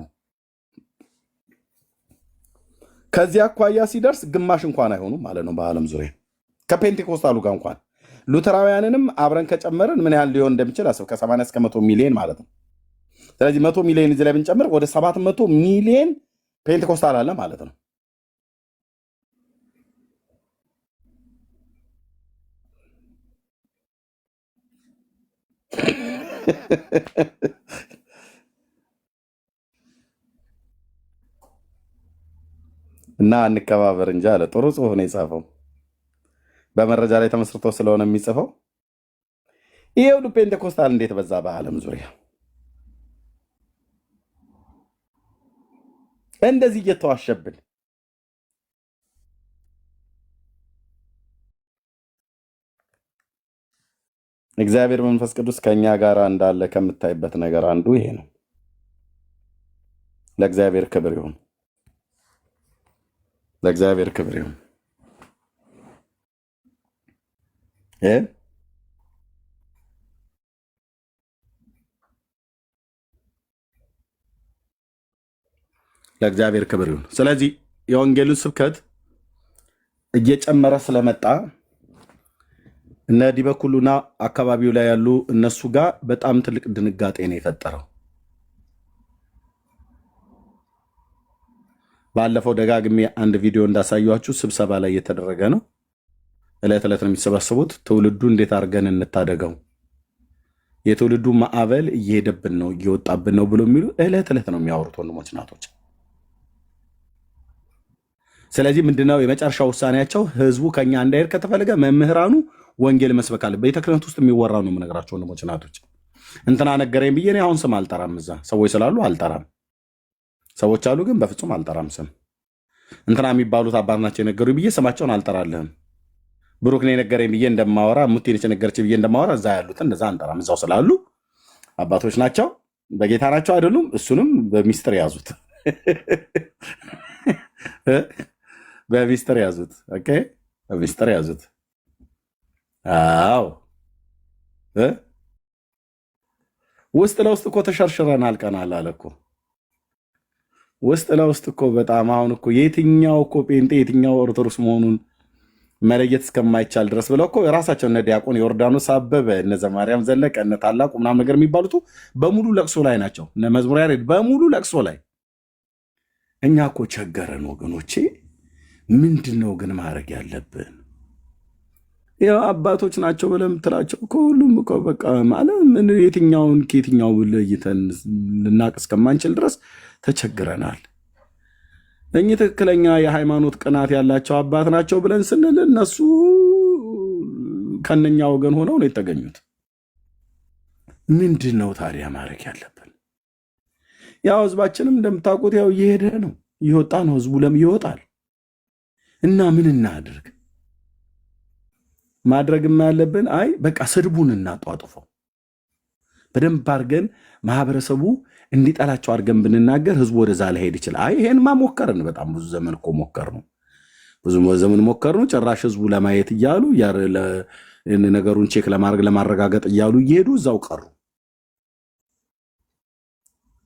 B: ከዚህ አኳያ ሲደርስ ግማሽ እንኳን አይሆኑም ማለት ነው በዓለም ዙሪያ ከፔንቴኮስታሉ ጋር እንኳን። ሉተራውያንንም አብረን ከጨመርን ምን ያህል ሊሆን እንደሚችል አስብ። ከ80 እስከ 100 ሚሊዮን ማለት ነው። ስለዚህ 100 ሚሊዮን እዚህ ላይ ብንጨምር ወደ 700 ሚሊዮን ፔንቴኮስታል አለ ማለት ነው። እና እንከባበር እንጂ አለ። ጥሩ ጽሁፍ ነው የጻፈው። በመረጃ ላይ ተመስርቶ ስለሆነ የሚጽፈው ይሄ ሁሉ ፔንቴኮስታል እንዴት በዛ በዓለም ዙሪያ እንደዚህ እየተዋሸብን እግዚአብሔር መንፈስ ቅዱስ ከኛ ጋር እንዳለ ከምታይበት ነገር አንዱ ይሄ ነው። ለእግዚአብሔር ክብር ይሁን፣ ለእግዚአብሔር ክብር ይሁን። ለእግዚአብሔር ክብር ይሁን። ስለዚህ የወንጌሉን ስብከት እየጨመረ ስለመጣ እነ ዲበኩሉና አካባቢው ላይ ያሉ እነሱ ጋር በጣም ትልቅ ድንጋጤ ነው የፈጠረው። ባለፈው ደጋግሜ አንድ ቪዲዮ እንዳሳያችሁ ስብሰባ ላይ እየተደረገ ነው። እለት እለት ነው የሚሰባሰቡት። ትውልዱ እንዴት አድርገን እንታደገው፣ የትውልዱ ማዕበል እየሄደብን ነው እየወጣብን ነው ብሎ የሚሉ እለት እለት ነው የሚያወሩት ወንድሞች ናቶች። ስለዚህ ምንድነው የመጨረሻ ውሳኔያቸው? ህዝቡ ከኛ እንዳይሄድ ከተፈለገ መምህራኑ ወንጌል መስበክ አለ። ቤተ ክህነት ውስጥ የሚወራው ነው የምነግራቸው ወንድሞች ናቶች። እንትና ነገረኝ ብዬ እኔ አሁን ስም አልጠራም። እዛ ሰዎች ስላሉ አልጠራም። ሰዎች አሉ ግን በፍጹም አልጠራም ስም። እንትና የሚባሉት አባት ናቸው የነገሩኝ ብዬ ስማቸውን አልጠራልህም። ብሩክ ነው የነገረኝ ብዬ እንደማወራ፣ ሙቴ ነች የነገረች ብዬ እንደማወራ እዛ ያሉትን እንደዛ አንጠራም። እዛው ስላሉ አባቶች ናቸው፣ በጌታ ናቸው አይደሉም፣ እሱንም በሚስጥር ያዙት። በሚስጥር ያዙት። ኦኬ፣ በሚስጥር ያዙት። አዎ ውስጥ ለውስጥ እኮ ተሸርሽረን አልቀናል አለ እኮ። ውስጥ ለውስጥ እኮ በጣም አሁን እኮ የትኛው እኮ ጴንጤ የትኛው ኦርቶዶክስ መሆኑን መለየት እስከማይቻል ድረስ ብለው እኮ የራሳቸው እነ ዲያቆን ዮርዳኖስ አበበ፣ እነ ዘማርያም ዘለቀ፣ እነ ታላቁ ምናምን ነገር የሚባሉት በሙሉ ለቅሶ ላይ ናቸው። እነ መዝሙር ያሬድ በሙሉ ለቅሶ ላይ። እኛ እኮ ቸገረን ወገኖቼ። ምንድን ነው ግን ማድረግ ያለብን? ያው አባቶች ናቸው ብለህ የምትላቸው ከሁሉም እኮ በቃ ማለት ምን የትኛውን ከየትኛው ለይተን ልናቅ እስከማንችል ድረስ ተቸግረናል። እኚህ ትክክለኛ የሃይማኖት ቅናት ያላቸው አባት ናቸው ብለን ስንል እነሱ ከነኛ ወገን ሆነው ነው የተገኙት። ምንድን ነው ታዲያ ማድረግ ያለብን? ያው ህዝባችንም እንደምታውቁት ያው እየሄደ ነው፣ እየወጣ ነው። ህዝቡ ይወጣል እና ምን እናድርግ? ማድረግም ያለብን አይ በቃ ስድቡን እናጧጥፈው በደንብ አድርገን ማህበረሰቡ እንዲጠላቸው አድርገን ብንናገር ህዝቡ ወደዛ ላይሄድ ይችላል። አይ ይሄንማ ሞከርን፣ በጣም ብዙ ዘመን እኮ ሞከር ነው፣ ብዙ ዘመን ሞከር ነው። ጭራሽ ህዝቡ ለማየት እያሉ ነገሩን ቼክ ለማረጋገጥ እያሉ እየሄዱ እዛው ቀሩ።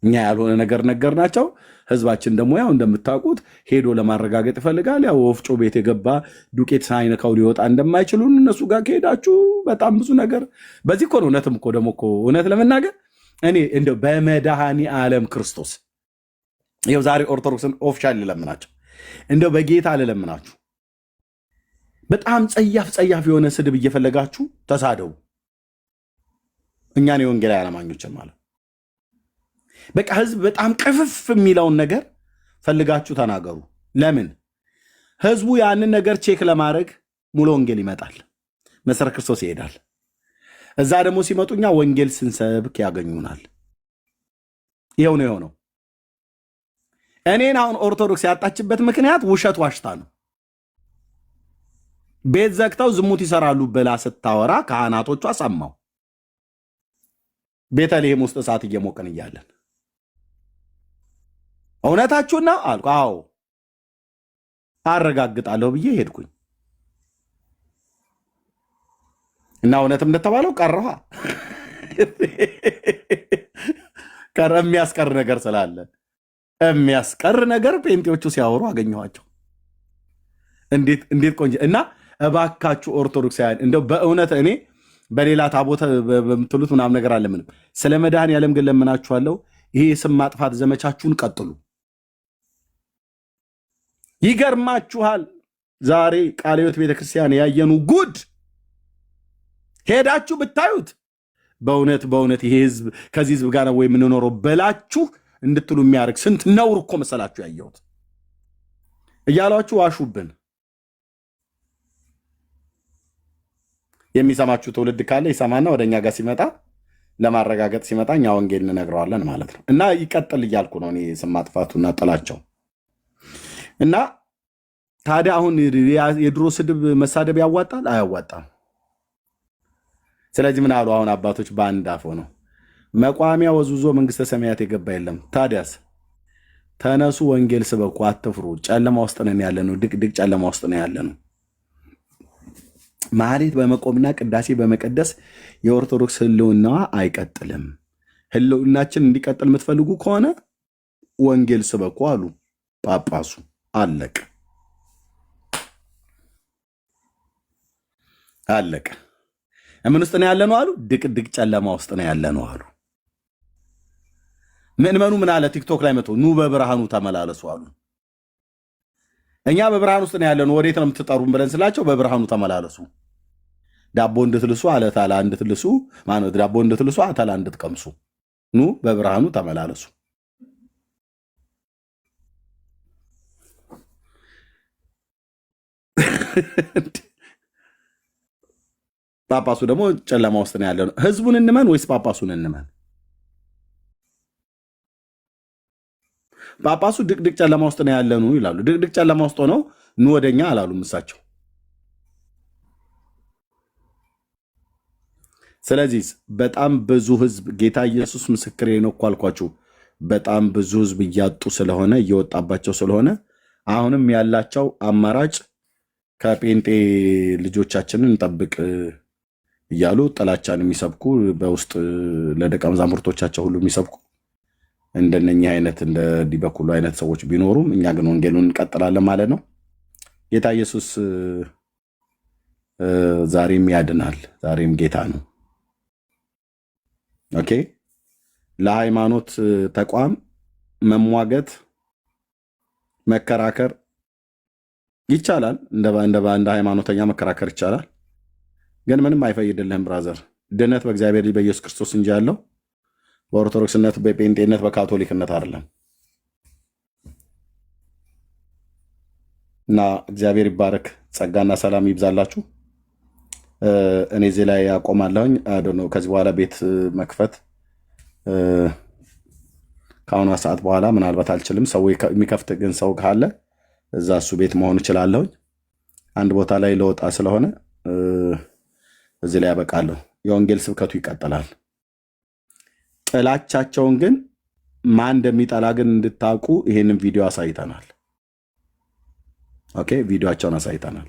B: እኛ ያልሆነ ነገር ናቸው። ህዝባችን ደግሞ ያው እንደምታውቁት ሄዶ ለማረጋገጥ ይፈልጋል። ያው ወፍጮ ቤት የገባ ዱቄት ሳይነካው ሊወጣ እንደማይችሉን እነሱ ጋር ከሄዳችሁ በጣም ብዙ ነገር በዚህ እኮ ነው። እውነትም እኮ ደግሞ እኮ እውነት ለመናገር እኔ እንደው በመድኃኔ ዓለም ክርስቶስ ይኸው ዛሬ ኦርቶዶክስን ኦፊሻል ልለምናቸው፣ እንደው በጌታ ልለምናችሁ፣ በጣም ጸያፍ የሆነ ስድብ እየፈለጋችሁ ተሳደቡ። እኛን የወንጌላውያን አማኞችን ማለት በቃ ህዝብ በጣም ቅፍፍ የሚለውን ነገር ፈልጋችሁ ተናገሩ። ለምን ህዝቡ ያንን ነገር ቼክ ለማድረግ ሙሉ ወንጌል ይመጣል፣ መሰረ ክርስቶስ ይሄዳል። እዛ ደግሞ ሲመጡኛ ወንጌል ስንሰብክ ያገኙናል። ይኸው ነው የሆነው። እኔን አሁን ኦርቶዶክስ ያጣችበት ምክንያት ውሸት ዋሽታ ነው። ቤት ዘግተው ዝሙት ይሰራሉ ብላ ስታወራ ካህናቶቿ ሰማው። ቤተልሔም ውስጥ እሳት እየሞቅን እያለን እውነታችሁና አልኩ። አዎ አረጋግጣለሁ ብዬ ሄድኩኝ እና እውነትም እንደተባለው ቀረኋ። ቀረ የሚያስቀር ነገር ስላለ የሚያስቀር ነገር ጴንጤዎቹ ሲያወሩ አገኘኋቸው። እንዴት ቆንጆ እና እባካችሁ ኦርቶዶክሳውያን እንደው በእውነት እኔ በሌላ ታቦተ በምትሉት ምናምን ነገር አለ ምንም ስለ መድኃኔዓለም ግን ለምናችኋለሁ። ይሄ የስም ማጥፋት ዘመቻችሁን ቀጥሉ። ይገርማችኋል። ዛሬ ቃለ ሕይወት ቤተክርስቲያን ያየኑ ጉድ ሄዳችሁ ብታዩት በእውነት ይሄ ህዝብ ከዚህ ህዝብ ጋር ነው ወይ የምንኖረው በላችሁ እንድትሉ የሚያደርግ ስንት ነውር እኮ መሰላችሁ ያየሁት እያሏችሁ ዋሹብን። የሚሰማችሁ ትውልድ ካለ ይሰማና ወደኛ ጋር ሲመጣ ለማረጋገጥ ሲመጣ እኛ ወንጌል እንነግረዋለን ማለት ነው። እና ይቀጥል እያልኩ ነው እኔ ስም ማጥፋቱና ጥላቸው እና ታዲያ አሁን የድሮ ስድብ መሳደብ ያዋጣል አያዋጣም? ስለዚህ ምን አሉ አሁን አባቶች በአንድ አፍ ነው መቋሚያ ወዝውዞ መንግስተ ሰማያት የገባ የለም። ታዲያስ ተነሱ፣ ወንጌል ስበኩ፣ አትፍሩ። ጨለማ ውስጥ ነን ያለነው፣ ድቅድቅ ጨለማ ውስጥ ነን ያለነው። ማህሌት በመቆምና ቅዳሴ በመቀደስ የኦርቶዶክስ ህልውናዋ አይቀጥልም። ህልውናችን እንዲቀጥል የምትፈልጉ ከሆነ ወንጌል ስበኩ አሉ ጳጳሱ። አለቀ አለቀ። ምን ውስጥ ነው ያለነው አሉ? ድቅድቅ ጨለማ ውስጥ ነው ያለነው አሉ። ምእመኑ ምን አለ? ቲክቶክ ላይ መጥቶ ኑ በብርሃኑ ተመላለሱ አሉ። እኛ በብርሃን ውስጥ ነው ያለነው፣ ወዴት ነው የምትጠሩን ብለን ስላቸው በብርሃኑ ተመላለሱ፣ ዳቦ እንድትልሱ አለታላ እንድትልሱ ማለት ዳቦ እንድትልሱ አተላ እንድትቀምሱ ኑ በብርሃኑ ተመላለሱ። ጳጳሱ ደግሞ ጨለማ ውስጥ ነው ያለነው። ህዝቡን እንመን ወይስ ጳጳሱን እንመን? ጳጳሱ ድቅድቅ ጨለማ ውስጥ ነው ያለኑ ይላሉ። ድቅድቅ ጨለማ ውስጥ ሆነው ኑ ወደኛ አላሉም እሳቸው። ስለዚህ በጣም ብዙ ህዝብ ጌታ ኢየሱስ ምስክሬ ነው እኮ አልኳችሁ። በጣም ብዙ ህዝብ እያጡ ስለሆነ እየወጣባቸው ስለሆነ አሁንም ያላቸው አማራጭ ከጴንጤ ልጆቻችንን እንጠብቅ እያሉ ጥላቻን የሚሰብኩ በውስጥ ለደቀ መዛሙርቶቻቸው ሁሉ የሚሰብኩ እንደነኛ አይነት እንደ ዲበኩሉ አይነት ሰዎች ቢኖሩም እኛ ግን ወንጌሉን እንቀጥላለን ማለት ነው። ጌታ ኢየሱስ ዛሬም ያድናል፣ ዛሬም ጌታ ነው። ኦኬ። ለሃይማኖት ተቋም መሟገት መከራከር ይቻላል፣ እንደ ሃይማኖተኛ መከራከር ይቻላል። ግን ምንም አይፈይድልህም ብራዘር። ድነት በእግዚአብሔር ልጅ በኢየሱስ ክርስቶስ እንጂ ያለው በኦርቶዶክስነት፣ በጴንጤነት፣ በካቶሊክነት አይደለም። እና እግዚአብሔር ይባረክ፣ ጸጋና ሰላም ይብዛላችሁ። እኔ እዚህ ላይ አቆማለሁኝ። ከዚህ በኋላ ቤት መክፈት ከአሁኗ ሰዓት በኋላ ምናልባት አልችልም። ሰው የሚከፍት ግን ሰው ካለ እዛ እሱ ቤት መሆን እችላለሁኝ። አንድ ቦታ ላይ ለወጣ ስለሆነ እዚህ ላይ ያበቃለሁ። የወንጌል ስብከቱ ይቀጥላል። ጥላቻቸውን ግን ማን እንደሚጠላ ግን እንድታውቁ ይሄንን ቪዲዮ አሳይተናል። ኦኬ፣ ቪዲዮአቸውን አሳይተናል።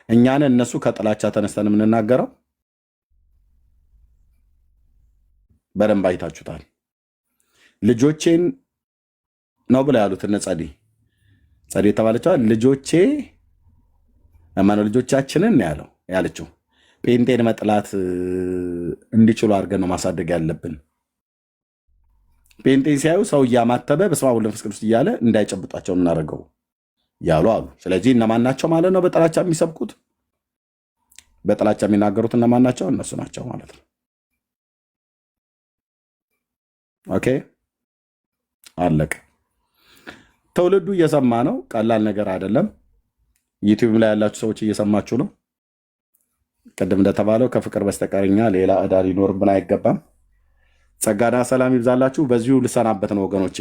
B: እኛን እነሱ ከጥላቻ ተነስተን የምንናገረው በደንብ አይታችሁታል። ልጆቼን ነው ብላ ያሉት እነ ጸዲ የተባለችዋል ልጆቼ ማነው ልጆቻችንን ያለው ያለችው ጴንጤን መጥላት እንዲችሉ አድርገን ነው ማሳደግ ያለብን። ጴንጤን ሲያዩ ሰው እያማተበ በስመ አብ ወወልድ ወመንፈስ ቅዱስ እያለ እንዳይጨብጧቸው እናደርገው ያሉ አሉ። ስለዚህ እነማን ናቸው ማለት ነው በጥላቻ የሚሰብኩት? በጥላቻ የሚናገሩት እነማን ናቸው? እነሱ ናቸው ማለት ነው። ኦኬ፣ አለቀ። ትውልዱ እየሰማ ነው። ቀላል ነገር አይደለም። ዩቲዩብ ላይ ያላችሁ ሰዎች እየሰማችሁ ነው። ቅድም እንደተባለው ከፍቅር በስተቀርኛ ሌላ ዕዳ ሊኖርብን አይገባም። ጸጋና ሰላም ይብዛላችሁ። በዚሁ ልሰናበት ነው ወገኖቼ።